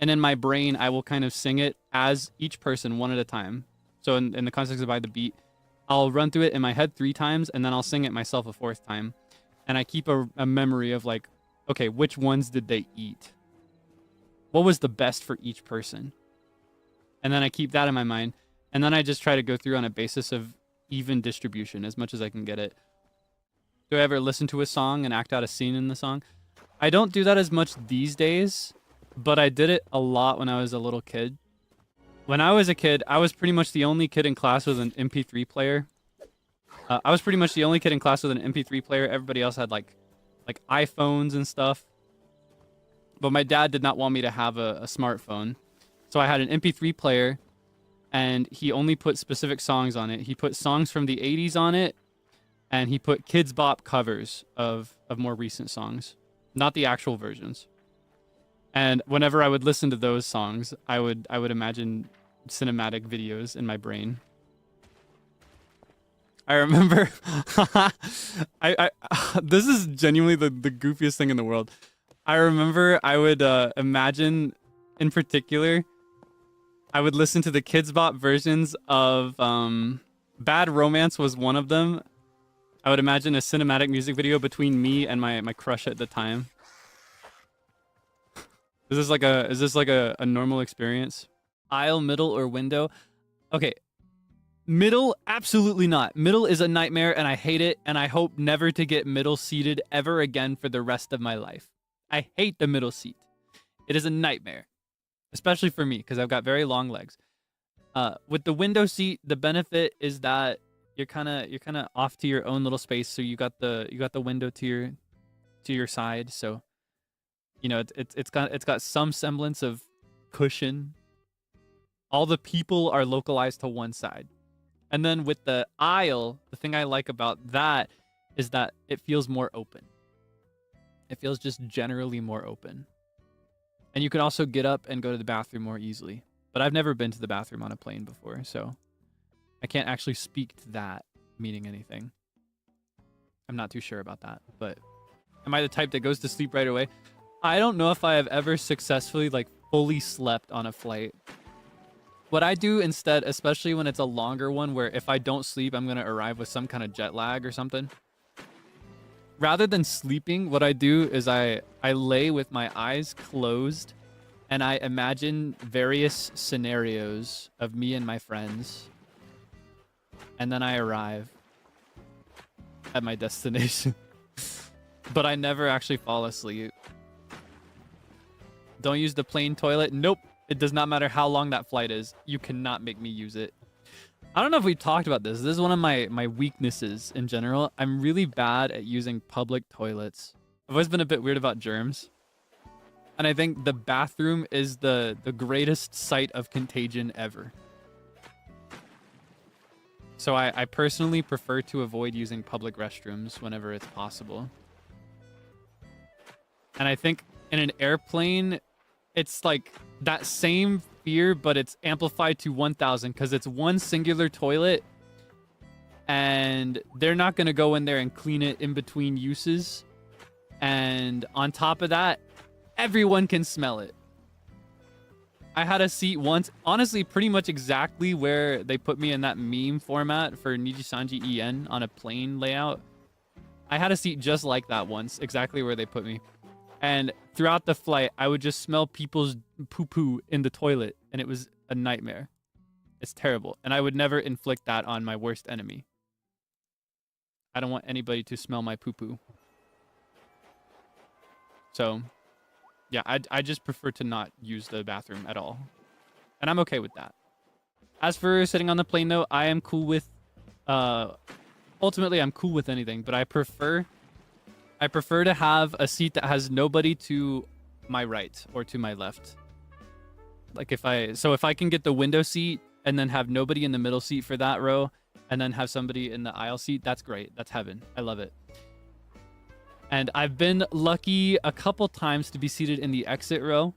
And in my brain, I will kind of sing it as each person one at a time. So in the context of By the Beat, I'll run through it in my head 3 times, and then I'll sing it myself a 4th time. And I keep a memory of like, okay, which ones did they eat? What was the best for each person? And then I keep that in my mind. And then I just try to go through on a basis of even distribution as much as I can get it. Do I ever listen to a song and act out a scene in the song? I don't do that as much these days, but I did it a lot when I was a little kid. When I was a kid, I was pretty much the only kid in class with an MP3 player. I was pretty much the only kid in class with an MP3 player. Everybody else had like iPhones and stuff. But my dad did not want me to have a smartphone. So I had an MP3 player, and he only put specific songs on it. He put songs from the 80s on it, and he put Kids Bop covers of more recent songs, not the actual versions. And whenever I would listen to those songs, I would imagine cinematic videos in my brain. I remember I this is genuinely the goofiest thing in the world. I remember I would imagine, in particular, I would listen to the Kids Bop versions of Bad Romance was one of them. I would imagine a cinematic music video between me and my crush at the time. Is this like a normal experience? Aisle, middle, or window? Okay. Middle, absolutely not. Middle is a nightmare and I hate it, and I hope never to get middle seated ever again for the rest of my life. I hate the middle seat. It is a nightmare, especially for me because I've got very long legs. With the window seat, the benefit is that you're kind of off to your own little space, so you got the window to your side, so you know it's got some semblance of cushion. All the people are localized to one side. And then with the aisle, the thing I like about that is that it feels more open. It feels just generally more open. And you can also get up and go to the bathroom more easily. But I've never been to the bathroom on a plane before, so I can't actually speak to that meaning anything. I'm not too sure about that, but am I the type that goes to sleep right away? I don't know if I have ever successfully fully slept on a flight. What I do instead, especially when it's a longer one where if I don't sleep, I'm going to arrive with some kind of jet lag or something. Rather than sleeping, what I do is I lay with my eyes closed and I imagine various scenarios of me and my friends. And then I arrive at my destination. But I never actually fall asleep. Don't use the plane toilet. Nope. It does not matter how long that flight is. You cannot make me use it. I don't know if we talked about this. This is one of my weaknesses in general. I'm really bad at using public toilets. I've always been a bit weird about germs. And I think the bathroom is the greatest site of contagion ever. So I personally prefer to avoid using public restrooms whenever it's possible. And I think in an airplane, it's like that same fear, but it's amplified to 1000 because it's one singular toilet and they're not going to go in there and clean it in between uses. And on top of that, everyone can smell it. I had a seat once, honestly, pretty much exactly where they put me in that meme format for ni jisan EN on a plane layout. I had a seat just like that once, exactly where they put me. And throughout the flight, I would just smell people's poo-poo in the toilet, and it was a nightmare. It's terrible, and I would never inflict that on my worst enemy. I don't want anybody to smell my poo-poo. So, yeah, I just prefer to not use the bathroom at all. And I'm okay with that. As for sitting on the plane, though, I am cool with... ultimately, I'm cool with anything, but I prefer to have a seat that has nobody to my right or to my left. Like if I can get the window seat and then have nobody in the middle seat for that row and then have somebody in the aisle seat, that's great. That's heaven. I love it. And I've been lucky a couple times to be seated in the exit row.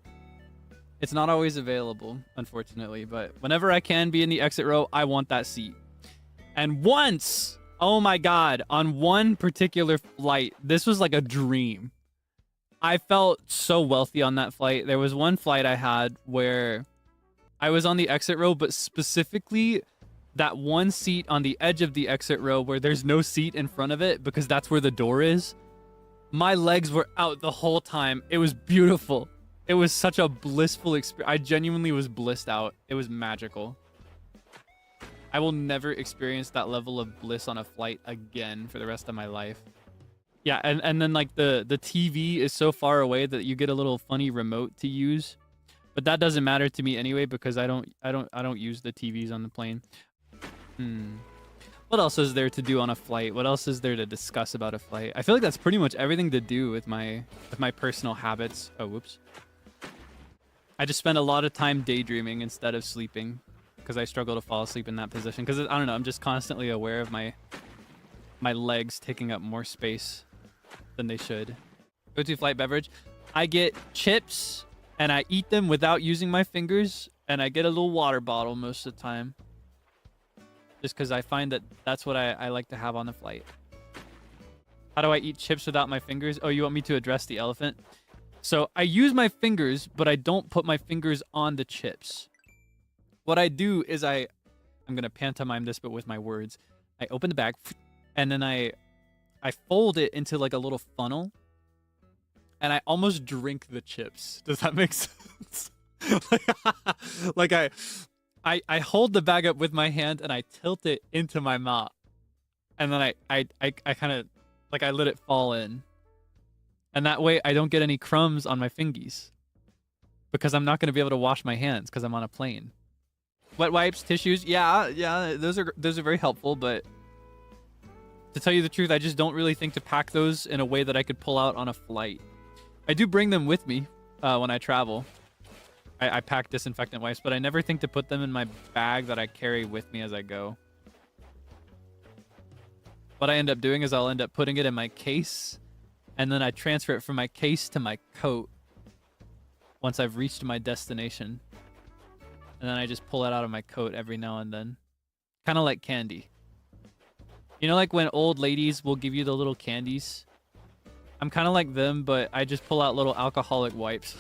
It's not always available, unfortunately, but whenever I can be in the exit row, I want that seat. And once... oh my God, on one particular flight, this was like a dream. I felt so wealthy on that flight. There was one flight I had where I was on the exit row, but specifically that one seat on the edge of the exit row where there's no seat in front of it because that's where the door is. My legs were out the whole time. It was beautiful. It was such a blissful experience. I genuinely was blissed out. It was magical. I will never experience that level of bliss on a flight again for the rest of my life. Yeah, and then like the TV is so far away that you get a little funny remote to use. But that doesn't matter to me anyway because I don't use the TVs on the plane. What else is there to do on a flight? What else is there to discuss about a flight? I feel like that's pretty much everything to do with my personal habits. Oh, whoops. I just spend a lot of time daydreaming instead of sleeping. Because I struggle to fall asleep in that position. Because, I don't know, I'm just constantly aware of my legs taking up more space than they should. Go-to flight beverage. I get chips and I eat them without using my fingers, and I get a little water bottle most of the time. Just because I find that that's what I like to have on the flight. How do I eat chips without my fingers? Oh, you want me to address the elephant? So I use my fingers, but I don't put my fingers on the chips. What I do is I'm going to pantomime this, but with my words. I open the bag, and then I fold it into like a little funnel, and I almost drink the chips. Does that make sense? like I hold the bag up with my hand and I tilt it into my mouth, and then I kind of like I let it fall in, and that way I don't get any crumbs on my fingies, because I'm not going to be able to wash my hands because I'm on a plane. Wet wipes, tissues, yeah, those are very helpful, but to tell you the truth, I just don't really think to pack those in a way that I could pull out on a flight. I do bring them with me when I travel. I pack disinfectant wipes, but I never think to put them in my bag that I carry with me as I go. What I end up doing is I'll end up putting it in my case, and then I transfer it from my case to my coat once I've reached my destination. And then I just pull it out of my coat every now and then. Kind of like candy. You know, like when old ladies will give you the little candies? I'm kind of like them, but I just pull out little alcoholic wipes.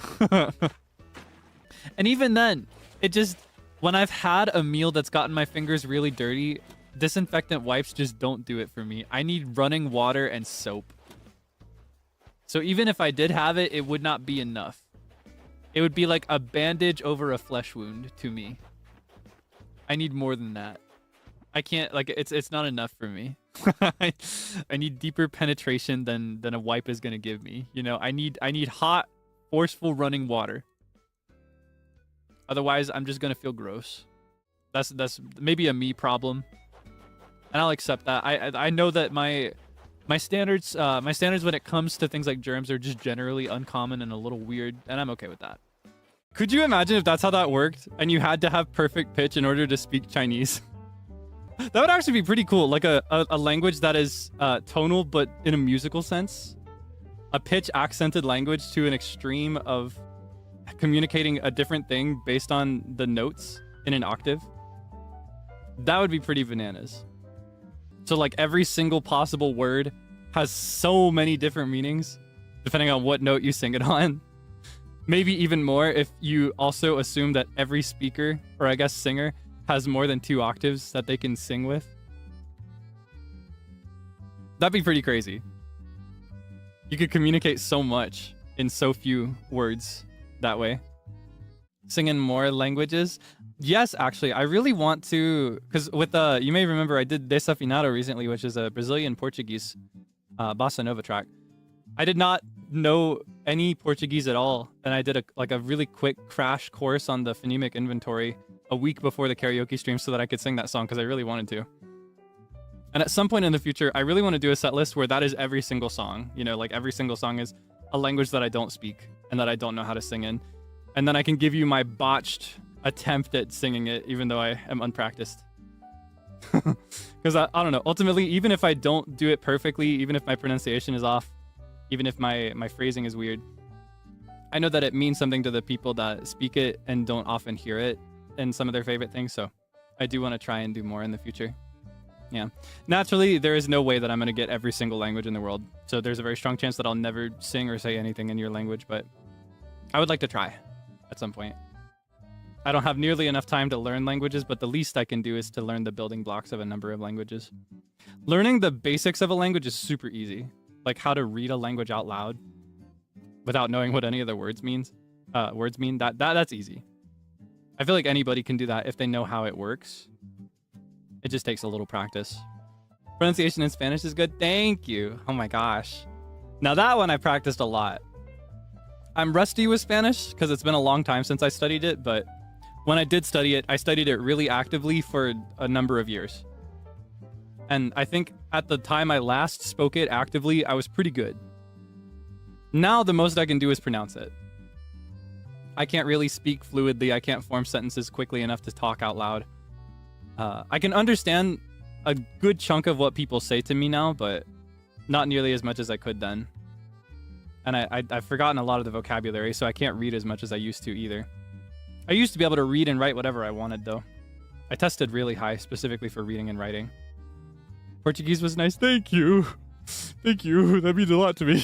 And even then, when I've had a meal that's gotten my fingers really dirty, disinfectant wipes just don't do it for me. I need running water and soap. So even if I did have it, it would not be enough. It would be like a bandage over a flesh wound to me. I need more than that. I can't, like, it's not enough for me. I need deeper penetration than a wipe is gonna give me. You know, I need hot, forceful running water. Otherwise, I'm just gonna feel gross. That's maybe a me problem, and I'll accept that. I know that my standards when it comes to things like germs are just generally uncommon and a little weird, and I'm okay with that. Could you imagine if that's how that worked, and you had to have perfect pitch in order to speak Chinese? That would actually be pretty cool, like a language that is tonal but in a musical sense. A pitch accented language to an extreme of communicating a different thing based on the notes in an octave. That would be pretty bananas. So like every single possible word has so many different meanings depending on what note you sing it on. Maybe even more if you also assume that every speaker, or I guess singer, has more than 2 octaves that they can sing with. That'd be pretty crazy. You could communicate so much in so few words that way. Sing in more languages? Yes, actually, I really want to, because with you may remember I did Desafinado recently, which is a Brazilian Portuguese bossa nova track. I did not know any Portuguese at all, and I did a really quick crash course on the phonemic inventory a week before the karaoke stream so that I could sing that song because I really wanted to. And at some point in the future, I really want to do a set list where that is every single song. You know, like every single song is a language that I don't speak and that I don't know how to sing in. And then I can give you my botched attempt at singing it, even though I am unpracticed. Because I don't know, ultimately, even if I don't do it perfectly, even if my pronunciation is off, even if my phrasing is weird, I know that it means something to the people that speak it and don't often hear it in some of their favorite things. So I do want to try and do more in the future. Yeah. Naturally, there is no way that I'm going to get every single language in the world. So there's a very strong chance that I'll never sing or say anything in your language, but I would like to try at some point. I don't have nearly enough time to learn languages, but the least I can do is to learn the building blocks of a number of languages. Learning the basics of a language is super easy. Like how to read a language out loud without knowing what any of the words mean. That's easy. I feel like anybody can do that if they know how it works. It just takes a little practice. Pronunciation in Spanish is good. Thank you. Oh my gosh. Now that one I practiced a lot. I'm rusty with Spanish because it's been a long time since I studied it, but when I did study it, I studied it really actively for a number of years. And I think at the time I last spoke it actively, I was pretty good. Now the most I can do is pronounce it. I can't really speak fluidly. I can't form sentences quickly enough to talk out loud. I can understand a good chunk of what people say to me now, but not nearly as much as I could then. and I've forgotten a lot of the vocabulary, so I can't read as much as I used to either. I used to be able to read and write whatever I wanted, though. I tested really high, specifically for reading and writing. Portuguese was nice. Thank you. Thank you. That means a lot to me.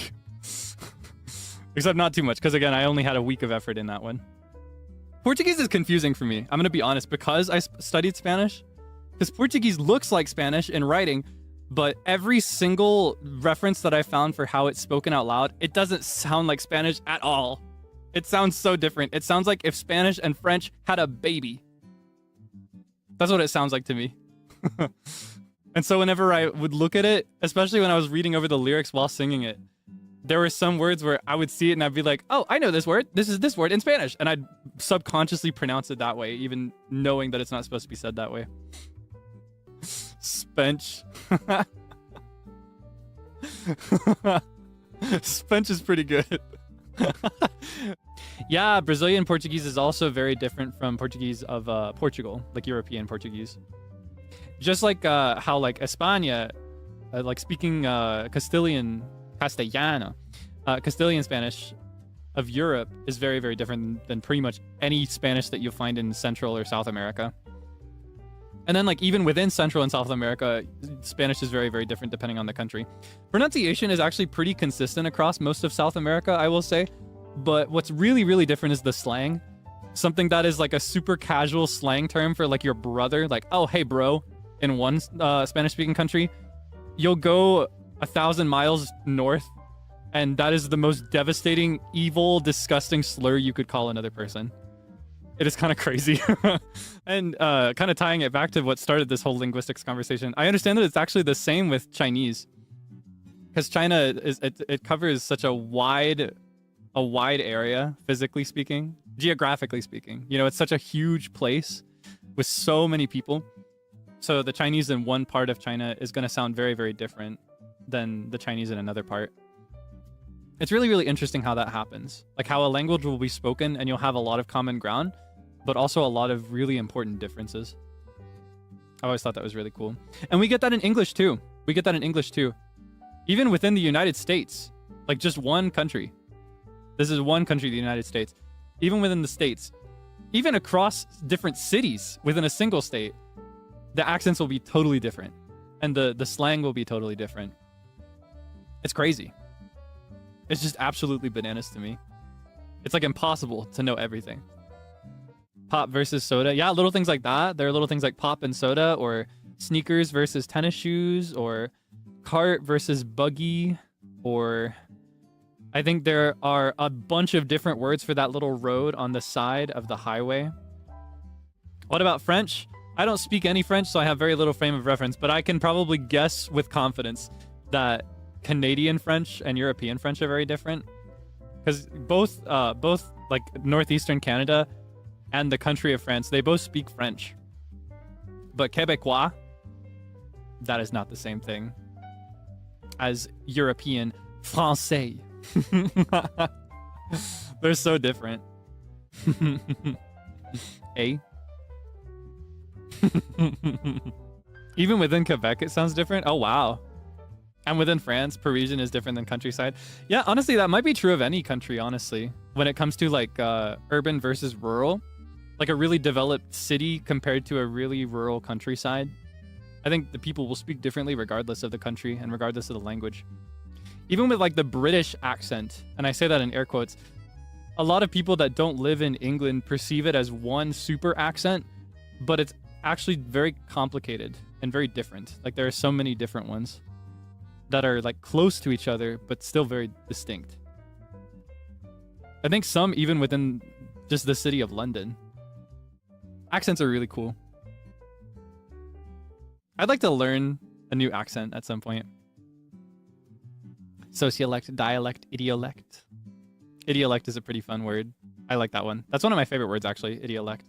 Except not too much, because again, I only had a week of effort in that one. Portuguese is confusing for me. I'm going to be honest, because I studied Spanish. Because Portuguese looks like Spanish in writing, but every single reference that I found for how it's spoken out loud, it doesn't sound like Spanish at all. It sounds so different. It sounds like if Spanish and French had a baby. That's what it sounds like to me. And so whenever I would look at it, especially when I was reading over the lyrics while singing it, there were some words where I would see it and I'd be like, oh, I know this word. This is this word in Spanish. And I'd subconsciously pronounce it that way, even knowing that it's not supposed to be said that way. Spench. Spench is pretty good. Yeah, Brazilian Portuguese is also very different from Portuguese of Portugal, like European Portuguese. Just like how like España, like speaking Castilian Spanish of Europe is very, very different than pretty much any Spanish that you'll find in Central or South America. And then like even within Central and South America, Spanish is very, very different depending on the country. Pronunciation is actually pretty consistent across most of South America, I will say. But what's really, really different is the slang. Something that is like a super casual slang term for like your brother, like, oh, hey, bro, in one Spanish-speaking country. You'll go 1,000 miles north, and that is the most devastating, evil, disgusting slur you could call another person. It is kind of crazy. And kind of tying it back to what started this whole linguistics conversation, I understand that it's actually the same with Chinese. Because China, it covers such a wide area, physically speaking, geographically speaking. You know, it's such a huge place with so many people. So the Chinese in one part of China is going to sound very, very different than the Chinese in another part. It's really, really interesting how that happens. Like how a language will be spoken and you'll have a lot of common ground, but also a lot of really important differences. I always thought that was really cool. And we get that in English too. Even within the United States, like just one country. This is one country, the United States. Even within the states, even across different cities within a single state, the accents will be totally different. And the slang will be totally different. It's crazy. It's just absolutely bananas to me. It's like impossible to know everything. Pop versus soda. Yeah, little things like that. There are little things like pop and soda, or sneakers versus tennis shoes, or cart versus buggy, or I think there are a bunch of different words for that little road on the side of the highway. What about French? I don't speak any French, so I have very little frame of reference, but I can probably guess with confidence that Canadian French and European French are very different. Because both like northeastern Canada and the country of France, they both speak French. But Quebecois, that is not the same thing as European Français. They're so different. Eh? Even within Quebec, it sounds different. Oh, wow. And within France, Parisian is different than countryside. Yeah, honestly, that might be true of any country, honestly. When it comes to like urban versus rural, like a really developed city compared to a really rural countryside, I think the people will speak differently regardless of the country and regardless of the language. Even with like the British accent, and I say that in air quotes, a lot of people that don't live in England perceive it as one super accent, but it's actually very complicated and very different. Like there are so many different ones that are like close to each other, but still very distinct. I think some even within just the city of London. Accents are really cool. I'd like to learn a new accent at some point. Sociolect, dialect, idiolect. Idiolect is a pretty fun word. I like that one. That's one of my favorite words, actually, idiolect.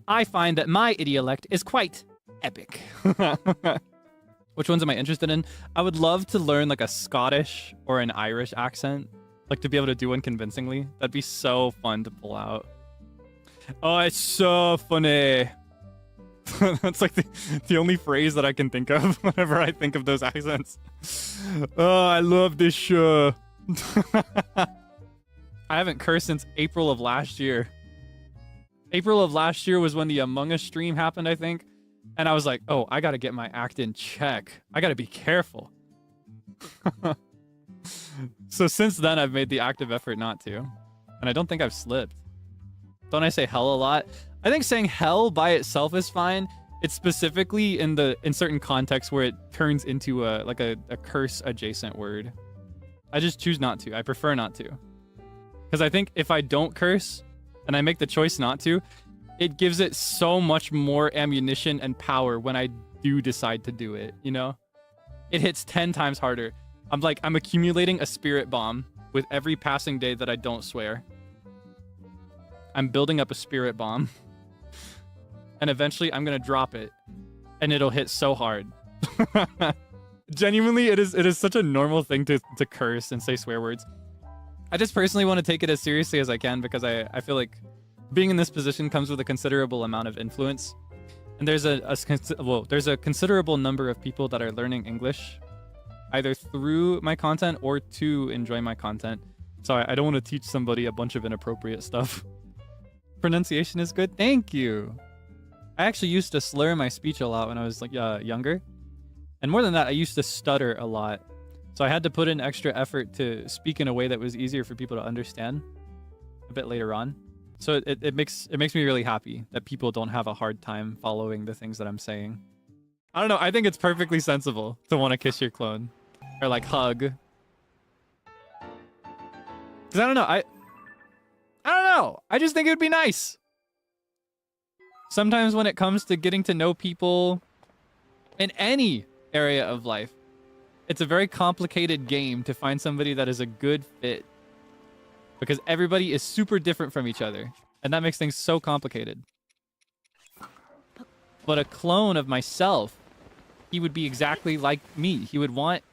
I find that my idiolect is quite epic. Which ones am I interested in? I would love to learn like a Scottish or an Irish accent. Like to be able to do one convincingly. That'd be so fun to pull out. Oh, it's so funny. That's like the only phrase that I can think of whenever I think of those accents. Oh, I love this show. I haven't cursed since April of last year. April of last year was when the Among Us stream happened, I think. And I was like, oh, I gotta get my act in check. I gotta be careful. So since then, I've made the active effort not to. And I don't think I've slipped. Don't I say hell a lot? I think saying hell by itself is fine. It's specifically in certain contexts where it turns into a curse adjacent word. I just choose not to. I prefer not to. Because I think if I don't curse and I make the choice not to, it gives it so much more ammunition and power when I do decide to do it, you know? It hits 10 times harder. I'm accumulating a spirit bomb with every passing day that I don't swear. I'm building up a spirit bomb. And eventually I'm gonna drop it. And it'll hit so hard. Genuinely, it is such a normal thing to curse and say swear words. I just personally want to take it as seriously as I can because I feel like being in this position comes with a considerable amount of influence. And there's a considerable number of people that are learning English either through my content or to enjoy my content. So I don't want to teach somebody a bunch of inappropriate stuff. Pronunciation is good. Thank you. I actually used to slur my speech a lot when I was like younger. And more than that, I used to stutter a lot. So I had to put in extra effort to speak in a way that was easier for people to understand a bit later on. So it makes me really happy that people don't have a hard time following the things that I'm saying. I don't know. I think it's perfectly sensible to want to kiss your clone or like hug. Cause I don't know. I don't know. I just think it would be nice. Sometimes when it comes to getting to know people in any area of life, it's a very complicated game to find somebody that is a good fit. Because everybody is super different from each other. And that makes things so complicated. But a clone of myself, he would be exactly like me. He would want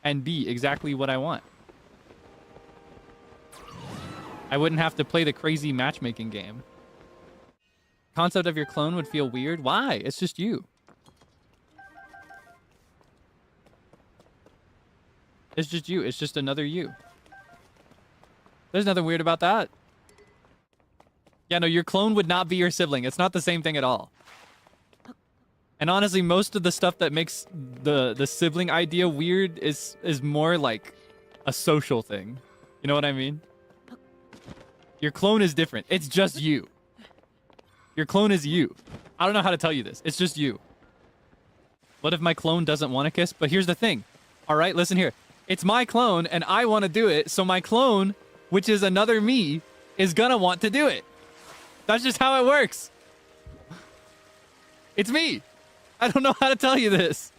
and be exactly what I want. I wouldn't have to play the crazy matchmaking game. Concept of your clone would feel weird. Why? It's just you. It's just you. It's just another you. There's nothing weird about that. Yeah, no, your clone would not be your sibling. It's not the same thing at all. And honestly, most of the stuff that makes the sibling idea weird is more like a social thing. You know what I mean? Your clone is different. It's just you. Your clone is you. I don't know how to tell you this. It's just you. What if my clone doesn't want to kiss? But here's the thing. All right, listen here. It's my clone and I want to do it. So my clone, which is another me, is gonna want to do it. That's just how it works. It's me. I don't know how to tell you this.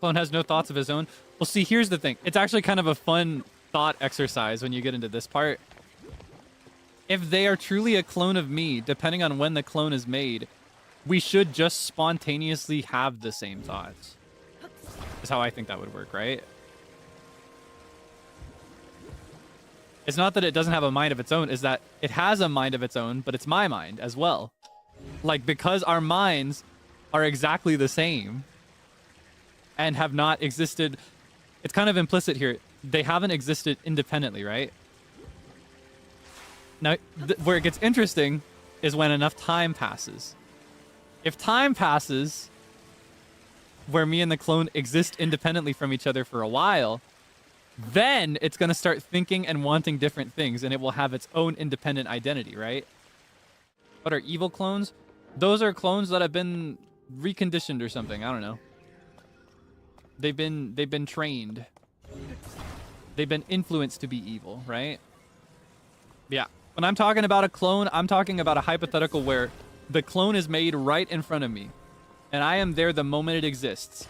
Clone has no thoughts of his own. Well, see, here's the thing. It's actually kind of a fun thought exercise when you get into this part. If they are truly a clone of me, depending on when the clone is made, we should just spontaneously have the same thoughts. That's how I think that would work, right? It's not that it doesn't have a mind of its own, it's that it has a mind of its own, but it's my mind as well. Like, because our minds are exactly the same and have not existed, it's kind of implicit here. They haven't existed independently, right? Now, where it gets interesting is when enough time passes. If time passes where me and the clone exist independently from each other for a while, then it's going to start thinking and wanting different things, and it will have its own independent identity, right? What are evil clones? Those are clones that have been reconditioned or something. I don't know. They've been trained. They've been influenced to be evil, right? Yeah. When I'm talking about a clone, I'm talking about a hypothetical where the clone is made right in front of me, and I am there the moment it exists,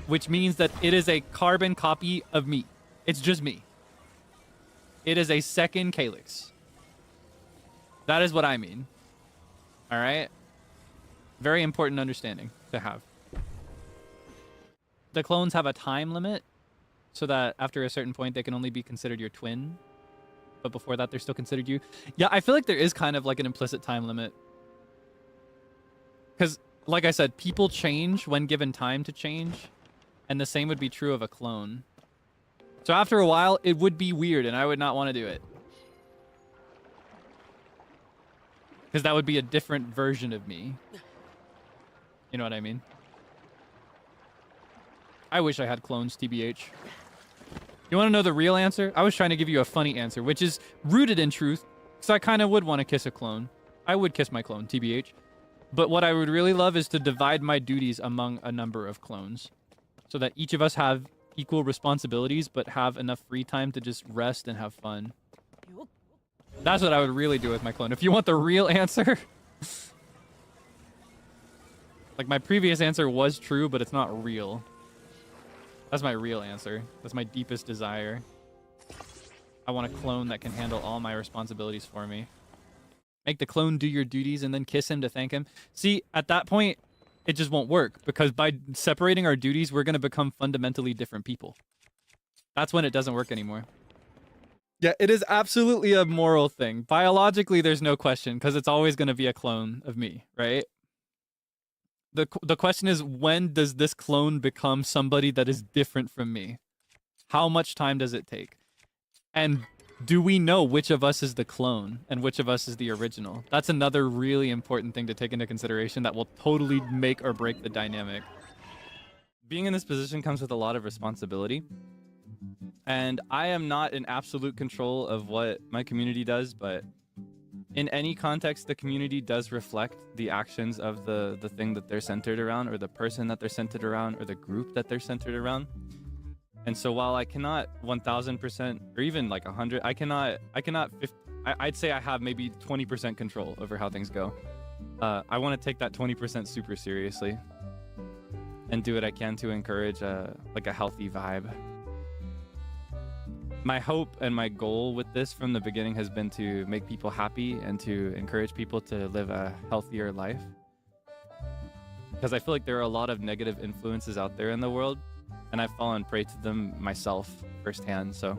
which means that it is a carbon copy of me. It's just me. It is a second Calyx. That is what I mean. All right? Very important understanding to have. The clones have a time limit, so that after a certain point, they can only be considered your twin. But before that, they're still considered you. Yeah, I feel like there is kind of like an implicit time limit. Because, like I said, people change when given time to change. And the same would be true of a clone. So after a while, it would be weird, and I would not want to do it. Because that would be a different version of me. You know what I mean? I wish I had clones, TBH. You want to know the real answer? I was trying to give you a funny answer, which is rooted in truth, because I kind of would want to kiss a clone. I would kiss my clone, TBH. But what I would really love is to divide my duties among a number of clones, so that each of us have equal responsibilities, but have enough free time to just rest and have fun. That's what I would really do with my clone. If you want the real answer, like my previous answer was true, but it's not real. That's my real answer. That's my deepest desire. I want a clone that can handle all my responsibilities for me. Make the clone do your duties and then kiss him to thank him. See, at that point, it just won't work, because by separating our duties, we're going to become fundamentally different people. That's when it doesn't work anymore. Yeah, it is absolutely a moral thing. Biologically, there's no question, because it's always going to be a clone of me, right? The question is, when does this clone become somebody that is different from me? How much time does it take? And do we know which of us is the clone and which of us is the original? That's another really important thing to take into consideration that will totally make or break the dynamic. Being in this position comes with a lot of responsibility. And I am not in absolute control of what my community does, but in any context, the community does reflect the actions of the thing that they're centered around, or the person that they're centered around, or the group that they're centered around. And so while I cannot 1000% or even like 100, I'd say I have maybe 20% control over how things go. I want to take that 20% super seriously and do what I can to encourage like a healthy vibe. My hope and my goal with this from the beginning has been to make people happy and to encourage people to live a healthier life. Because I feel like there are a lot of negative influences out there in the world, and I've fallen prey to them myself firsthand. So,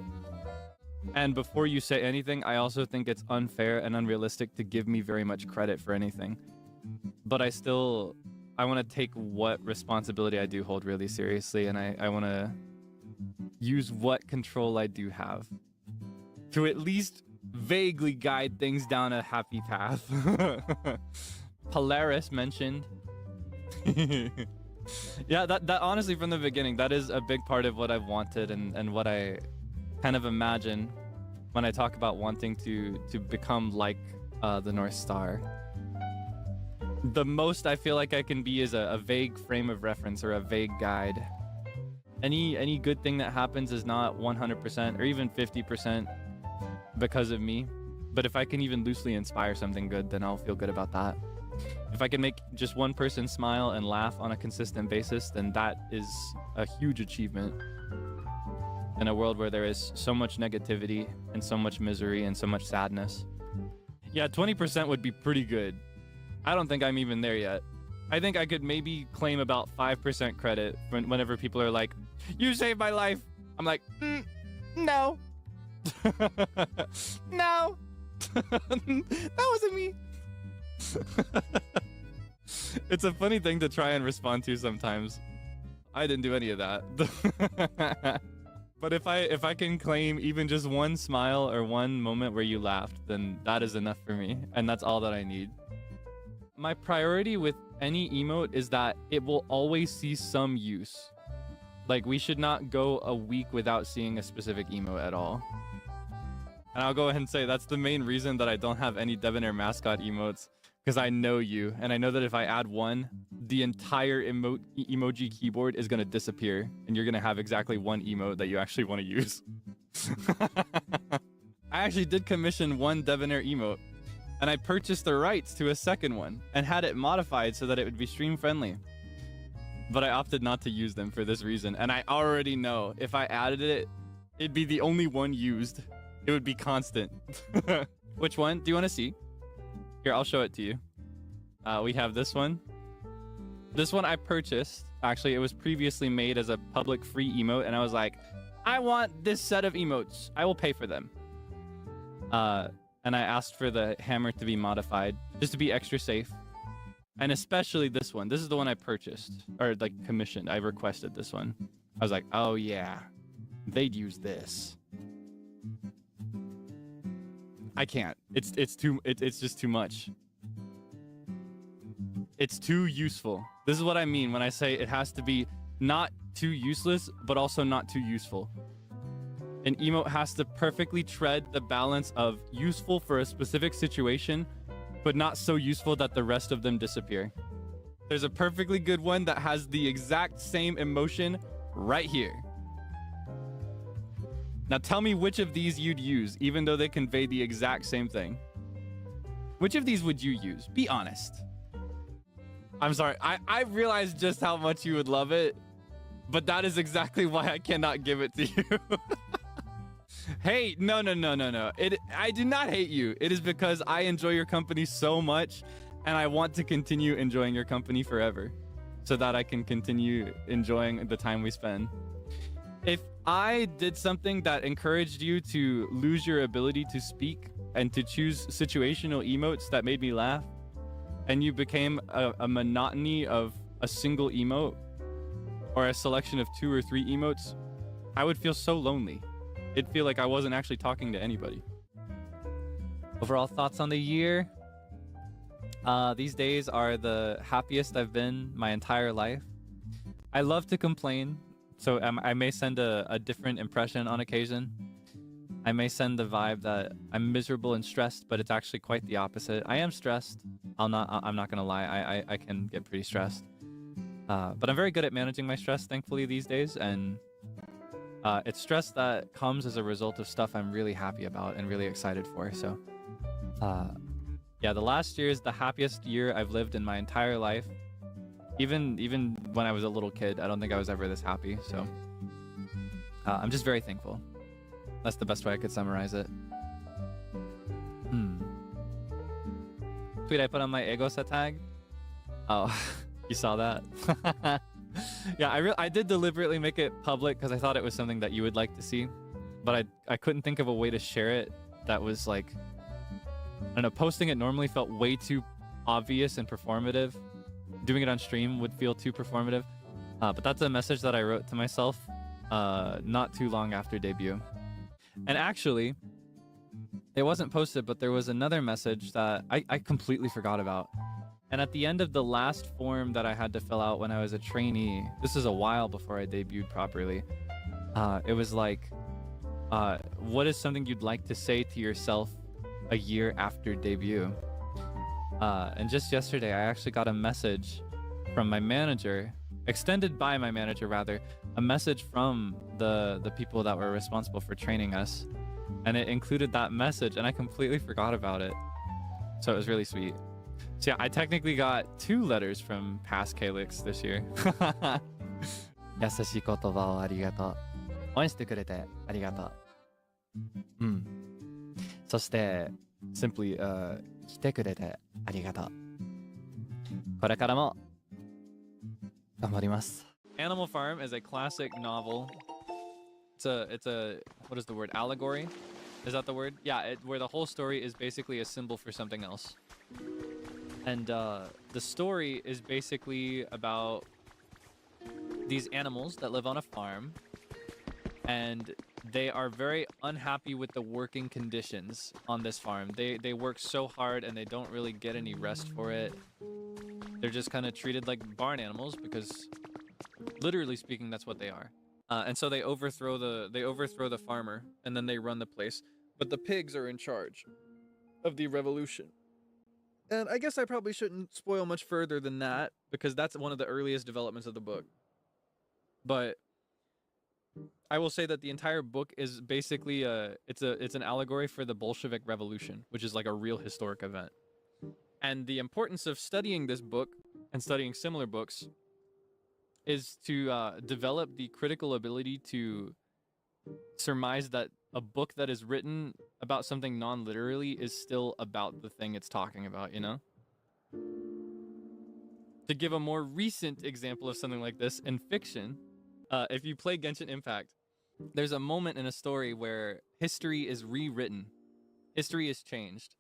and before you say anything, I also think it's unfair and unrealistic to give me very much credit for anything. But I want to take what responsibility I do hold really seriously, and I want to use what control I do have to at least vaguely guide things down a happy path. Polaris mentioned. Yeah, that honestly, from the beginning, that is a big part of what I've wanted and what I kind of imagine when I talk about wanting to become like the North Star. The most I feel like I can be is a vague frame of reference or a vague guide. Any good thing that happens is not 100% or even 50% because of me. But if I can even loosely inspire something good, then I'll feel good about that. If I can make just one person smile and laugh on a consistent basis, then that is a huge achievement. In a world where there is so much negativity and so much misery and so much sadness. Yeah, 20% would be pretty good. I don't think I'm even there yet. I think I could maybe claim about 5% credit whenever people are like, "You saved my life." I'm like, no. No. That wasn't me. It's a funny thing to try and respond to sometimes. I didn't do any of that. But if I can claim even just one smile or one moment where you laughed, then that is enough for me, and that's all that I need. My priority with any emote is that it will always see some use. Like, we should not go a week without seeing a specific emote at all. And I'll go ahead and say that's the main reason that I don't have any Debonair mascot emotes, because I know you, and I know that if I add one, the entire emoji keyboard is going to disappear, and you're going to have exactly one emote that you actually want to use. I actually did commission one Debonair emote, and I purchased the rights to a second one and had it modified so that it would be stream friendly. But I opted not to use them for this reason, and I already know if I added it, it'd be the only one used. It would be constant. Which one? Do you want to see? Here, I'll show it to you. We have this one. This one I purchased. Actually, it was previously made as a public free emote, and I was like, I want this set of emotes. I will pay for them. And I asked for the hammer to be modified, just to be extra safe. And especially this one. This is the one I purchased, or like commissioned. I requested this one. I was like, oh yeah. they'd use this. I can't. It's just too much. It's too useful. This is what I mean when I say it has to be not too useless, but also not too useful. An emote has to perfectly tread the balance of useful for a specific situation, but not so useful that the rest of them disappear. There's a perfectly good one that has the exact same emotion right here. Now tell me which of these you'd use, even though they convey the exact same thing. Which of these would you use? Be honest. I'm sorry, I realize just how much you would love it, but that is exactly why I cannot give it to you. Hey, no. I do not hate you. It is because I enjoy your company so much, and I want to continue enjoying your company forever, so that I can continue enjoying the time we spend. If I did something that encouraged you to lose your ability to speak and to choose situational emotes that made me laugh, and you became a monotony of a single emote or a selection of 2 or 3 emotes, I would feel so lonely. It'd feel like I wasn't actually talking to anybody. Overall thoughts on the year? These days are the happiest I've been my entire life. I love to complain, so I may send a different impression on occasion. I may send the vibe that I'm miserable and stressed, but it's actually quite the opposite. I am stressed. I'm not gonna lie. I can get pretty stressed. But I'm very good at managing my stress, thankfully, these days. And it's stress that comes as a result of stuff I'm really happy about and really excited for. So, yeah, the last year is the happiest year I've lived in my entire life. Even when I was a little kid, I don't think I was ever this happy. So, I'm just very thankful. That's the best way I could summarize it. Tweet I put on my ego set tag. Oh, you saw that? Yeah, I did deliberately make it public because I thought it was something that you would like to see, but I couldn't think of a way to share it that was like, I don't know, posting it normally felt way too obvious and performative. Doing it on stream would feel too performative. But that's a message that I wrote to myself not too long after debut. And actually, it wasn't posted, but there was another message that I completely forgot about. And at the end of the last form that I had to fill out when I was a trainee, this is a while before I debuted properly, it was like, what is something you'd like to say to yourself a year after debut? And just yesterday, I actually got a message from my manager, extended by my manager rather, a message from the people that were responsible for training us. And it included that message, and I completely forgot about it. So it was really sweet. So yeah, I technically got 2 letters from past Caelix this year. 優しい言葉をありがとう。応援してくれてありがとう。そして、simply 来てくれてありがとう。これからも頑張ります。Animal Farm is a classic novel. It's a what is the word? Allegory? Is that the word? Yeah, where the whole story is basically a symbol for something else. And the story is basically about these animals that live on a farm, and they are very unhappy with the working conditions on this farm. They work so hard and they don't really get any rest for it. They're just kind of treated like barn animals because, literally speaking, that's what they are. And so they overthrow the farmer, and then they run the place. But the pigs are in charge of the revolution. And I guess I probably shouldn't spoil much further than that, because that's one of the earliest developments of the book. But I will say that the entire book is basically it's an allegory for the Bolshevik Revolution, which is like a real historic event. And the importance of studying this book and studying similar books is to develop the critical ability to surmise that a book that is written about something non-literally is still about the thing it's talking about, you know? To give a more recent example of something like this, in fiction, if you play Genshin Impact, there's a moment in a story where history is rewritten. History is changed.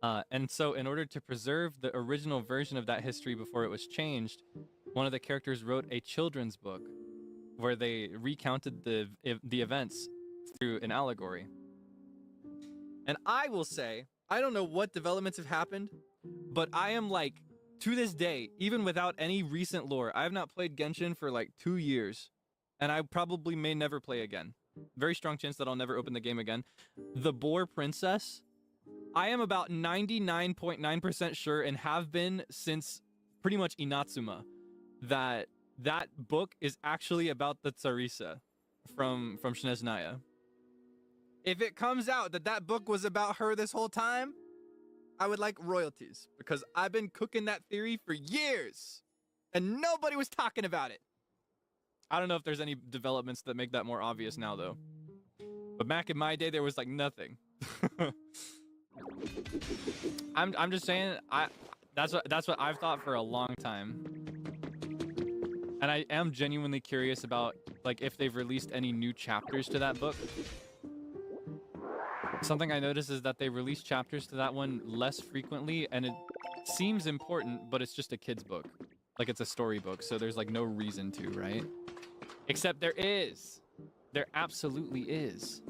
And so in order to preserve the original version of that history before it was changed, one of the characters wrote a children's book where they recounted the events through an allegory. And I will say, I don't know what developments have happened, but I am like, to this day, even without any recent lore, I have not played Genshin for like 2 years, and I probably may never play again. Very strong chance that I'll never open the game again. The Boar Princess, I am about 99.9% sure, and have been since pretty much Inatsuma, that that book is actually about the Tsarisa from Sneznaya. If it comes out that that book was about her this whole time, I would like royalties, because I've been cooking that theory for years and nobody was talking about it. I don't know if there's any developments that make that more obvious now though. But back in my day, there was like nothing. I'm just saying, that's what I've thought for a long time. And I am genuinely curious about like if they've released any new chapters to that book. Something I noticed is that they release chapters to that one less frequently, and it seems important, but it's just a kid's book. Like it's a storybook, so there's like no reason to, right? Except there is. There absolutely is.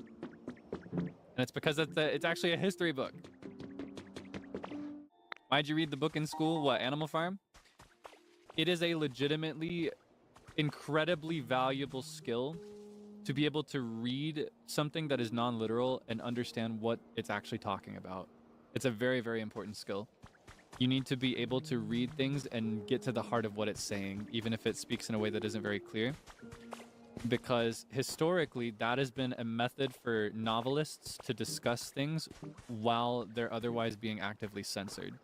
And it's because it's actually a history book. Why'd you read the book in school? What, Animal Farm? It is a legitimately incredibly valuable skill to be able to read something that is non-literal and understand what it's actually talking about. It's a very, very important skill. You need to be able to read things and get to the heart of what it's saying, even if it speaks in a way that isn't very clear. Because historically, that has been a method for novelists to discuss things while they're otherwise being actively censored.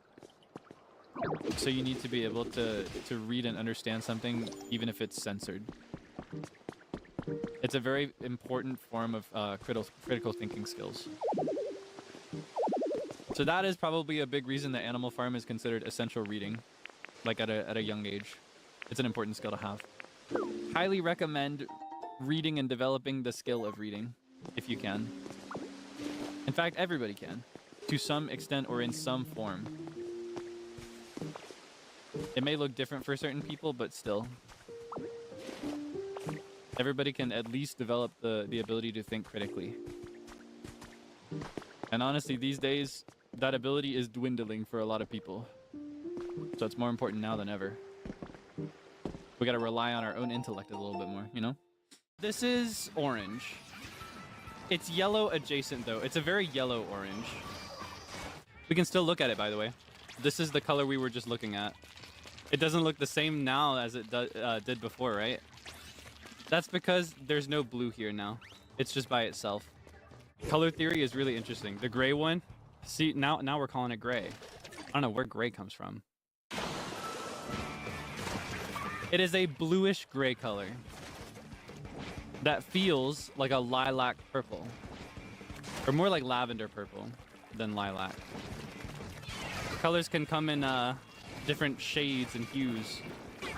So you need to be able to read and understand something, even if it's censored. It's a very important form of critical thinking skills. So that is probably a big reason that Animal Farm is considered essential reading, like at a young age. It's an important skill to have. Highly recommend reading and developing the skill of reading, if you can. In fact, everybody can, to some extent or in some form. It may look different for certain people, but still. Everybody can at least develop the ability to think critically. And honestly, these days, that ability is dwindling for a lot of people. So it's more important now than ever. We gotta rely on our own intellect a little bit more, you know? This is orange. It's yellow adjacent though. It's a very yellow orange. We can still look at it, by the way. This is the color we were just looking at. It doesn't look the same now as it did before, right? That's because there's no blue here now. It's just by itself. Color theory is really interesting. The gray one, see, now we're calling it gray. I don't know where gray comes from. It is a bluish gray color that feels like a lilac purple, or more like lavender purple than lilac. Colors can come in different shades and hues.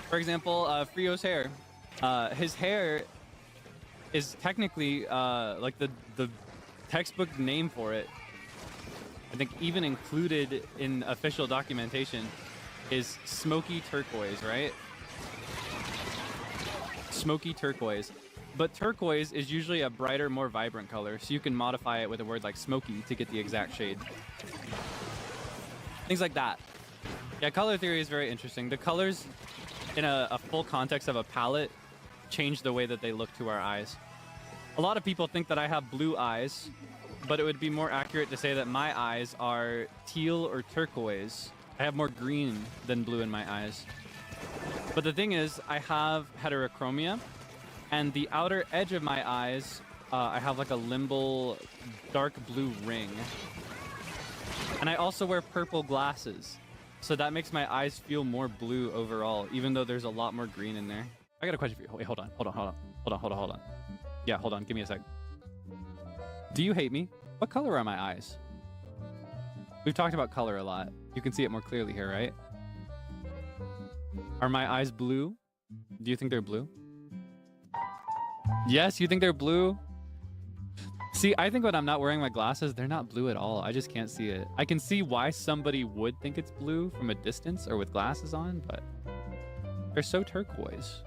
For example, Frio's hair. His hair is technically like the textbook name for it. I think even included in official documentation is smoky turquoise, right? Smoky turquoise. But turquoise is usually a brighter, more vibrant color, so you can modify it with a word like smoky to get the exact shade. Things like that. Yeah, color theory is very interesting. The colors in a full context of a palette change the way that they look to our eyes. A lot of people think that I have blue eyes, but it would be more accurate to say that my eyes are teal or turquoise. I have more green than blue in my eyes. But the thing is, I have heterochromia, and the outer edge of my eyes, I have like a limbal dark blue ring. And I also wear purple glasses, so that makes my eyes feel more blue overall, even though there's a lot more green in there. I got a question for you. Wait, hold on. Yeah, hold on. Give me a sec. Do you hate me? What color are my eyes? We've talked about color a lot. You can see it more clearly here, right? Are my eyes blue? Do you think they're blue? Yes, you think they're blue? See, I think when I'm not wearing my glasses, they're not blue at all. I just can't see it. I can see why somebody would think it's blue from a distance or with glasses on, but they're so turquoise.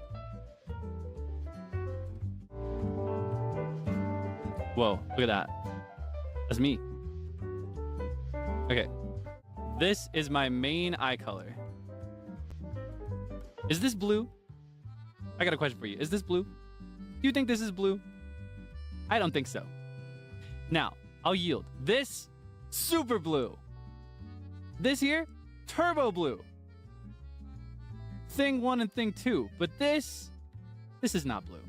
Whoa, look at that. That's me. Okay. This is my main eye color. Is this blue? I got a question for you. Is this blue? Do you think this is blue? I don't think so. Now, I'll yield. This, super blue. This here, turbo blue. Thing 1 and thing 2. But this is not blue.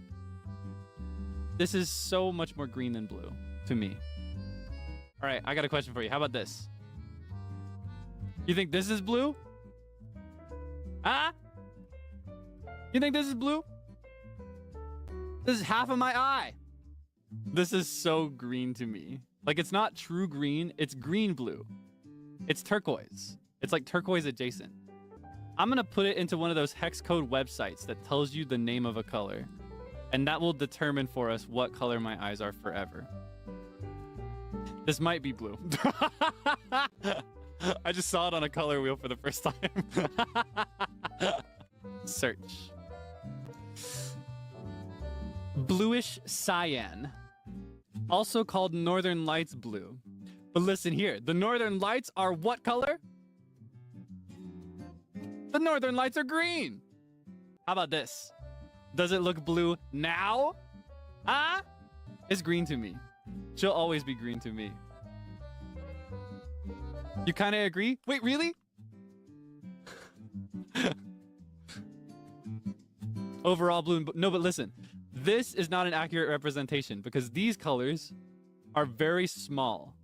This is so much more green than blue to me. All right, I got a question for you. How about this? You think this is blue? Huh? You think this is blue? This is half of my eye. This is so green to me. Like, it's not true green, it's green blue. It's turquoise. It's like turquoise adjacent. I'm gonna put it into one of those hex code websites that tells you the name of a color. And that will determine for us what color my eyes are forever. This might be blue. I just saw it on a color wheel for the first time. Search. Bluish cyan. Also called Northern Lights blue. But listen here, the Northern Lights are what color? The Northern Lights are green. How about this? Does it look blue now? Huh? It's green to me. She'll always be green to me. You kind of agree? Wait, really? Overall blue and no, but listen. This is not an accurate representation because these colors are very small.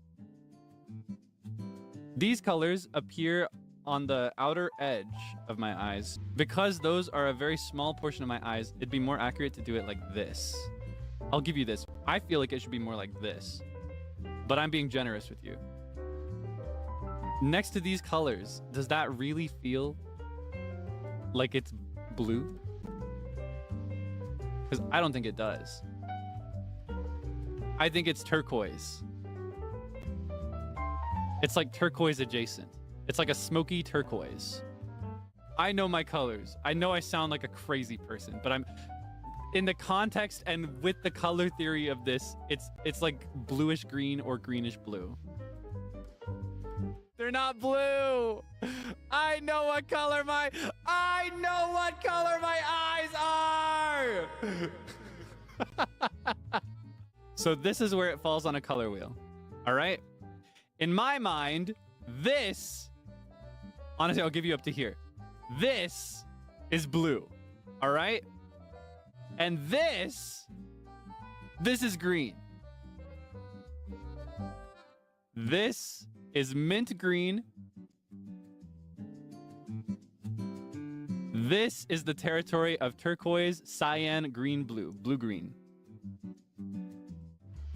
These colors appear on the outer edge of my eyes. Because those are a very small portion of my eyes, it'd be more accurate to do it like this. I'll give you this. I feel like it should be more like this. But I'm being generous with you. Next to these colors, does that really feel like it's blue? Because I don't think it does. I think it's turquoise. It's like turquoise adjacent. It's like a smoky turquoise. I know my colors. I know I sound like a crazy person, but I'm in the context and with the color theory of this, it's like bluish green or greenish blue. They're not blue. I know what color my eyes are. So this is where it falls on a color wheel. All right? In my mind, this, honestly, I'll give you up to here. This is blue. All right? And this is green. This is mint green. This is the territory of turquoise, cyan, green, blue, blue-green.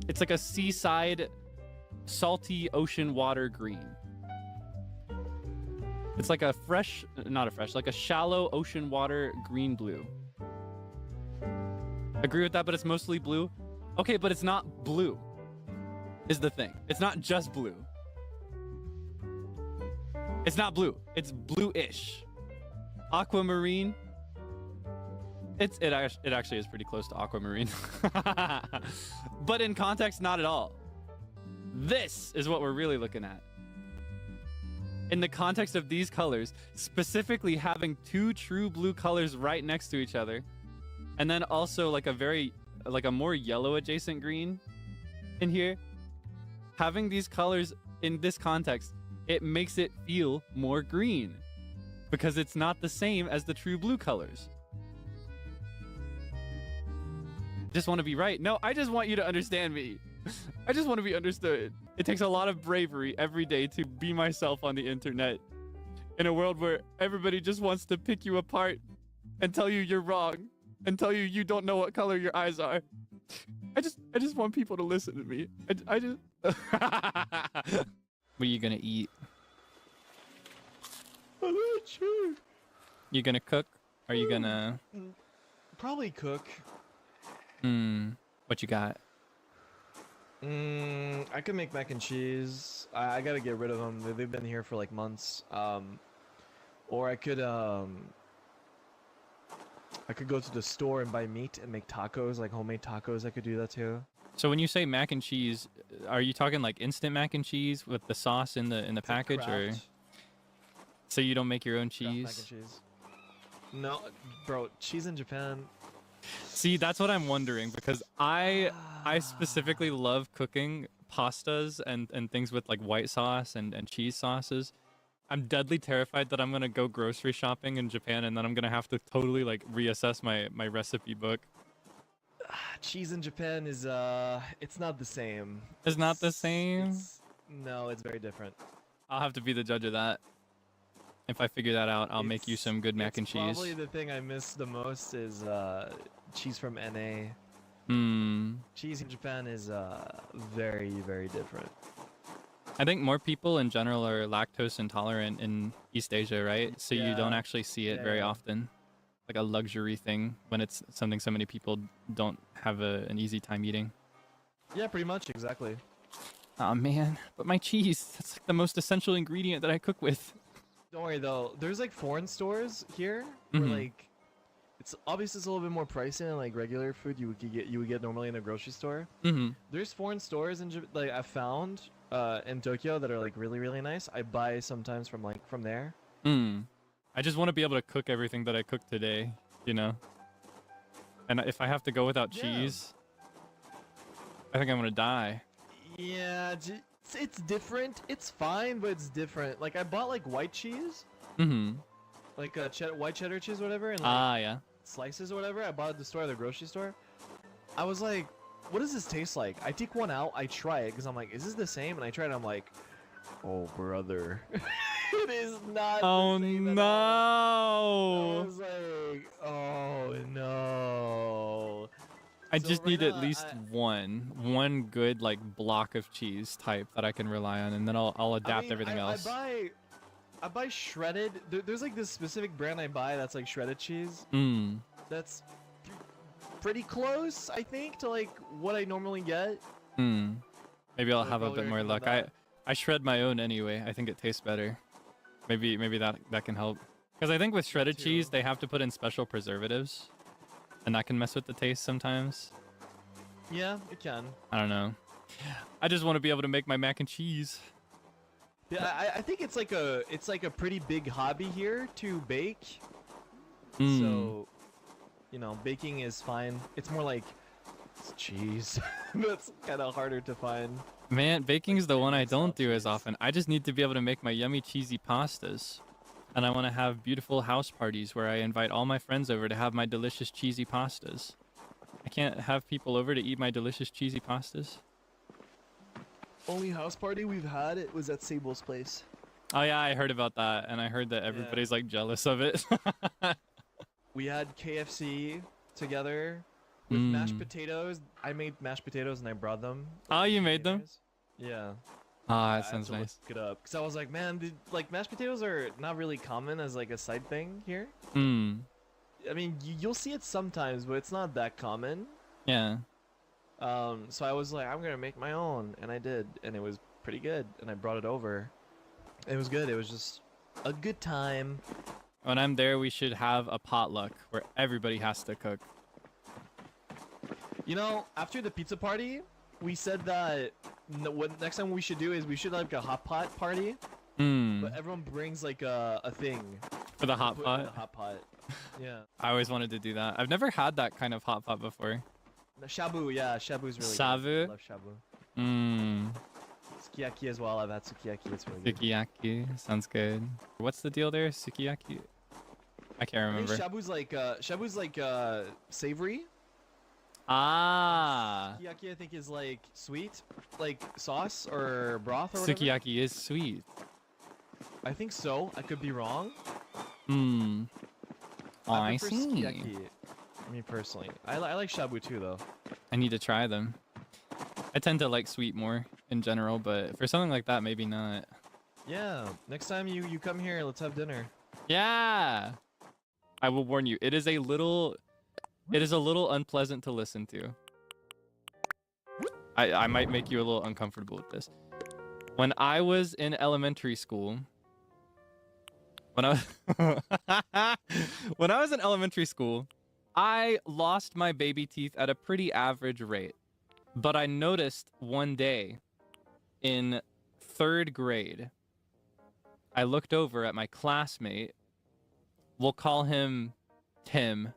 It's like a seaside, salty ocean water green. It's like a like a shallow ocean water green-blue. Agree with that, but it's mostly blue? Okay, but it's not blue, is the thing. It's not just blue. It's not blue. It's blue-ish. Aquamarine. It actually is pretty close to aquamarine. But in context, not at all. This is what we're really looking at. In the context of these colors, specifically having two true blue colors right next to each other, and then also like a more yellow adjacent green in here, having these colors in this context, it makes it feel more green because it's not the same as the true blue colors. Just want to be right. No, I just want you to understand me. I just want to be understood. It takes a lot of bravery every day to be myself on the internet in a world where everybody just wants to pick you apart and tell you you're wrong and tell you you don't know what color your eyes are. I just want people to listen to me. I just What are you gonna eat? I'm not sure. You gonna cook? Are you gonna Probably cook. What you got? I could make mac and cheese. I gotta get rid of them. They've been here for like months. Or I could go to the store and buy meat and make tacos, like homemade tacos. I could do that too. So when you say mac and cheese, are you talking like instant mac and cheese with the sauce in the It's package, or Kraft. so you don't make your own Kraft mac and cheese? cheese. No, bro, cheese in Japan. See, that's what I'm wondering, because I specifically love cooking pastas and things with like white sauce and cheese sauces. I'm deadly terrified that I'm gonna go grocery shopping in Japan and then I'm gonna have to totally like reassess my recipe book. Cheese in Japan is it's not the same. It's not the same? No, it's very different. I'll have to be the judge of that. If I figure that out, I'll make you It's- some good mac and it's cheese. Probably the thing I miss the most is cheese from NA. Hmm. Cheese in Japan is very, very different. I think more people in general are lactose intolerant in East Asia, right? So you don't Yeah. actually see it very Yeah. often. Like a luxury thing when it's something so many people don't have an easy time eating. Yeah, pretty much, exactly. Oh man, but my cheese, that's like the most essential ingredient that I cook with. Don't worry though, there's like foreign stores here where Mhm. like it's obviously it's a little bit more pricey than like regular food you would get normally in a grocery store. Mm-hmm. There's foreign stores in like I found in Tokyo that are like really, really nice. I buy sometimes from there. I just want to be able to cook everything that I cooked today, you know? And if I have to go without Yeah. cheese, I think I'm gonna die. Yeah, it's different. It's fine, but it's different. Like I bought like white cheese, Mm-hmm. like white cheddar cheese, whatever, and like Yeah. slices or whatever. I bought at the store, at the grocery store. I was like, what does this taste like? I take one out, I try it because I'm like, is this the same? And I try it, I'm like, oh brother, it is not. Oh the same at all. I no! was like, oh no. I So just right need at now, least I- one good like block of cheese type that I can rely on, and then I'll adapt I mean, everything else. I buy shredded. There's like this specific brand I buy that's like shredded cheese. Mm. That's pretty close, I think, to like what I normally get. Maybe I'll So have a probably bit more luck. recommend I shred my own anyway. I think it tastes better. Maybe that can help. Because I think with shredded cheese too. they have to put in special preservatives, and that can mess with the taste sometimes. Yeah, it can. I don't know. I just want to be able to make my mac and cheese. Yeah, I think it's like a pretty big hobby here to bake. Mm. So, you know, baking is fine. It's more like it's cheese. That's kind of harder to find. Man, baking's the one I baked style don't do as cheese. often. I just need to be able to make my yummy cheesy pastas. And I want to have beautiful house parties where I invite all my friends over to have my delicious cheesy pastas. I can't have people over to eat my delicious cheesy pastas. Only house party we've had it was at Sable's place. Oh yeah, I heard about that, and I heard that everybody's like jealous of it. We had KFC together with mashed Mm. potatoes. I made mashed potatoes and I brought them. Oh, you made them? Yeah. Ah, I that had sounds to nice. Look it up because I was like, man, like mashed potatoes are not really common as like a side thing here. Mm. I mean, you'll see it sometimes, but it's not that common. Yeah. So I was like, I'm gonna make my own, and I did, and it was pretty good. And I brought it over. It was good. It was just a good time. When I'm there, we should have a potluck where everybody has to cook. You know, after the pizza party, we said that what next time we should do is we should have like a hot pot party, Mm. but everyone brings like a thing. For the hot Put in the pot. hot pot. Yeah. I always wanted to do that. I've never had that kind of hot pot before. The shabu, yeah, shabu's really Savu? good. I love shabu. Mmm. Sukiyaki as well. I've had sukiyaki. It's really good. Sukiyaki. Sounds good. What's the deal there? Sukiyaki? I can't I think remember. shabu's like savory. Ah. Sukiyaki I think is like sweet, like sauce or broth or whatever. Sukiyaki is sweet. I think so. I could be wrong. Hmm. Oh, I prefer see. sukiyaki. Me personally, I like shabu too though. I need to try them. I tend to like sweet more in general, but for something like that, maybe not. Yeah. Next time you come here, let's have dinner. Yeah. I will warn you, it is a little unpleasant to listen to. I might make you a little uncomfortable with this. When I was in elementary school, when I was in elementary school, I lost my baby teeth at a pretty average rate. But I noticed one day in 3rd grade, I looked over at my classmate. We'll call him Tim.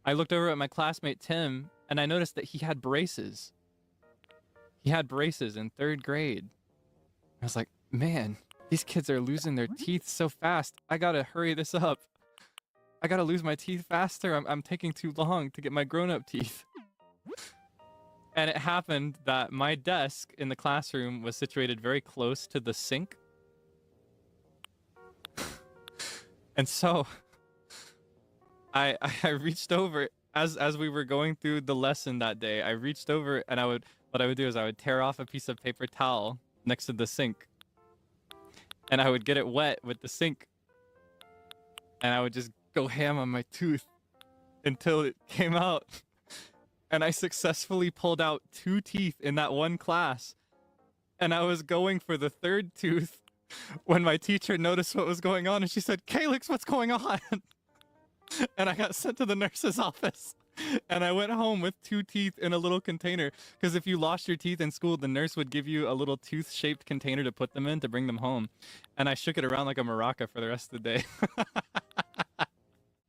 I looked over at my classmate Tim, and I noticed that he had braces. He had braces in 3rd grade. I was like, man, these kids are losing their teeth so fast. I gotta hurry this up. I gotta lose my teeth faster. I'm taking too long to get my grown-up teeth. And it happened that my desk in the classroom was situated very close to the sink. And so I reached over as we were going through the lesson that day. I reached over and what I would do is I would tear off a piece of paper towel next to the sink. And I would get it wet with the sink. And I would just go ham on my tooth until it came out. And I successfully pulled out 2 teeth in that one class. And I was going for the 3rd tooth when my teacher noticed what was going on, and she said, "Caelix, what's going on?" And I got sent to the nurse's office. And I went home with 2 teeth in a little container. Because if you lost your teeth in school, the nurse would give you a little tooth-shaped container to put them in to bring them home. And I shook it around like a maraca for the rest of the day.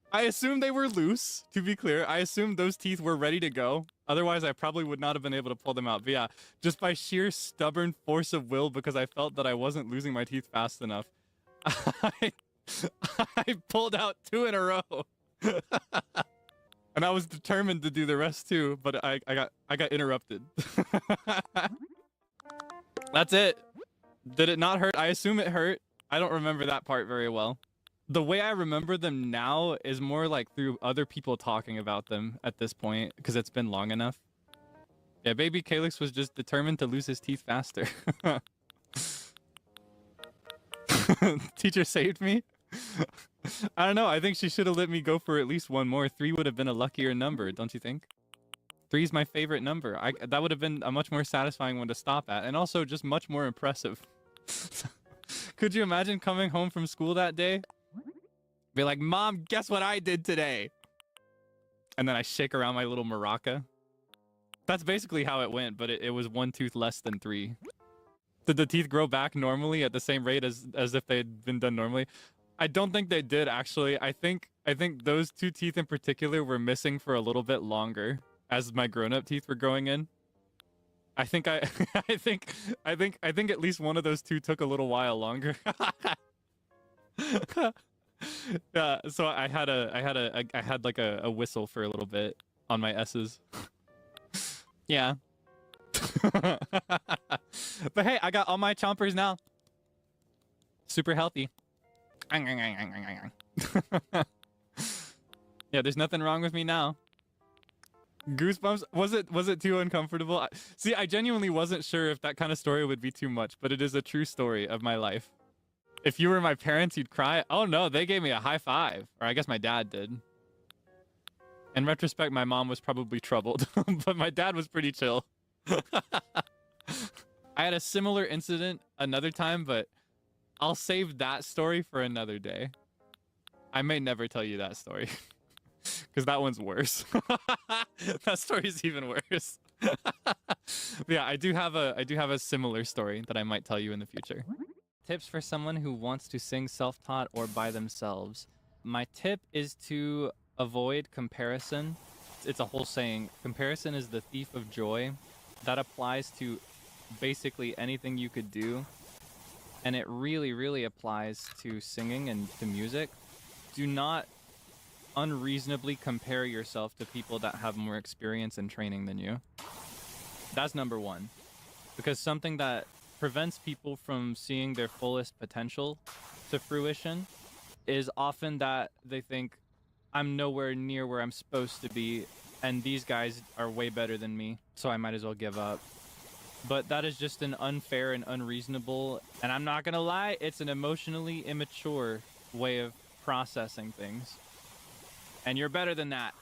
I assumed they were loose, to be clear. I assumed those teeth were ready to go. Otherwise, I probably would not have been able to pull them out. But yeah, just by sheer stubborn force of will, because I felt that I wasn't losing my teeth fast enough, I pulled out 2 in a row. And I was determined to do the rest too, but I got interrupted. That's it. Did it not hurt? I assume it hurt. I don't remember that part very well. The way I remember them now is more like through other people talking about them at this point, because it's been long enough. Yeah, baby Caelix was just determined to lose his teeth faster. Teacher saved me? I don't know. I think she should have let me go for at least one more. 3 would have been a luckier number, don't you think? 3 is my favorite number. That would have been a much more satisfying one to stop at, and also just much more impressive. Could you imagine coming home from school that day? Be like, "Mom, guess what I did today?" And then I shake around my little maraca. That's basically how it went, but it was 1 tooth less than 3. Did the teeth grow back normally at the same rate as if they had been done normally? I don't think they did, actually. I think those 2 teeth in particular were missing for a little bit longer as my grown-up teeth were growing in. I think I think at least one of those 2 took a little while longer. Yeah, so I had like a whistle for a little bit on my S's. Yeah. But hey, I got all my chompers now. Super healthy. Yeah, there's nothing wrong with me now. Goosebumps? Was it too uncomfortable? See, I genuinely wasn't sure if that kind of story would be too much, but it is a true story of my life. If you were my parents, you'd cry. Oh no, they gave me a high five. Or I guess my dad did. In retrospect, my mom was probably troubled, but my dad was pretty chill. I had a similar incident another time, but I'll save that story for another day. I may never tell you that story. Because that one's worse. That story's even worse. But yeah, I do have a similar story that I might tell you in the future. Tips for someone who wants to sing self-taught or by themselves. My tip is to avoid comparison. It's a whole saying. Comparison is the thief of joy. That applies to basically anything you could do. And it really, really applies to singing and to music. Do not unreasonably compare yourself to people that have more experience and training than you. That's number 1. Because something that prevents people from seeing their fullest potential to fruition is often that they think, I'm nowhere near where I'm supposed to be, and these guys are way better than me, so I might as well give up. But that is just an unfair and unreasonable, and I'm not gonna lie, it's an emotionally immature way of processing things. And you're better than that.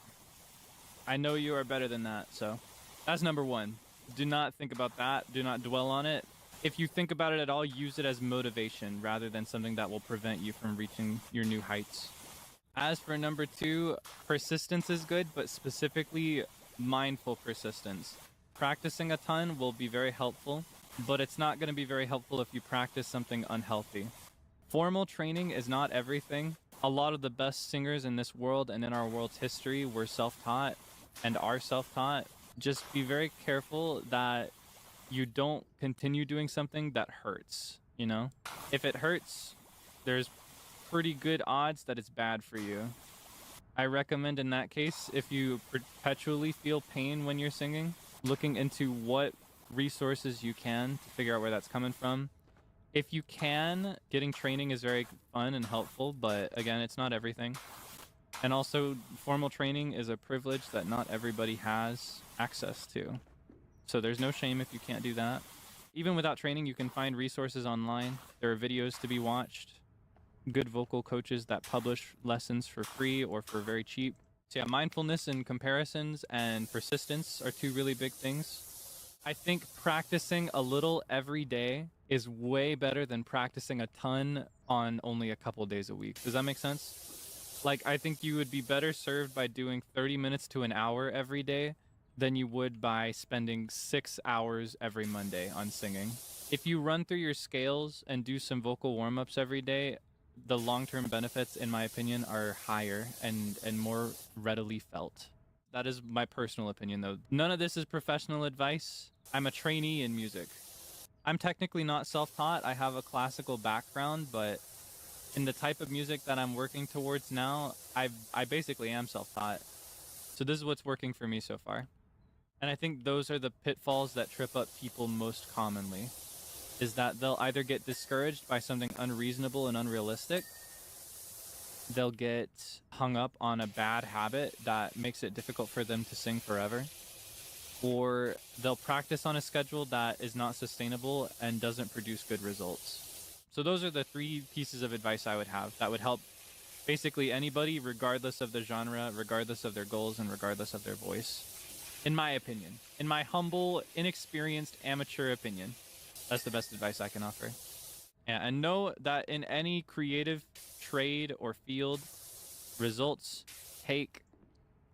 I know you are better than that, so that's number 1. Do not think about that. Do not dwell on it. If you think about it at all, use it as motivation rather than something that will prevent you from reaching your new heights. As for number 2, persistence is good, but specifically mindful persistence. Practicing a ton will be very helpful, but it's not going to be very helpful if you practice something unhealthy. Formal training is not everything. A lot of the best singers in this world and in our world's history were self-taught and are self-taught. Just be very careful that you don't continue doing something that hurts, you know? If it hurts, there's pretty good odds that it's bad for you. I recommend in that case, if you perpetually feel pain when you're singing, looking into what resources you can to figure out where that's coming from. If you can, getting training is very fun and helpful, but again, it's not everything. And also, formal training is a privilege that not everybody has access to. So there's no shame if you can't do that. Even without training, you can find resources online. There are videos to be watched. Good vocal coaches that publish lessons for free or for very cheap. So yeah, mindfulness and comparisons and persistence are two really big things. I think practicing a little every day is way better than practicing a ton on only a couple days a week. Does that make sense? Like, I think you would be better served by doing 30 minutes to an hour every day than you would by spending 6 hours every Monday on singing. If you run through your scales and do some vocal warm-ups every day, the long-term benefits, in my opinion, are higher and more readily felt. That is my personal opinion, though. None of this is professional advice. I'm a trainee in music. I'm technically not self-taught. I have a classical background, but in the type of music that I'm working towards now, I basically am self-taught. So this is what's working for me so far. And I think those are the pitfalls that trip up people most commonly, is that they'll either get discouraged by something unreasonable and unrealistic, they'll get hung up on a bad habit that makes it difficult for them to sing forever, or they'll practice on a schedule that is not sustainable and doesn't produce good results. So those are the three pieces of advice I would have that would help basically anybody, regardless of the genre, regardless of their goals, and regardless of their voice. In my opinion, in my humble, inexperienced, amateur opinion, that's the best advice I can offer. Yeah, and know that in any creative trade or field, results take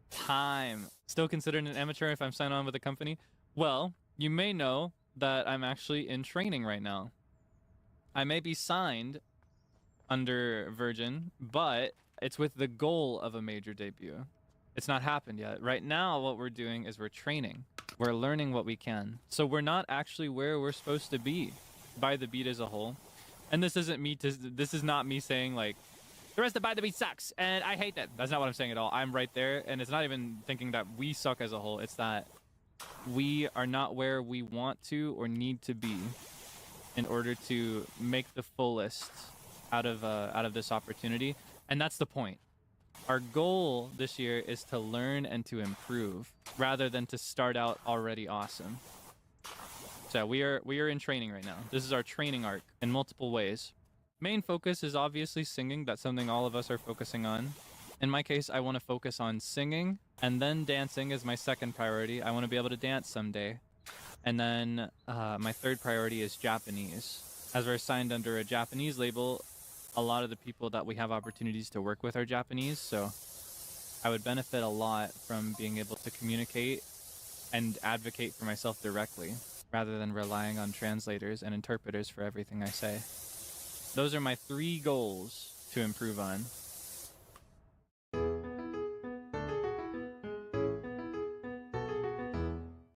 time. Still considered an amateur if I'm signed on with a company? Well, you may know that I'm actually in training right now. I may be signed under Virgin, but it's with the goal of a major debut. It's not happened yet. Right now, what we're doing is we're training. We're learning what we can. So we're not actually where we're supposed to be by the beat as a whole. And this is not me saying like, the rest of By the Beat sucks and I hate that. That's not what I'm saying at all. I'm right there, and it's not even thinking that we suck as a whole. It's that we are not where we want to or need to be in order to make the fullest out of this opportunity. And that's the point. Our goal this year is to learn and to improve rather than to start out already awesome. So we are in training right now. This is our training arc in multiple ways. Main focus is obviously singing. That's something all of us are focusing on. In my case, I want to focus on singing, and then dancing is my second priority. I want to be able to dance someday. And then my third priority is Japanese. As we're signed under a Japanese label, a lot of the people that we have opportunities to work with are Japanese, so I would benefit a lot from being able to communicate and advocate for myself directly, rather than relying on translators and interpreters for everything I say. Those are my 3 goals to improve on.